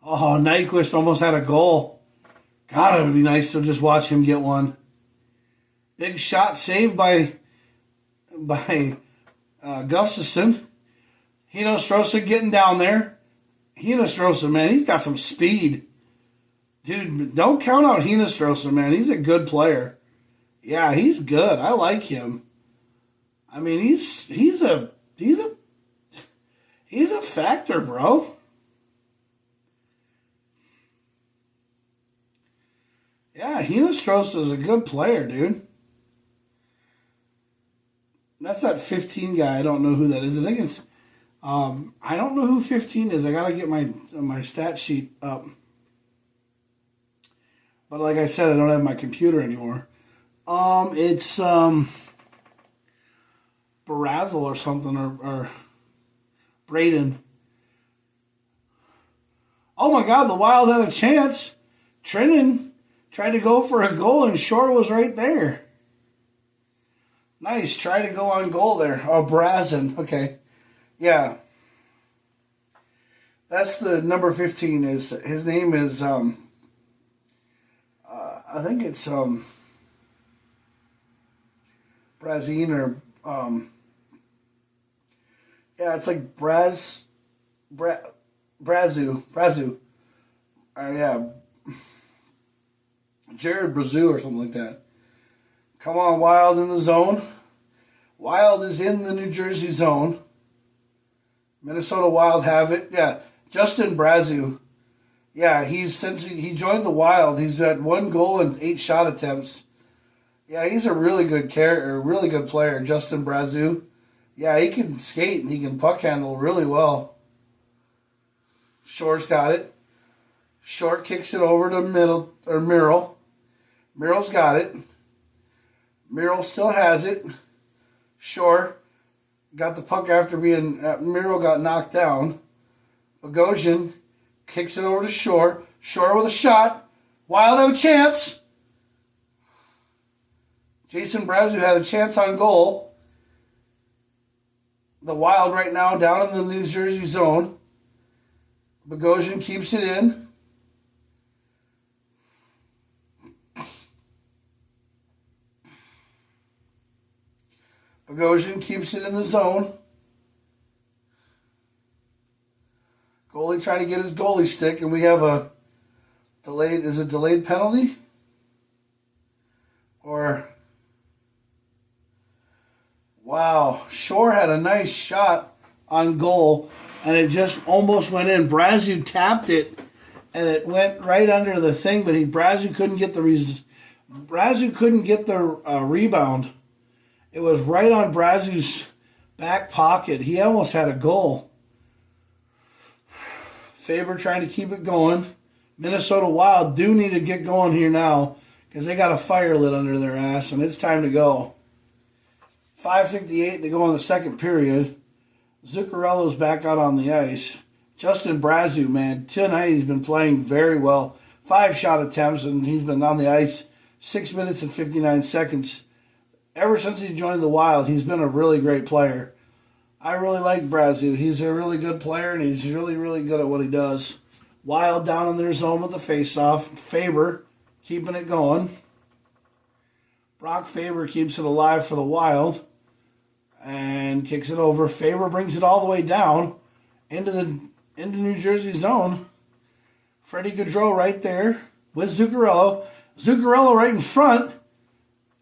Oh, Nyquist almost had a goal. God, it would be nice to just watch him get one. Big shot saved by Gustafsson. Hinostroza getting down there. Hinostroza, man, he's got some speed. Dude, don't count out Hinostroza, man. He's a good player. Yeah, he's good. I like him. I mean, he's a factor, bro. Yeah, Hinostroza is a good player, dude. That's that 15 guy. I don't know who that is. I think it's. I don't know who 15 is. I gotta get my stat sheet up. But like I said, I don't have my computer anymore. It's Barazil or something or Braden. Oh my God, the Wild had a chance. Trinan tried to go for a goal and Shore was right there. Nice, try to go on goal there. Oh, Brazen. Okay. Yeah. That's the number 15 is his name is I think it's Brazine or yeah, it's like Brazu. Yeah. Jared Brazu or something like that. Come on, Wild in the zone. Wild is in the New Jersey zone. Minnesota Wild have it. Yeah, Justin Brazu. Yeah, since he joined the Wild, he's had 1 goal and 8 shot attempts. Yeah, he's a really good really good player, Justin Brazu. Yeah, he can skate and he can puck handle really well. Shore's got it. Shore kicks it over to Merrill. Merrill's got it. Merrill still has it. Shore got the puck after Merrill got knocked down. Bogosian kicks it over to Shore. Shore with a shot. Wild have a chance. Jason Brazu had a chance on goal. The Wild right now down in the New Jersey zone. Bogosian keeps it in. Bogosian keeps it in the zone. Goalie trying to get his goalie stick, and we have a delayed penalty? Or, wow, Shore had a nice shot on goal, and it just almost went in. Brazu tapped it, and it went right under the thing, but Brazu couldn't get the rebound. It was right on Brazu's back pocket. He almost had a goal. Faber trying to keep it going. Minnesota Wild do need to get going here now because they got a fire lit under their ass, and it's time to go. 5:58 to go in the second period. Zuccarello's back out on the ice. Justin Brazu, man, tonight he's been playing very well. 5 shot attempts, and he's been on the ice 6 minutes and 59 seconds. Ever since he joined the Wild, he's been a really great player. I really like Brazu. He's a really good player, and he's really, really good at what he does. Wild down in their zone with the face-off. Faber keeping it going. Brock Faber keeps it alive for the Wild and kicks it over. Faber brings it all the way down into New Jersey zone. Freddie Gaudreau right there with Zuccarello. Zuccarello right in front.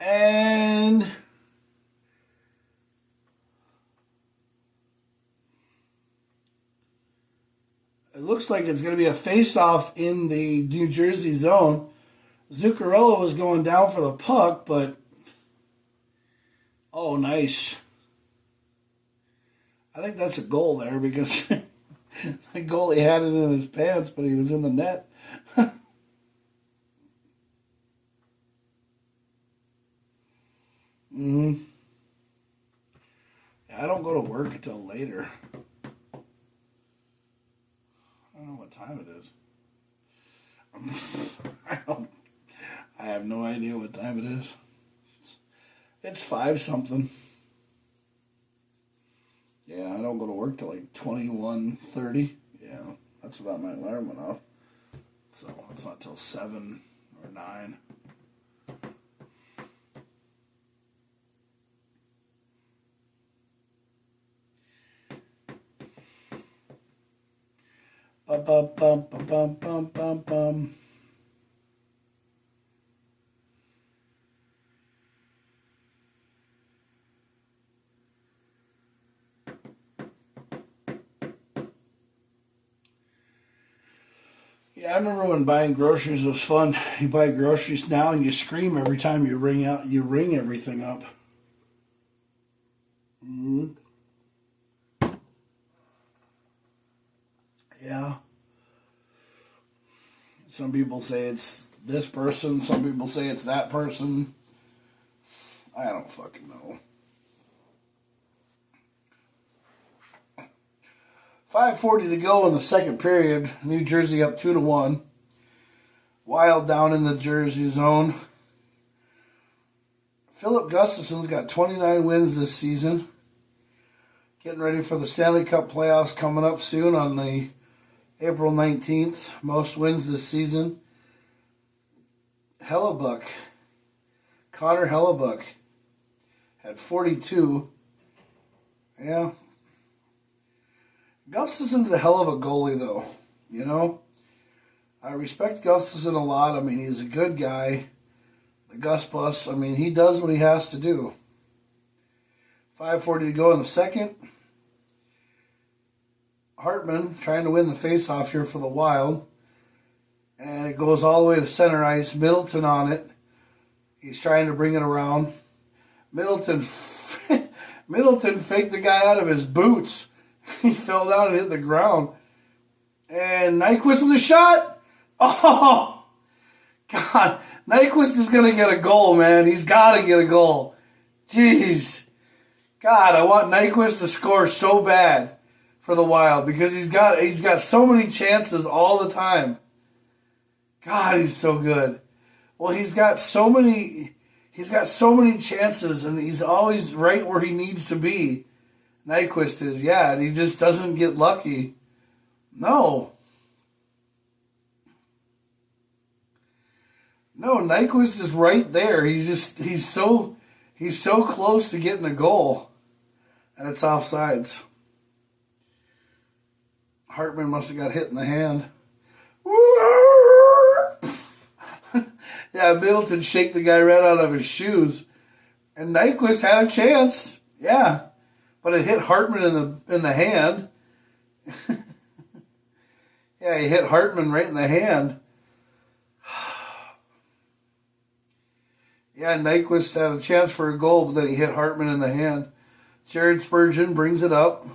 And it looks like it's going to be a face-off in the New Jersey zone. Zuccarello was going down for the puck, but oh, nice. I think that's a goal there because the goalie had it in his pants, but he was in the net. I don't go to work until later. I don't know what time it is. time it is. It's 5 something. Yeah, I don't go to work till like 21:30. Yeah, that's about my alarm went off. So it's not till 7 or 9. Bum, bum, bum, bum, bum, bum, bum, bum. Yeah, I remember when buying groceries was fun. You buy groceries now and you scream every time you ring everything up. Mm-hmm. Yeah. Some people say it's this person, some people say it's that person. I don't fucking know. 5:40 to go in the second period. New Jersey up 2-1. Wild down in the Jersey zone. Philip Gustafson's got 29 wins this season. Getting ready for the Stanley Cup playoffs coming up soon on the April 19th. Most wins this season. Hellebuck. Connor Hellebuck had 42. Yeah. Gustafson's a hell of a goalie, though. You know? I respect Gustafson a lot. I mean, he's a good guy. The Gus Bus, I mean, he does what he has to do. 5:40 to go in the second. Hartman trying to win the faceoff here for the Wild. And it goes all the way to center ice. Middleton on it. He's trying to bring it around. Middleton faked the guy out of his boots. He fell down and hit the ground. And Nyquist with a shot. Oh, God. Nyquist is going to get a goal, man. He's got to get a goal. Jeez. God, I want Nyquist to score so bad for the Wild because he's got so many chances all the time. God, he's so good. Well, he's got so many chances, and he's always right where he needs to be. Nyquist is, yeah, and he just doesn't get lucky. No, Nyquist is right there. He's so close to getting a goal, and it's offsides. Hartman must have got hit in the hand. Yeah, Middleton shake the guy right out of his shoes. And Nyquist had a chance. Yeah. But it hit Hartman in the hand. Yeah, he hit Hartman right in the hand. Yeah, Nyquist had a chance for a goal, but then he hit Hartman in the hand. Jared Spurgeon brings it up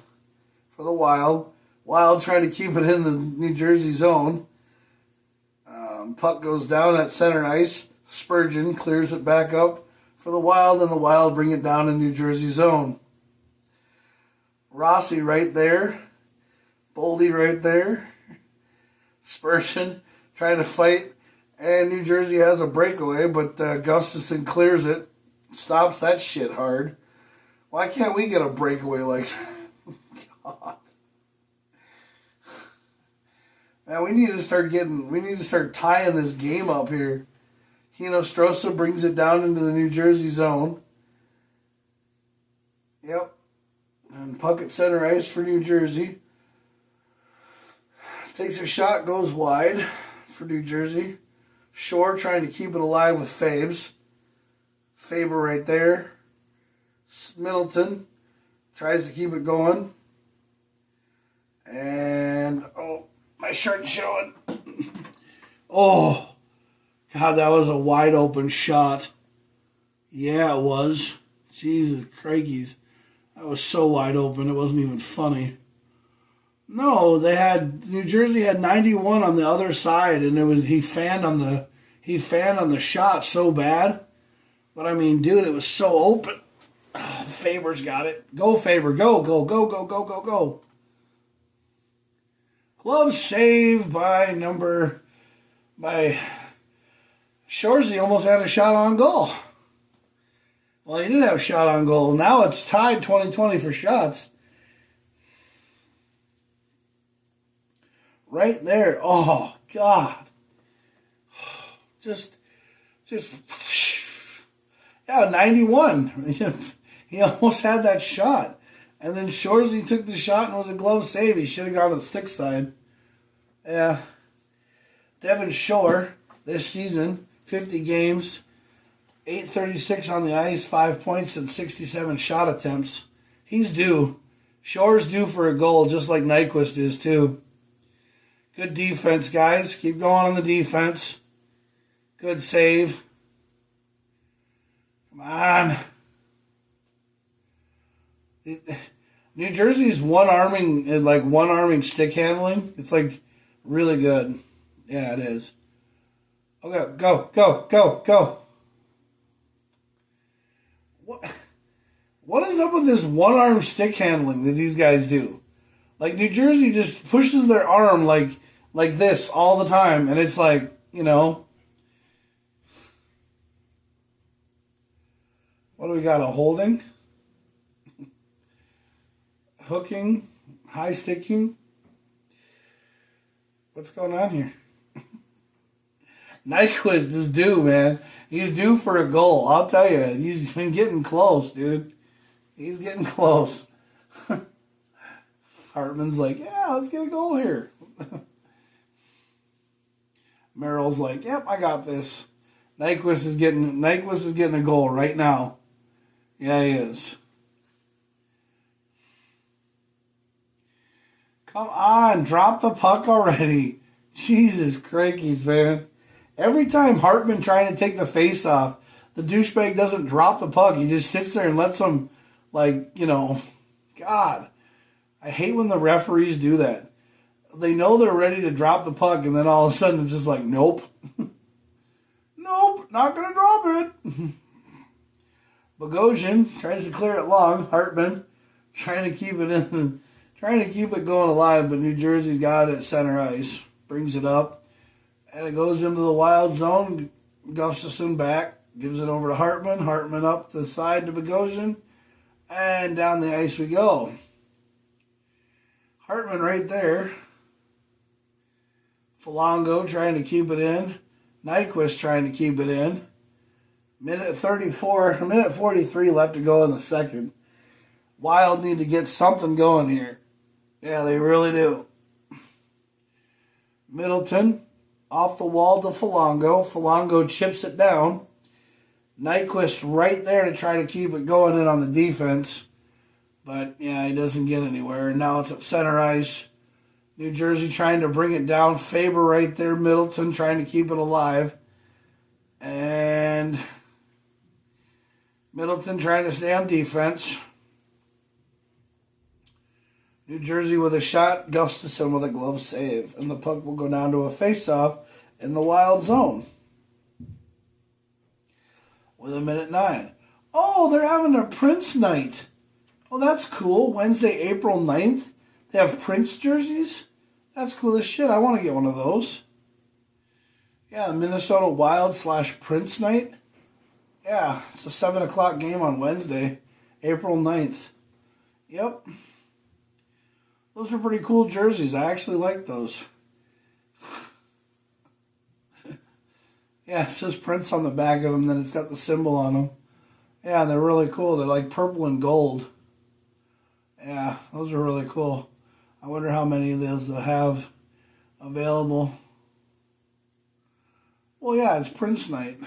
for the Wild. Wild trying to keep it in the New Jersey zone. Puck goes down at center ice. Spurgeon clears it back up for the Wild, and the Wild bring it down in New Jersey zone. Rossi right there. Boldy right there. Spurgeon trying to fight. And New Jersey has a breakaway, but Gustafson clears it. Stops that shit hard. Why can't we get a breakaway like that? God. Man, we need to start tying this game up here. Hino Strosa brings it down into the New Jersey zone. Yep. And puck at center ice for New Jersey. Takes a shot, goes wide for New Jersey. Shore trying to keep it alive with Fabes. Faber right there. Middleton tries to keep it going. And, my shirt's showing. Oh, God, that was a wide open shot. Yeah, it was. Jesus Craigies. That was so wide open, it wasn't even funny. No, New Jersey had 91 on the other side, and he fanned on the shot so bad. But I mean, dude, it was so open. Oh, Faber's got it. Go, Faber. Go, go, go, go, go, go, go. Glove save by Shorzy almost had a shot on goal. Well, he did have a shot on goal. Now it's tied 20-20 for shots. Right there. Oh, God. Just, yeah, 91. He almost had that shot. And then Shorzy took the shot and it was a glove save. He should have gone to the stick side. Yeah. Devin Shore, this season, 50 games, 836 on the ice, 5 points, and 67 shot attempts. He's due. Shore's due for a goal, just like Nyquist is, too. Good defense, guys. Keep going on the defense. Good save. Come on. New Jersey's one-arming stick handling. It's like really good. Yeah, it is. Okay, go. What is up with this one-arm stick handling that these guys do? Like, New Jersey just pushes their arm like this all the time, and it's like, what do we got, a holding? Hooking? High sticking? What's going on here? Nyquist is due, man. He's due for a goal. I'll tell you. He's been getting close, dude. He's getting close. Hartman's like, yeah, let's get a goal here. Merrill's like, yep, I got this. Nyquist is getting a goal right now. Yeah, he is. Come on, drop the puck already. Jesus Christ, man. Every time Hartman trying to take the face off, the douchebag doesn't drop the puck. He just sits there and lets him, God. I hate when the referees do that. They know they're ready to drop the puck, and then all of a sudden it's just like, nope. Nope, not going to drop it. Bogosian tries to clear it long. Hartman trying to keep it going alive, but New Jersey's got it at center ice. Brings it up, and it goes into the wild zone. Gustafson back, gives it over to Hartman. Hartman up the side to Bogosian, and down the ice we go. Hartman right there. Folango trying to keep it in. Nyquist trying to keep it in. Minute 43 left to go in the second. Wild need to get something going here. Yeah, they really do. Middleton off the wall to Folango. Folango chips it down. Nyquist right there to try to keep it going in on the defense. But, yeah, he doesn't get anywhere. Now it's at center ice. New Jersey trying to bring it down. Faber right there. Middleton trying to keep it alive. And Middleton trying to stay on defense. New Jersey with a shot. Gustafson with a glove save. And the puck will go down to a face-off in the wild zone. With 1:09. Oh, they're having a Prince night. Oh, that's cool. Wednesday, April 9th. They have Prince jerseys? That's cool as shit. I want to get one of those. Yeah, Minnesota Wild / Prince night. Yeah, it's a 7 o'clock game on Wednesday, April 9th. Yep. Those are pretty cool jerseys. I actually like those. Yeah, it says Prince on the back of them, then it's got the symbol on them. Yeah, they're really cool. They're like purple and gold. Yeah, those are really cool. I wonder how many of those they'll have available. Well, yeah, it's Prince night.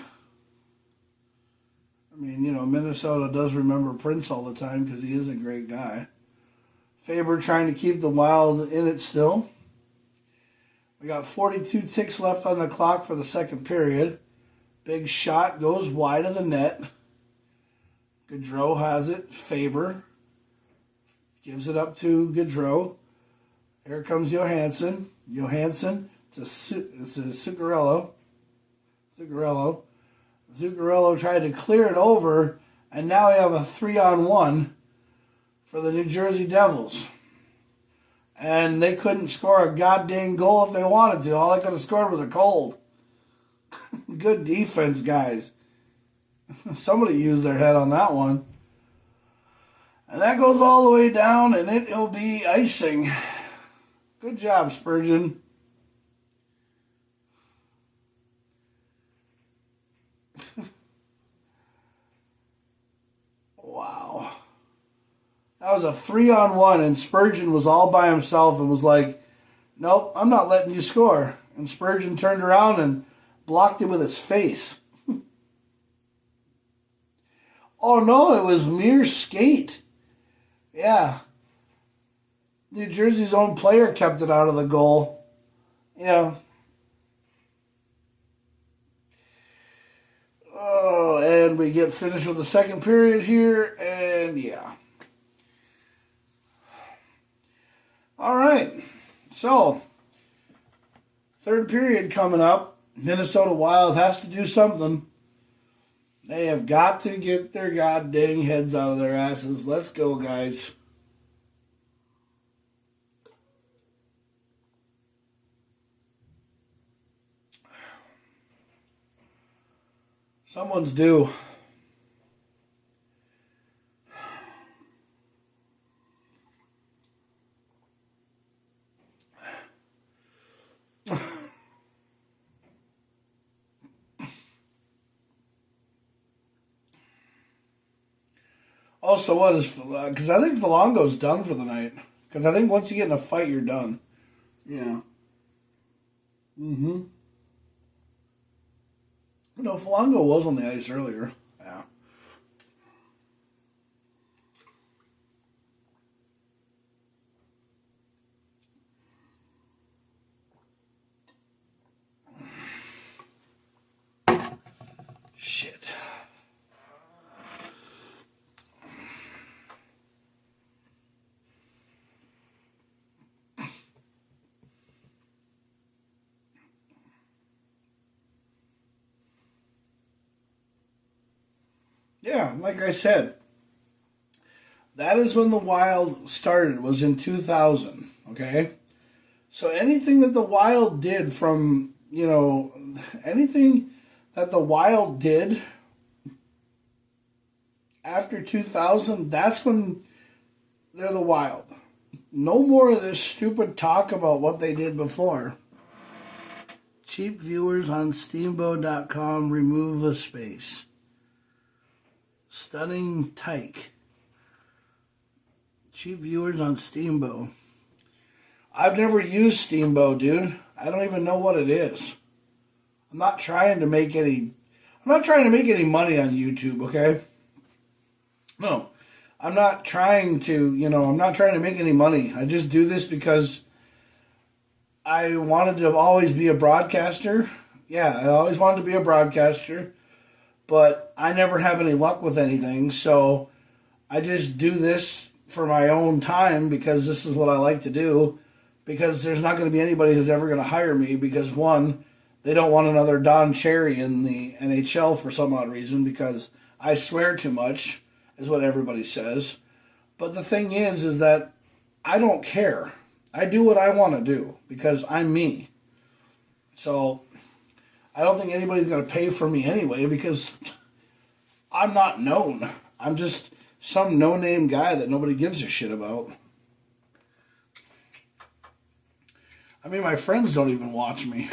I mean, Minnesota does remember Prince all the time because he is a great guy. Faber trying to keep the Wild in it still. We got 42 ticks left on the clock for the second period. Big shot goes wide of the net. Gaudreau has it. Faber gives it up to Gaudreau. Here comes Johansson. Johansson to Zuccarello. Zuccarello tried to clear it over, and now we have a 3-on-1 for the New Jersey Devils. And they couldn't score a goddamn goal if they wanted to. All they could have scored was a cold. Good defense, guys. Somebody used their head on that one. And that goes all the way down, and it'll be icing. Good job, Spurgeon. Wow. That was a 3-on-1, and Spurgeon was all by himself and was like, nope, I'm not letting you score. And Spurgeon turned around and blocked him with his face. Oh, no, it was mere skate. Yeah. New Jersey's own player kept it out of the goal. Yeah. Oh, and we get finished with the second period here, and yeah. All right. So, third period coming up. Minnesota Wild has to do something. They have got to get their goddamn heads out of their asses. Let's go, guys. Someone's due. Also, what is... Because I think Falongo's done for the night. Because I think once you get in a fight, you're done. Yeah. Mm-hmm. No, Falongo was on the ice earlier. Yeah. Shit. Yeah, like I said, that is when the Wild started, was in 2000, okay? So anything that the Wild did from, anything that the Wild did after 2000, that's when they're the Wild. No more of this stupid talk about what they did before. Cheap viewers on steamboat.com, remove a space. Stunning tyke. Cheap viewers on Steamboat. I've never used Steamboat, dude. I don't even know what it is. I'm not trying to make any money on YouTube, okay? No. I'm not trying to make any money. I just do this because I wanted to always be a broadcaster. Yeah, I always wanted to be a broadcaster. But I never have any luck with anything, so I just do this for my own time because this is what I like to do. Because there's not going to be anybody who's ever going to hire me because, one, they don't want another Don Cherry in the NHL for some odd reason because I swear too much, is what everybody says. But the thing is that I don't care. I do what I want to do because I'm me. So I don't think anybody's going to pay for me anyway because I'm not known. I'm just some no-name guy that nobody gives a shit about. I mean, my friends don't even watch me.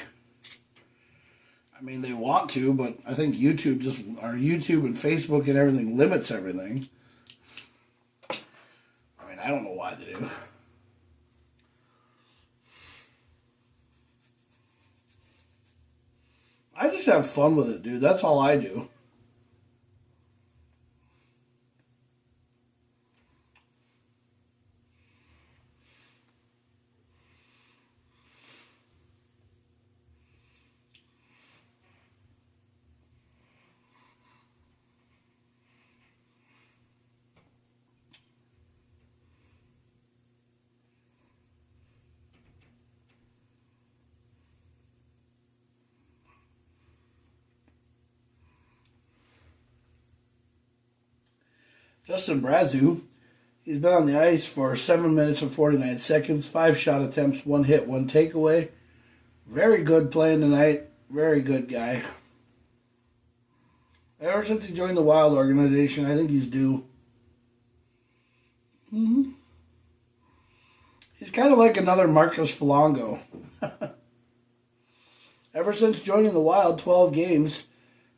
I mean, they want to, but I think YouTube and Facebook and everything limits everything. I mean, I don't know why they do. I just have fun with it, dude. That's all I do. Justin Brazeau, he's been on the ice for 7 minutes and 49 seconds, 5 shot attempts, 1 hit, 1 takeaway. Very good playing tonight. Very good guy. Ever since he joined the Wild organization, I think he's due. Mm-hmm. He's kind of like another Marcus Foligno. Ever since joining the Wild, 12 games,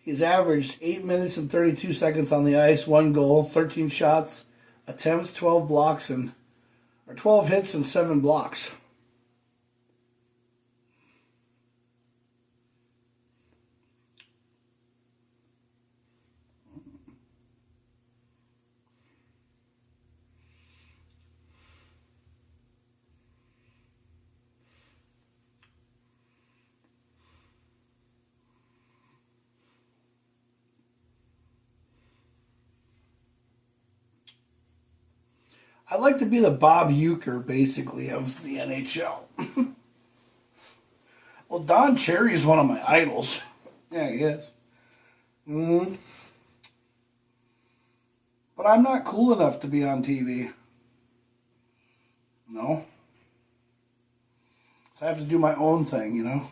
he's averaged 8 minutes and 32 seconds on the ice, 1 goal, 13 shots, attempts, 12 blocks, or 12 hits and 7 blocks. I'd like to be the Bob Uecker, basically, of the NHL. Well, Don Cherry is one of my idols. Yeah, he is. Mm-hmm. But I'm not cool enough to be on TV. No. So I have to do my own thing, you know?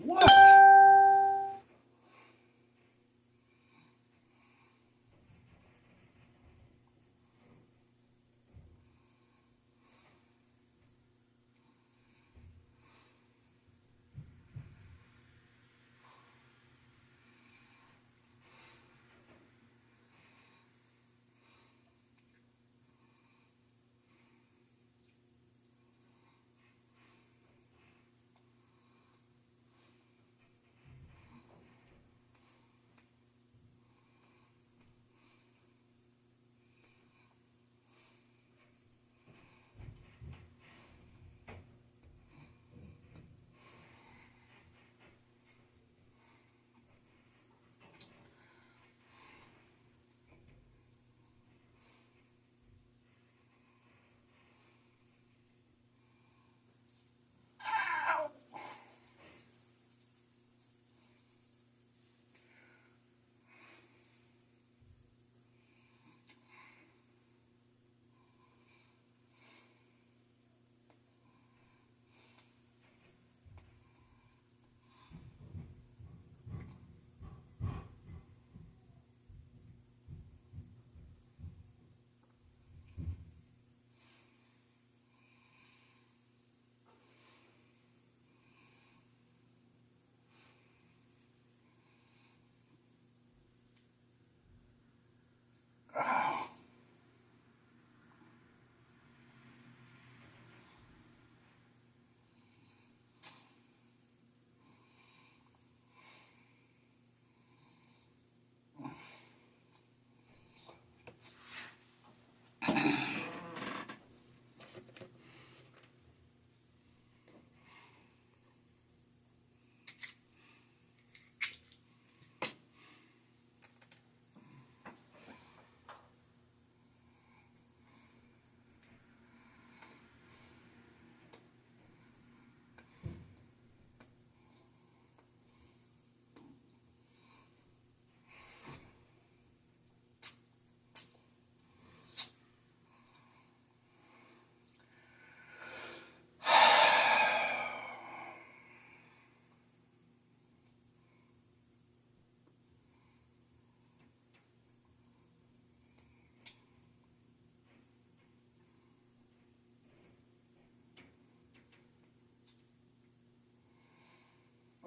What?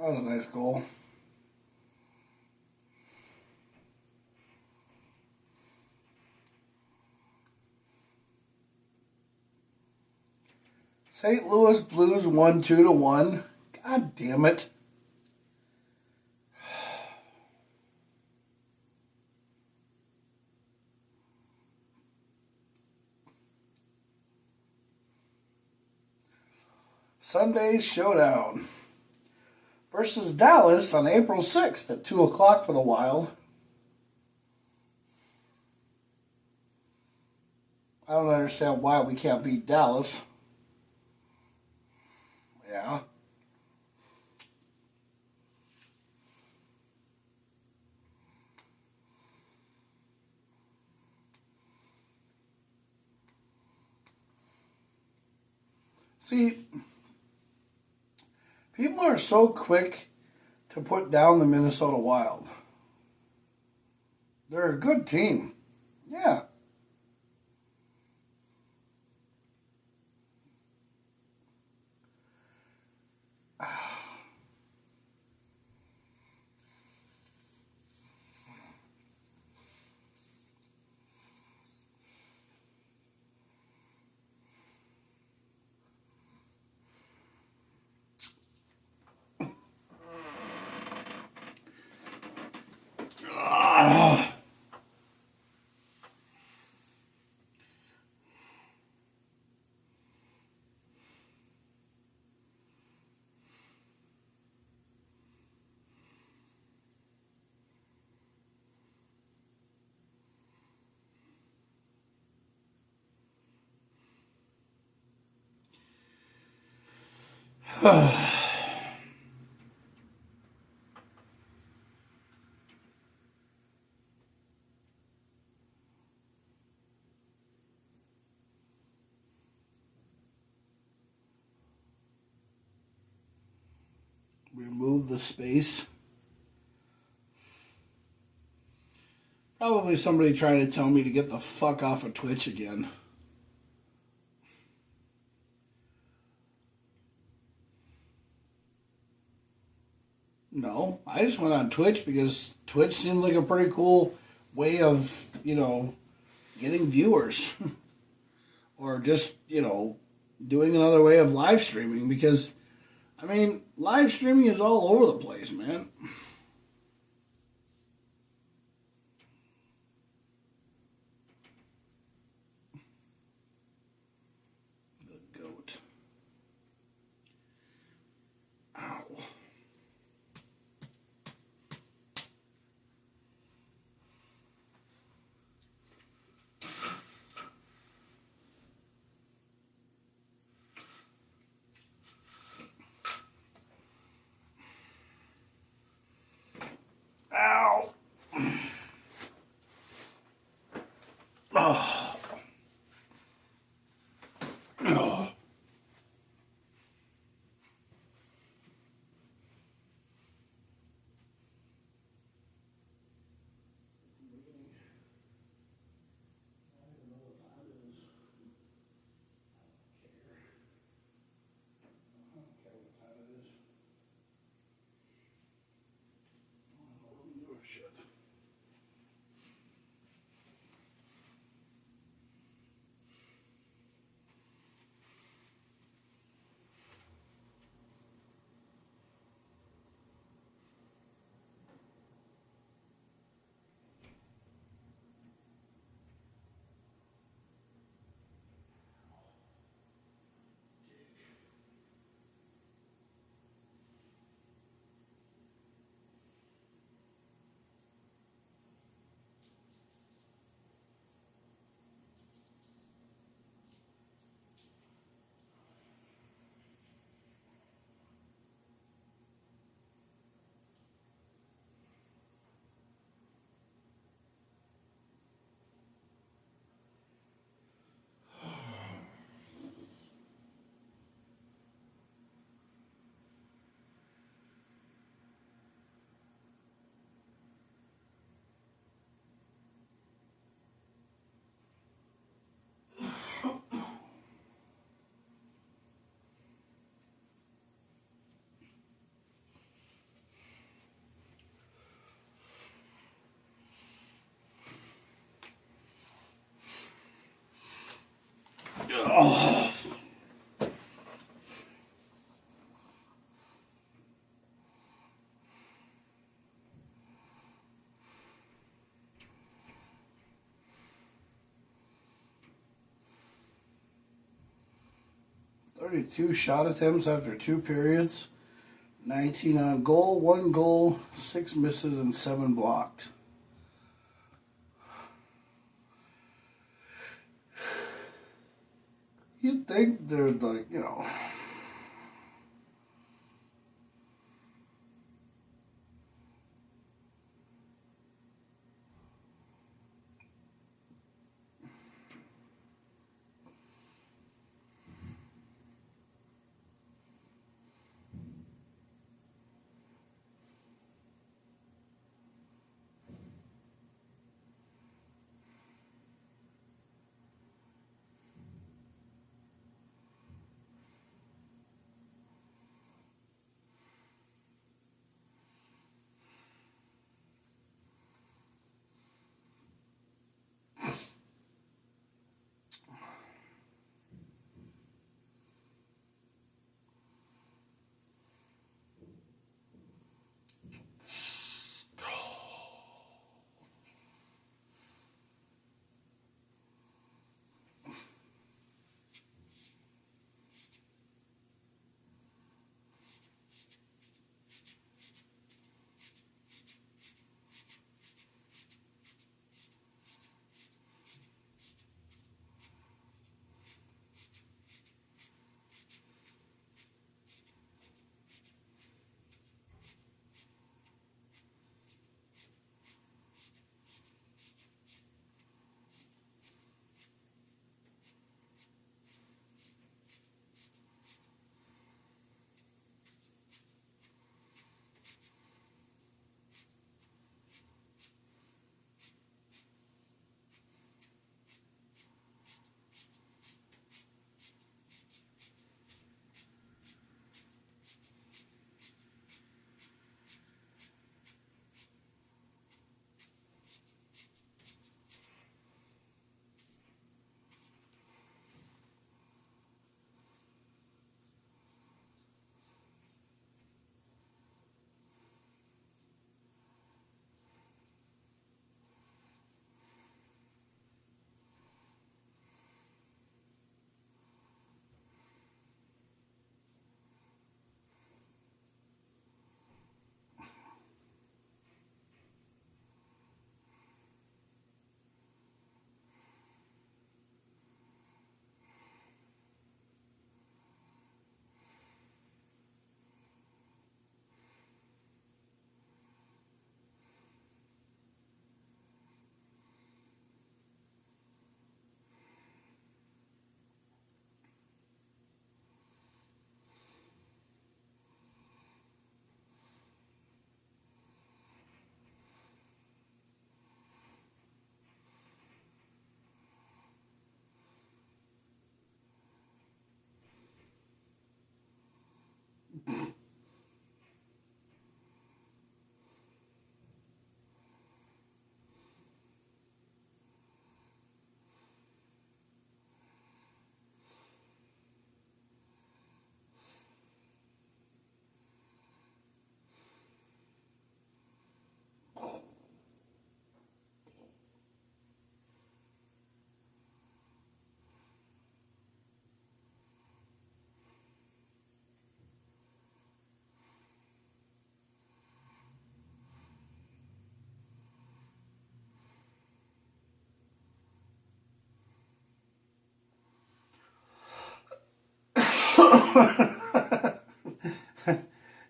That was a nice goal. St. Louis Blues won 2-1. God damn it. Sunday's showdown versus Dallas on April 6th at 2 o'clock for the Wild. I don't understand why we can't beat Dallas. Yeah. See, people are so quick to put down the Minnesota Wild. They're a good team. Yeah. Remove the space. Probably somebody trying to tell me to get the fuck off of Twitch again. No, I just went on Twitch because Twitch seems like a pretty cool way of, getting viewers. Or just, doing another way of live streaming because, live streaming is all over the place, man. The goat. Ow. Ow. Oh. Oh. 32 shot attempts after 2 periods. 19 on goal, 1 goal, 6 misses, and 7 blocked. You'd think they're like,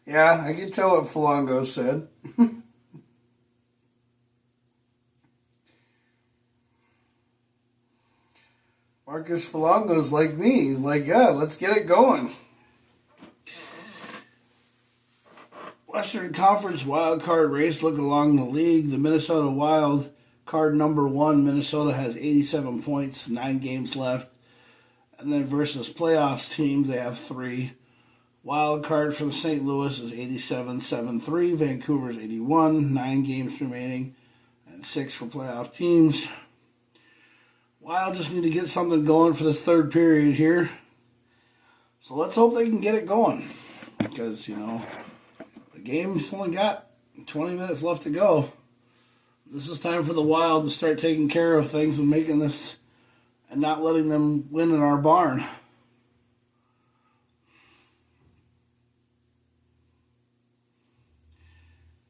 Yeah, I can tell what Falongo said. Marcus Falongo's like me. He's like, yeah, let's get it going. Western Conference wild card race. Look along the league. The Minnesota Wild card number 1. Minnesota has 87 points, 9 games left. And then versus playoffs teams, they have 3. Wild card for the St. Louis is 87-7-3. Vancouver's 81, 9 games remaining, and 6 for playoff teams. Wild just need to get something going for this third period here. So let's hope they can get it going. Because, the game's only got 20 minutes left to go. This is time for the Wild to start taking care of things and making this, and not letting them win in our barn.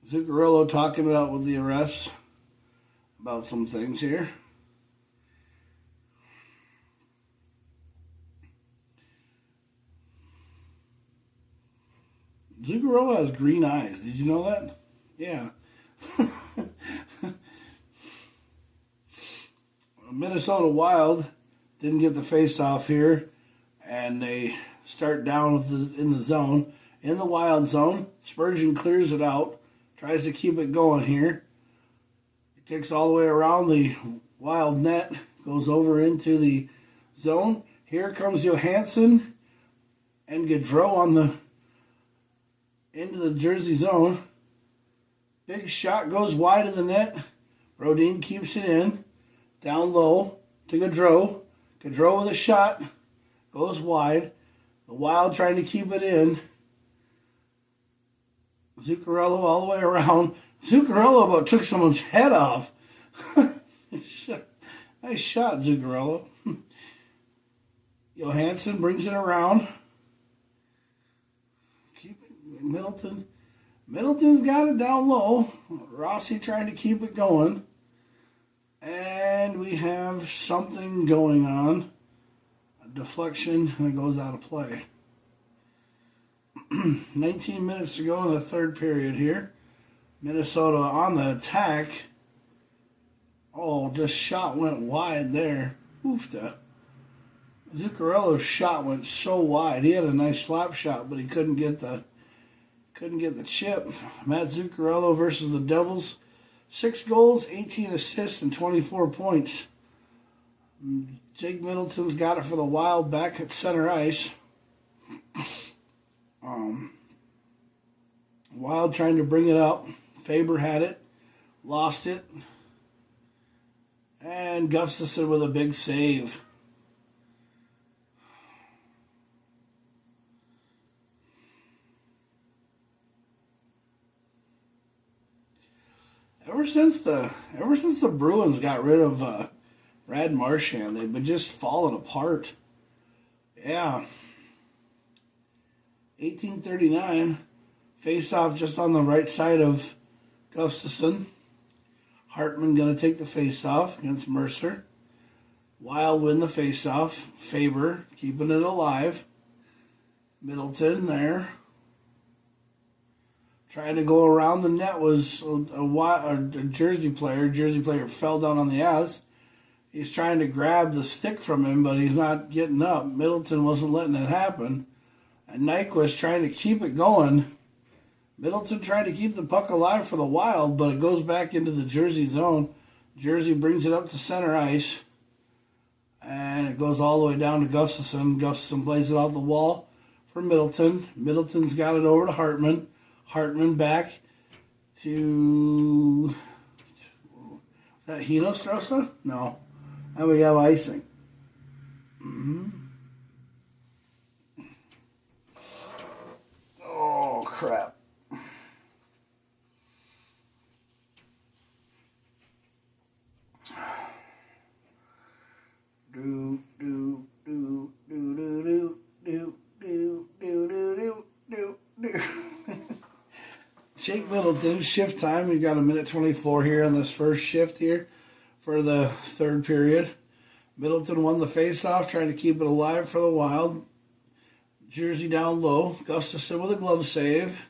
Zuccarello talking about with the arrests about some things here. Zuccarello has green eyes. Did you know that? Yeah. Minnesota Wild didn't get the face-off here, and they start down in the zone. In the Wild zone, Spurgeon clears it out, tries to keep it going here. It kicks all the way around the Wild net, goes over into the zone. Here comes Johansson and Gaudreau into the Jersey zone. Big shot goes wide of the net. Brodin keeps it in. Down low to Gaudreau. Gaudreau with a shot. Goes wide. The Wild trying to keep it in. Zuccarello all the way around. Zuccarello about took someone's head off. Nice shot, Zuccarello. Johansson brings it around. Middleton's got it down low. Rossi trying to keep it going. And we have something going on. A deflection, and it goes out of play. 19 minutes to go in the third period here. Minnesota on the attack. Oh, just shot went wide there. Oofta. Zuccarello's shot went so wide. He had a nice slap shot, but he couldn't get the chip. Matt Zuccarello versus the Devils. 6 goals, 18 assists, and 24 points. Jake Middleton's got it for the Wild back at center ice. Wild trying to bring it up. Faber had it. Lost it. And Gustafsson with a big save. Ever since the Bruins got rid of Brad Marchand, they've been just falling apart. Yeah. 1839. Face-off just on the right side of Gustafsson. Hartman going to take the face-off against Mercer. Wild win the face-off. Faber keeping it alive. Middleton there. Trying to go around the net was a Jersey player. Jersey player fell down on the ice. He's trying to grab the stick from him, but he's not getting up. Middleton wasn't letting it happen. And Nyquist trying to keep it going. Middleton trying to keep the puck alive for the Wild, but it goes back into the Jersey zone. Jersey brings it up to center ice. And it goes all the way down to Gustafsson. Gustafsson plays it off the wall for Middleton. Middleton's got it over to Hartman. Hartman back to... Is that Hino Strosa? No. And we have icing. Oh, crap. Do, do, do, do, do, do, do, do, do, do, do, do. Jake Middleton, shift time. We've got 1:24 here on this first shift here for the third period. Middleton won the face-off, trying to keep it alive for the Wild. Jersey down low. Gustafson with a glove save.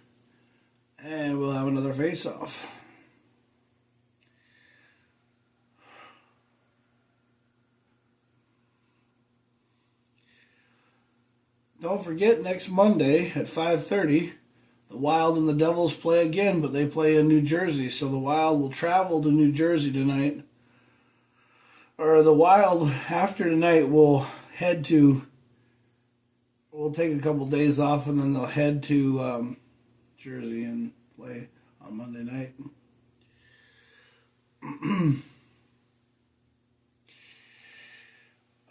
And we'll have another face-off. Don't forget, next Monday at 5:30, the Wild and the Devils play again, but they play in New Jersey. So the Wild will travel to New Jersey tonight. Or the Wild, after tonight, will head to... We'll take a couple days off, and then they'll head to Jersey and play on Monday night.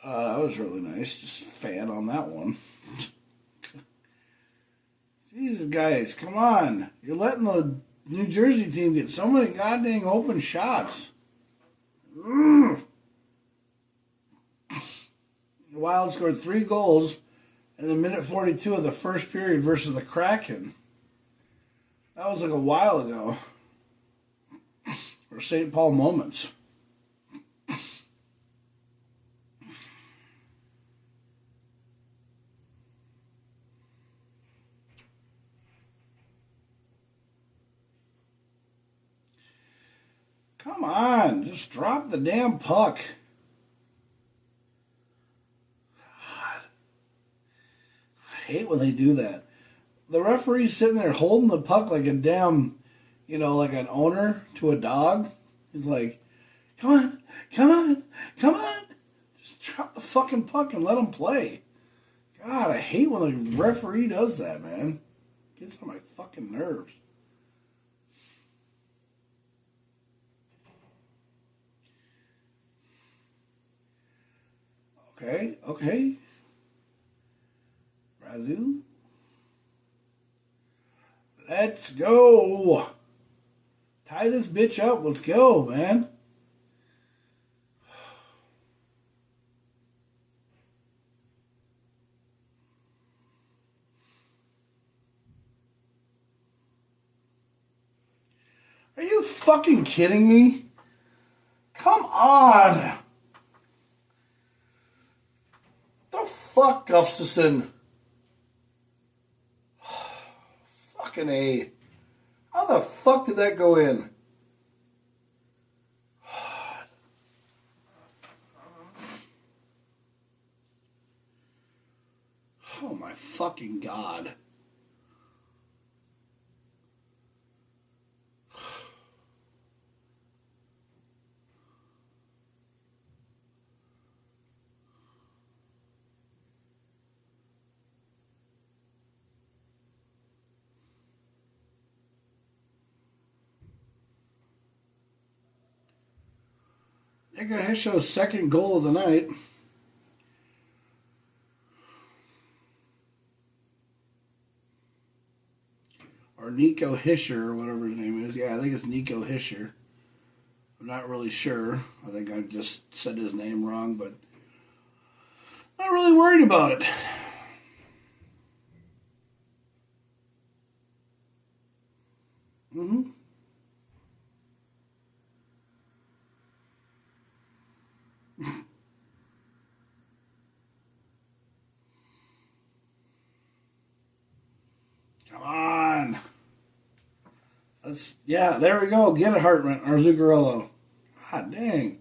That was really nice. Just fan on that one. Jesus, guys, come on. You're letting the New Jersey team get so many goddamn open shots. The Wild scored 3 goals in the minute 42 of the first period versus the Kraken. That was like a while ago. Or St. Paul moments. Come on, just drop the damn puck. God. I hate when they do that. The referee's sitting there holding the puck like a damn, like an owner to a dog. He's like, come on, come on, come on. Just drop the fucking puck and let them play. God, I hate when the referee does that, man. It gets on my fucking nerves. Okay. Brazil. Let's go. Tie this bitch up. Let's go, man. Are you fucking kidding me? Come on. The fuck, Gustafson? Fucking A. How the fuck did that go in? Oh my fucking God. JakKlauZ's second goal of the night. Or Nico Hischier, or whatever his name is. Yeah, I think it's Nico Hischier. I'm not really sure. I think I just said his name wrong, but not really worried about it. Come on. Yeah, there we go. Get it, Hartman or Zuccarello. God dang.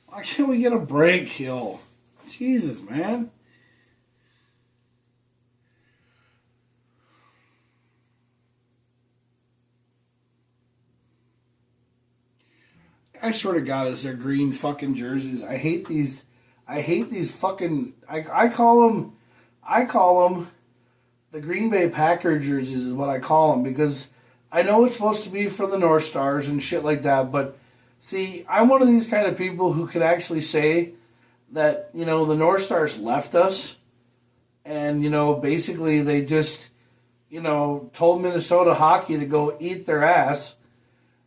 Why can't we get a break, yo? Jesus, man. I swear to God, it's their green fucking jerseys. I hate these fucking. I call them the Green Bay Packer jerseys is what I call them, because I know it's supposed to be for the North Stars and shit like that, but see, I'm one of these kind of people who can actually say that, the North Stars left us, and, basically they just, told Minnesota hockey to go eat their ass,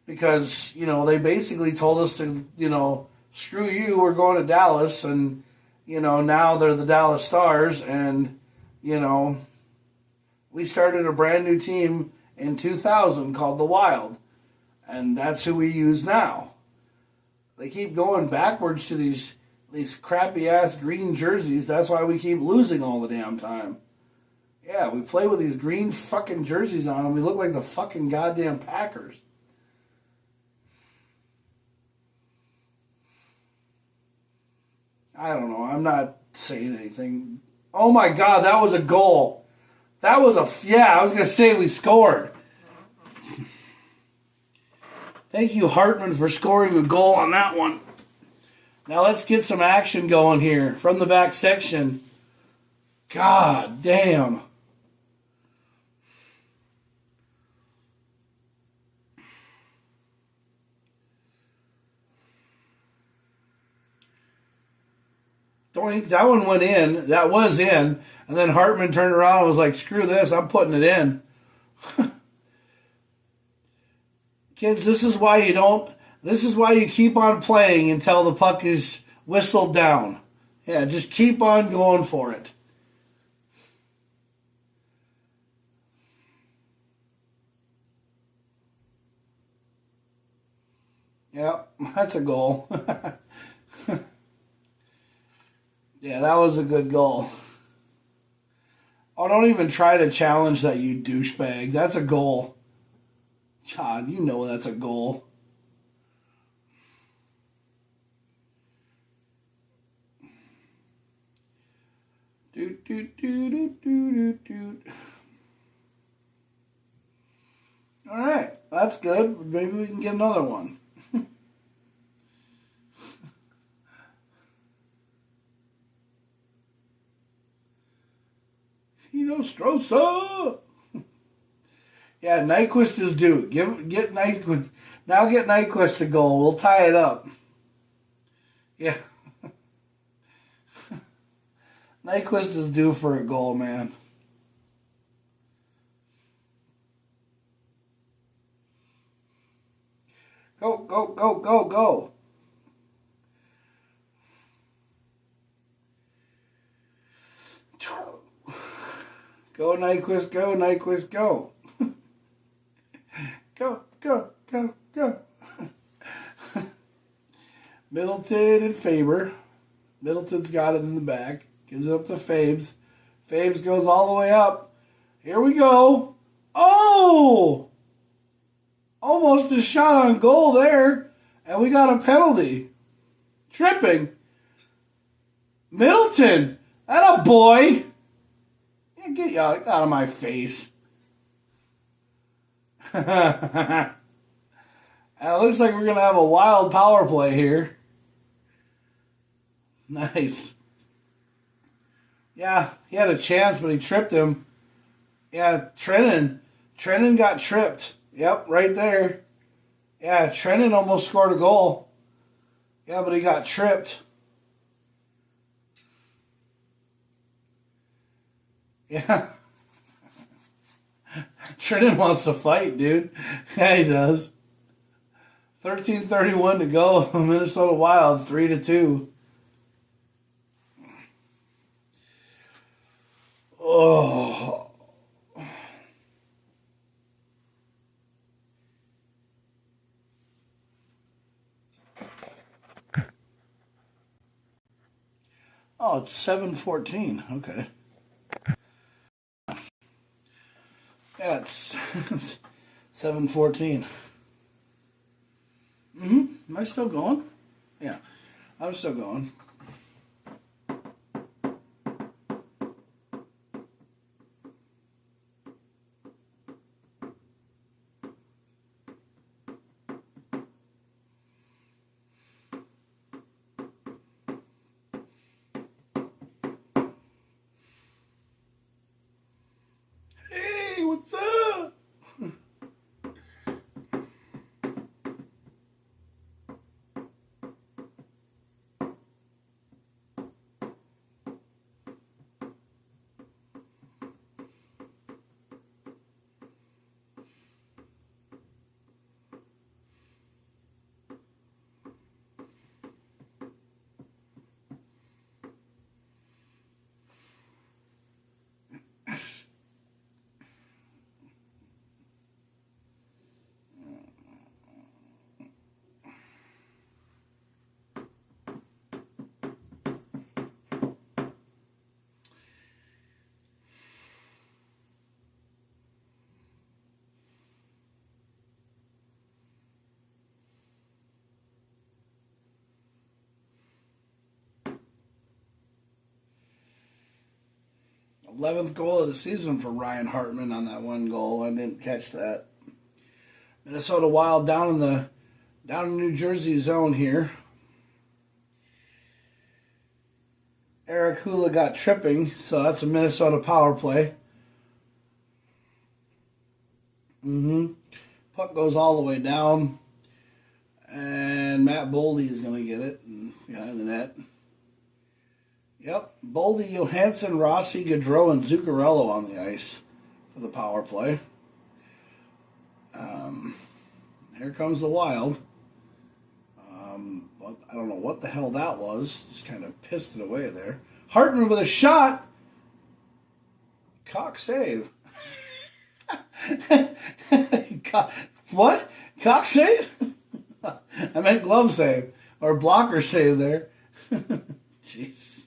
because, they basically told us to, screw you, we're going to Dallas, and, now they're the Dallas Stars, and, we started a brand new team in 2000 called the Wild, and that's who we use now. They keep going backwards to these crappy-ass green jerseys. That's why we keep losing all the damn time. Yeah, we play with these green fucking jerseys on, and we look like the fucking goddamn Packers. I don't know. I'm not saying anything. Oh my God, that was a goal. That was I was going to say we scored. Thank you, Hartman, for scoring a goal on that one. Now let's get some action going here from the back section. God damn. Doink, that one went in. That was in. And then Hartman turned around and was like, screw this, I'm putting it in. Kids, this is why you keep on playing until the puck is whistled down. Yeah, just keep on going for it. Yep, that's a goal. Yeah, that was a good goal. Oh, don't even try to challenge that, you douchebag. That's a goal. God, you know that's a goal. Doot, doot, doot, doot, doot, doot. All right, that's good. Maybe we can get another one. Strosa. Yeah, Nyquist is due. Get Nyquist. Now get Nyquist a goal. We'll tie it up. Yeah. Nyquist is due for a goal, man. Go, go, go, go, go. Go, Nyquist, go, Nyquist, go. Go, go, go, go. Middleton and Faber. Middleton's got it in the back. Gives it up to Fabes. Fabes goes all the way up. Here we go. Oh! Almost a shot on goal there. And we got a penalty. Tripping. Middleton. That a boy. Yeah, get out of my face. And it looks like we're going to have a wild power play here. Nice. Yeah, he had a chance, but he tripped him. Yeah, Trennan got tripped. Yep, right there. Yeah, Trennan almost scored a goal. Yeah, but he got tripped. Yeah. Trennan wants to fight, dude. Yeah, he does. 13:31 to go. Minnesota Wild 3-2. Oh. Oh, it's 7:14. Okay. Yeah, it's 7:14. Am I still going? Yeah, I'm still going. Hey, what's up? 11th goal of the season for Ryan Hartman on that one goal. I didn't catch that. Minnesota Wild down in New Jersey zone here. Eric Hula got tripping, so that's a Minnesota power play. Puck goes all the way down. And Matt Boldy is going to get it behind the net. Yep, Boldy, Johansson, Rossi, Gaudreau, and Zuccarello on the ice for the power play. Here comes the Wild. But I don't know what the hell that was. Just kind of pissed it away there. Hartman with a shot. Cock save. What? Cock save? I meant glove save. Or blocker save there. Jeez.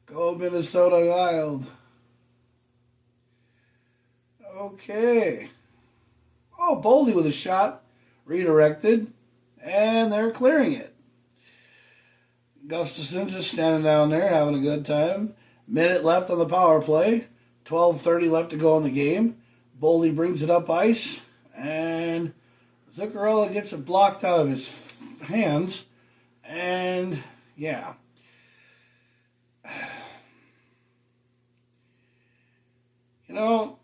Go Minnesota Wild. Okay. Oh, Boldy with a shot. Redirected. And they're clearing it. Gustafson just standing down there having a good time. Minute left on the power play. 12:30 left to go in the game. Boldy brings it up ice. And Zuccarello gets it blocked out of his hands. And, yeah. You know,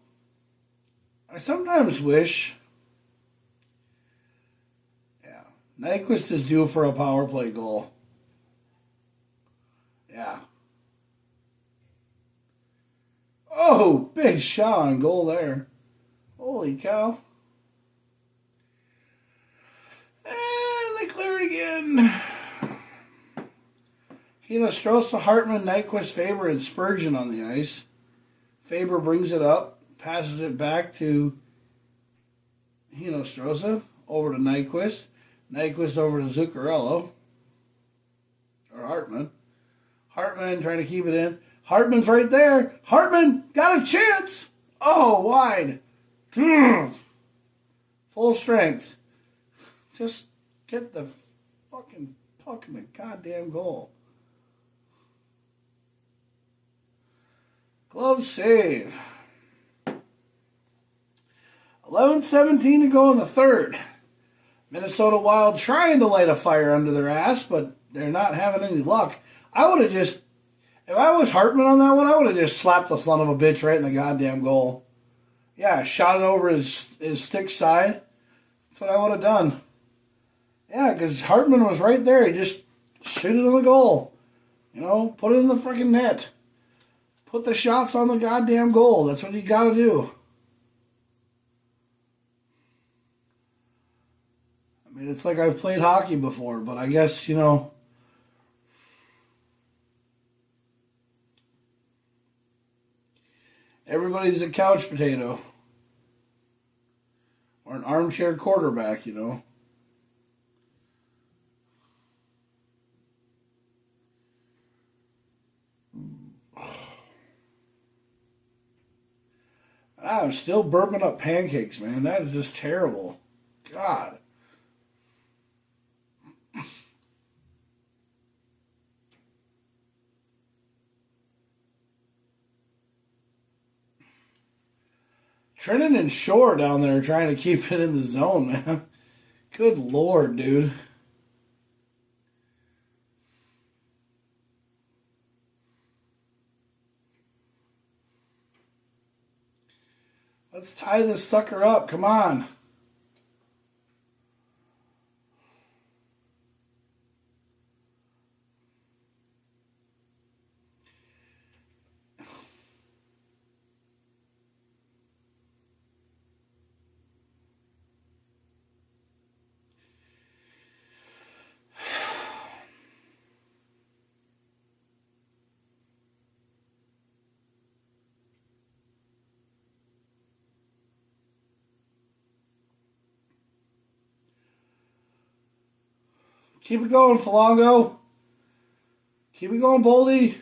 I sometimes wish... Nyquist is due for a power play goal. Yeah. Oh, big shot on goal there. Holy cow. And they clear it again. Hinostroza, Hartman, Nyquist, Faber, and Spurgeon on the ice. Faber brings it up, passes it back to Hinostroza, over to Nyquist. Nyquist over to Zuccarello. Or Hartman. Hartman trying to keep it in. Hartman's right there. Hartman got a chance. Oh, wide. Full strength. Just get the fucking puck in the goddamn goal. Glove save. 11:17 to go in the third. Minnesota Wild trying to light a fire under their ass, but they're not having any luck. I would have just, if I was Hartman on that one, I would have just slapped the son of a bitch right in the goddamn goal. Yeah, shot it over his stick side. That's what I would have done. Yeah, because Hartman was right there. He just shoot it on the goal. You know, put it in the freaking net. Put the shots on the goddamn goal. That's what you got to do. I mean, it's like I've played hockey before, but I guess, you know, everybody's a couch potato. Or an armchair quarterback, you know. I'm still burping up pancakes, man. That is just terrible. God. Trenton and Shore down there trying to keep it in the zone, man. Good Lord, dude. Let's tie this sucker up. Come on. Keep it going, Falango. Keep it going, Boldy.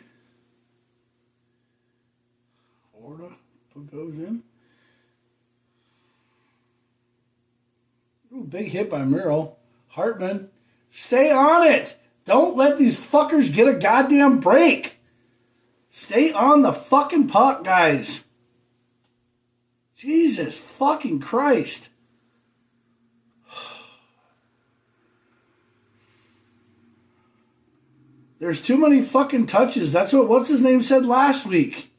Florida goes in. Ooh, big hit by Merrill. Hartman, stay on it. Don't let these fuckers get a goddamn break. Stay on the fucking puck, guys. Jesus fucking Christ. There's too many fucking touches. That's what what's his name said last week.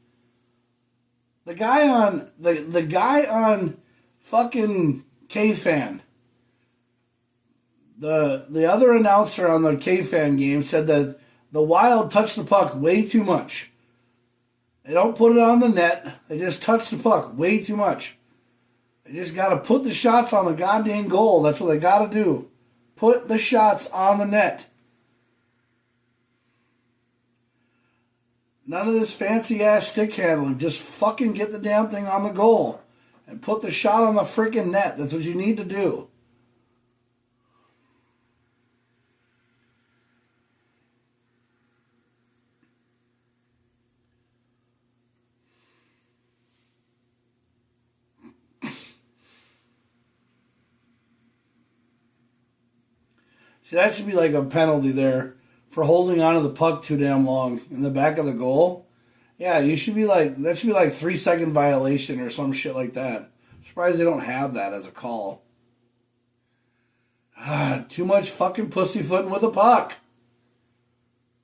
The guy on the guy on fucking K-Fan. The other announcer on the K-Fan game said that the Wild touched the puck way too much. They don't put it on the net. They just touch the puck way too much. They just got to put the shots on the goddamn goal. That's what they got to do. Put the shots on the net. None of this fancy-ass stick handling. Just fucking get the damn thing on the goal. And put the shot on the freaking net. That's what you need to do. See, that should be like a penalty there for holding onto the puck too damn long in the back of the goal. Yeah, you should be like, that should be like 3-second violation or some shit like that. I'm surprised they don't have that as a call. Too much fucking pussyfooting with a puck.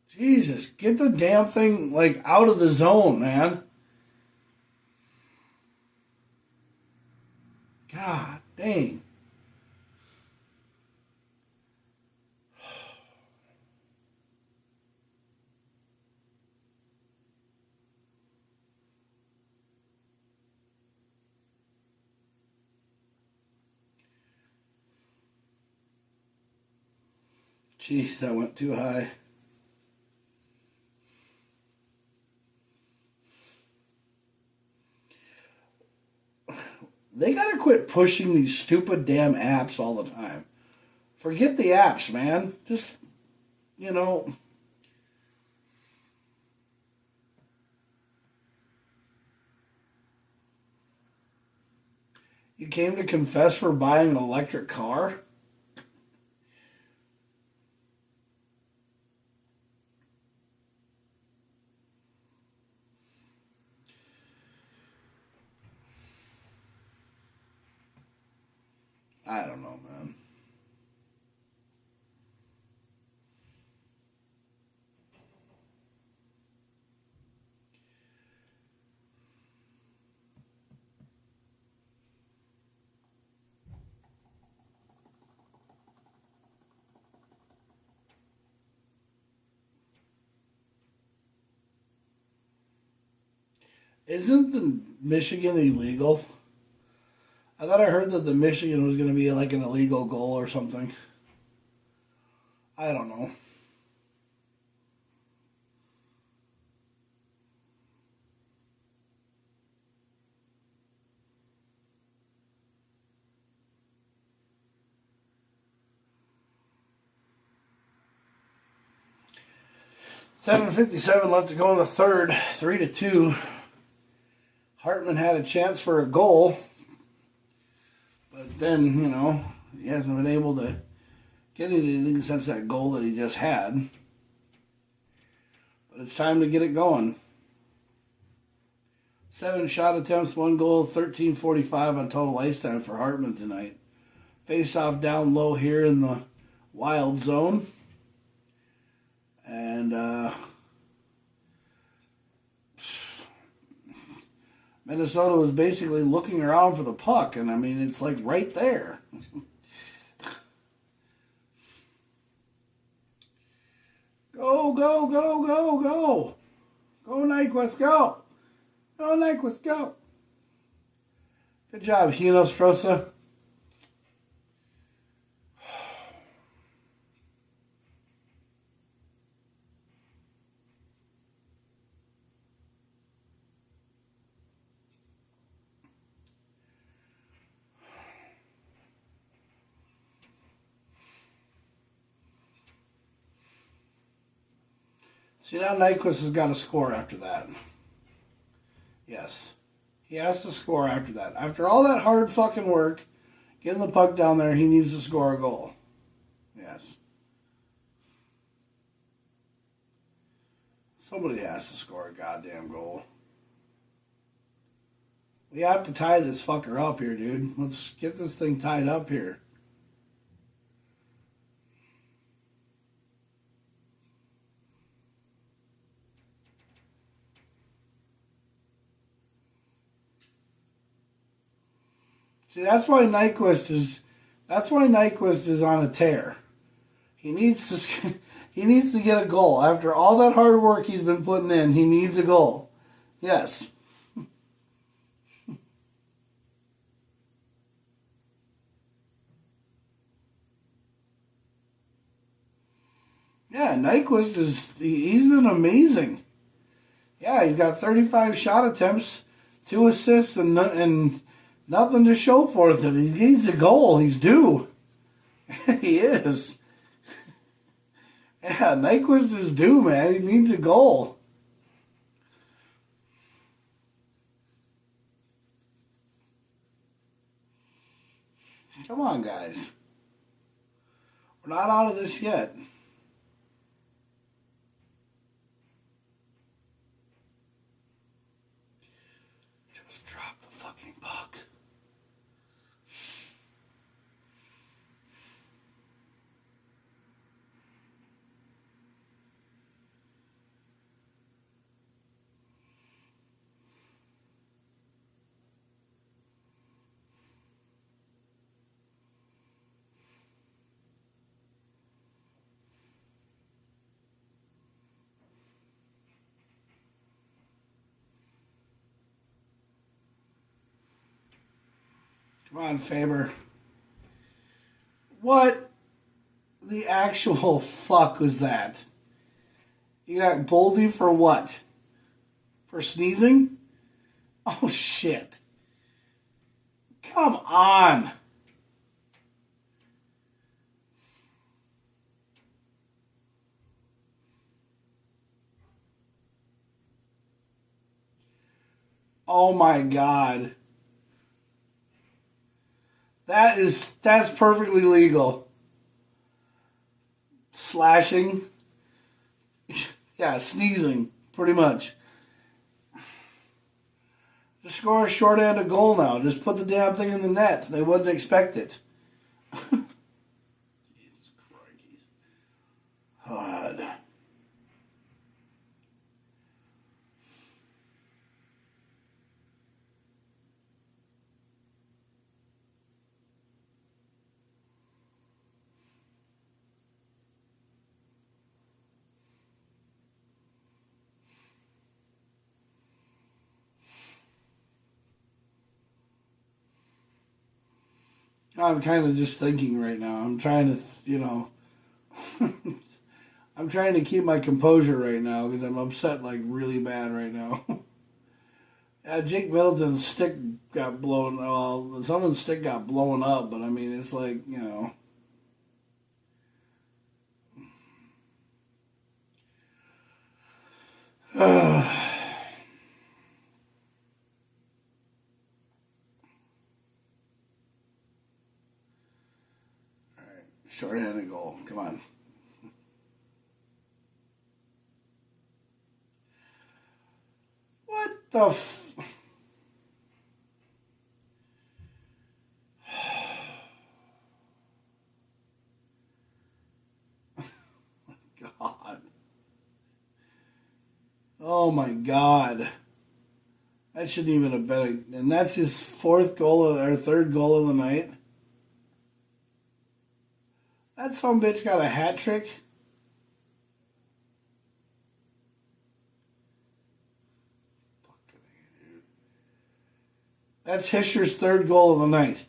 Jesus, get the damn thing like out of the zone, man. God dang. Jeez, that went too high. They gotta quit pushing these stupid damn apps all the time. Forget the apps, man. Just, you know. You came to confess for buying an electric car? I don't know, man. Isn't the Michigan illegal? I thought I heard that the Michigan was going to be like an illegal goal or something. I don't know. .757 left to go in the third. 3-2. Hartman had a chance for a goal. But then, you know, he hasn't been able to get anything since that goal that he just had. But it's time to get it going. 7 shot attempts, 1 goal, 13:45 on total ice time for Hartman tonight. Face-off down low here in the Wild zone. And Minnesota was basically looking around for the puck, and I mean, it's like right there. Go, go, go, go, go. Go, Nyquist, go. Go, Nyquist, go. Good job, Hino Strosa. See, now Nyquist has got to score after that. Yes. He has to score after that. After all that hard fucking work, getting the puck down there, he needs to score a goal. Yes. Somebody has to score a goddamn goal. We have to tie this fucker up here, dude. Let's get this thing tied up here. See, that's why Nyquist is on a tear. He needs to get a goal. After all that hard work he's been putting in, he needs a goal. Yes. Yeah, Nyquist he's been amazing. Yeah, he's got 35 shot attempts, 2 assists, and nothing to show for it. He needs a goal. He's due. He is. Yeah, Nyquist is due, man. He needs a goal. Come on, guys. We're not out of this yet. Just drop the fucking puck. Come on, Faber. What the actual fuck was that? You got Boldy for what? For sneezing? Oh, shit. Come on. Oh, my God. That's perfectly legal. Slashing. Yeah, sneezing, pretty much. Just score a short-handed goal now. Just put the damn thing in the net. They wouldn't expect it. Jesus Christ. God. I'm kind of just thinking right now. I'm trying to, I'm trying to keep my composure right now because I'm upset like really bad right now. Yeah, Jake Middleton's stick got blown. Well, someone's stick got blown up, but I mean, it's like, short-handed goal. Come on. What the God. Oh my God. That shouldn't even have been and that's his third goal of the night. That some bitch got a hat trick. That's Hischer's third goal of the night.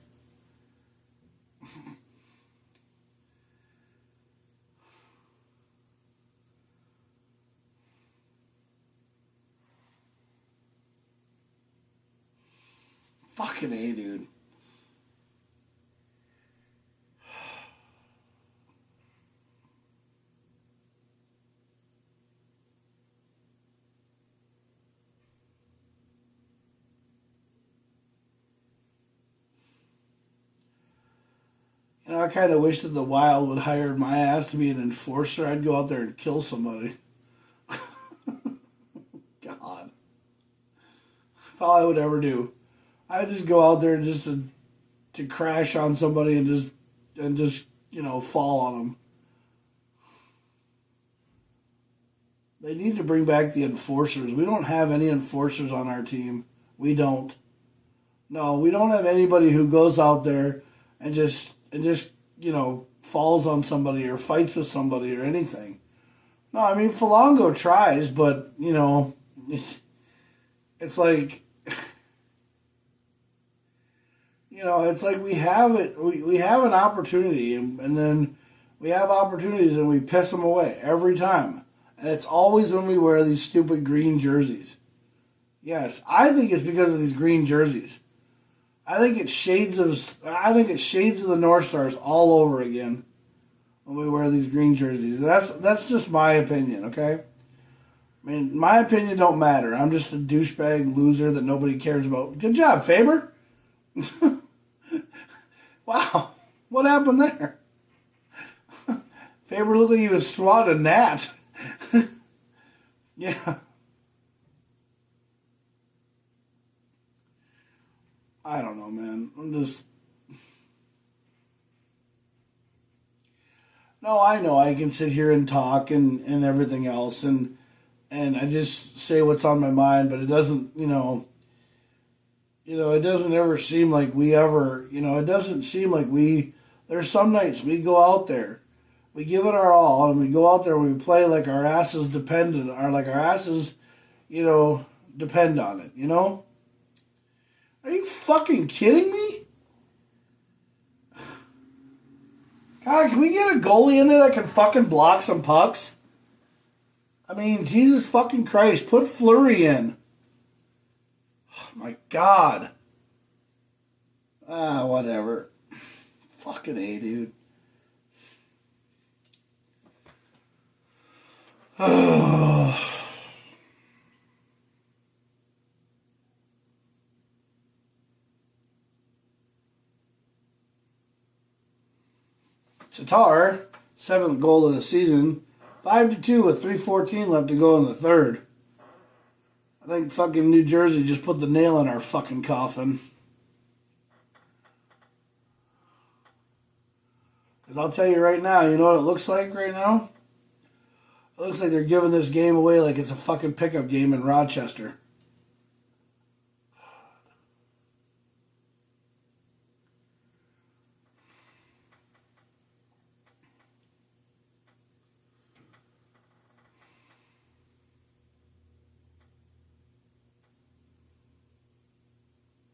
Fucking A, dude. I kind of wish that the Wild would hire my ass to be an enforcer. I'd go out there and kill somebody. all I would ever do. I would just go out there just to crash on somebody and just fall on them. They need to bring back the enforcers. We don't have any enforcers on our team. We don't. No, we don't have anybody who goes out there and just falls on somebody or fights with somebody or anything. No, I mean Falango tries, but it's like it's like we have it. We have an opportunity, and then we have opportunities and we piss them away every time. And it's always when we wear these stupid green jerseys. Yes, I think it's because of these green jerseys. I think it's shades of the North Stars all over again when we wear these green jerseys. That's just my opinion, okay? I mean, my opinion don't matter. I'm just a douchebag loser that nobody cares about. Good job, Faber. Wow, what happened there? Faber looked like he was swatting a gnat. Yeah. I don't know, man. No, I know I can sit here and talk and everything else, and I just say what's on my mind, but it doesn't, it doesn't ever seem like it doesn't seem like there's some nights we go out there, we give it our all, and we go out there and we play like our asses depend on it, Are you fucking kidding me? God, can we get a goalie in there that can fucking block some pucks? I mean, Jesus fucking Christ, put Fleury in. Oh my God. Whatever. Fucking A, dude. Tatar, 7th goal of the season, 5-2 with 3:14 left to go in the third. I think fucking New Jersey just put the nail in our fucking coffin. Because I'll tell you right now, you know what it looks like right now? It looks like they're giving this game away like it's a fucking pickup game in Rochester.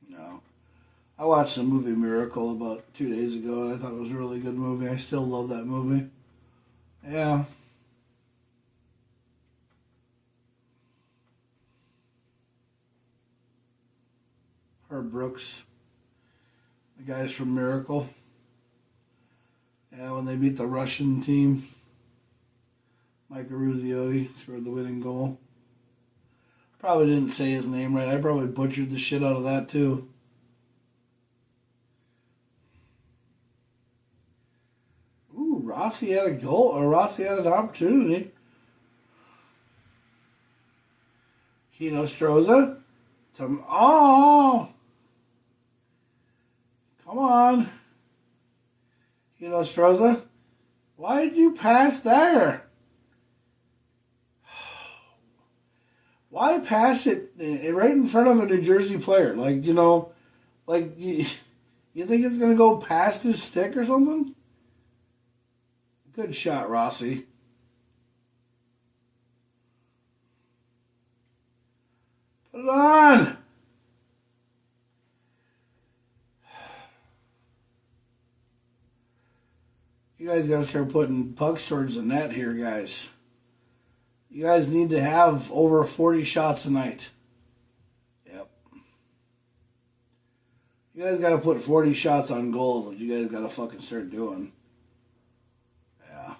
No. I watched the movie Miracle about 2 days ago, and I thought it was a really good movie. I still love that movie. Yeah. Herb Brooks. The guys from Miracle. Yeah, when they beat the Russian team. Mike Aruziotti scored the winning goal. Probably didn't say his name right. I probably butchered the shit out of that too. Ooh, Rossi had a goal, or Rossi had an opportunity. Kino Stroza. Oh! Come on. Kino Stroza. Why did you pass there? Why pass it right in front of a New Jersey player? Like, you think it's going to go past his stick or something? Good shot, Rossi. Put it on! You guys got to start putting pucks towards the net here, guys. You guys need to have over 40 shots a night. Yep. You guys got to put 40 shots on goal. What you guys got to fucking start doing. Yeah.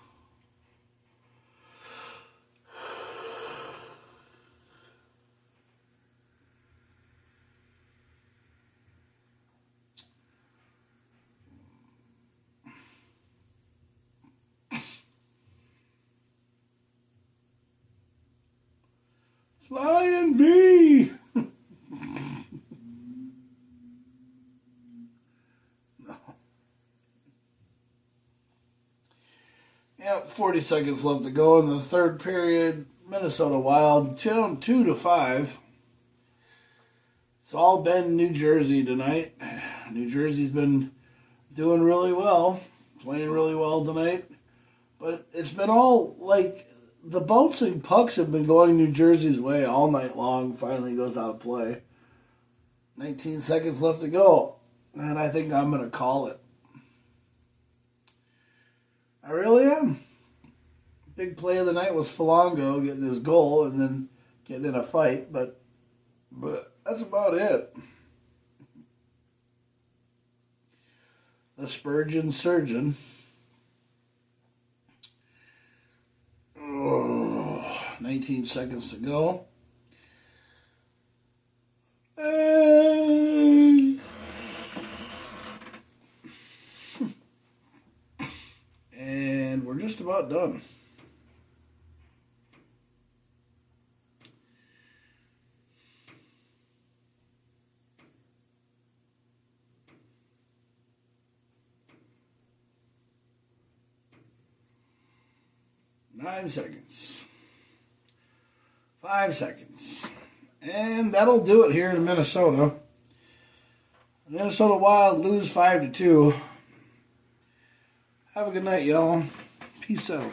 Flying V! Yep, 40 seconds left to go in the third period. Minnesota Wild, 2-5. It's all been New Jersey tonight. New Jersey's been doing really well, playing really well tonight. But it's been all like the bouncing pucks have been going New Jersey's way all night long. Finally goes out of play. 19 seconds left to go. And I think I'm going to call it. I really am. Big play of the night was Folango getting his goal and then getting in a fight, but that's about it. The Spurgeon Surgeon. 19 seconds to go. And we're just about done. Nine seconds. 5 seconds. And that'll do it here in Minnesota. Minnesota Wild lose 5-2. Have a good night, y'all. Peace out.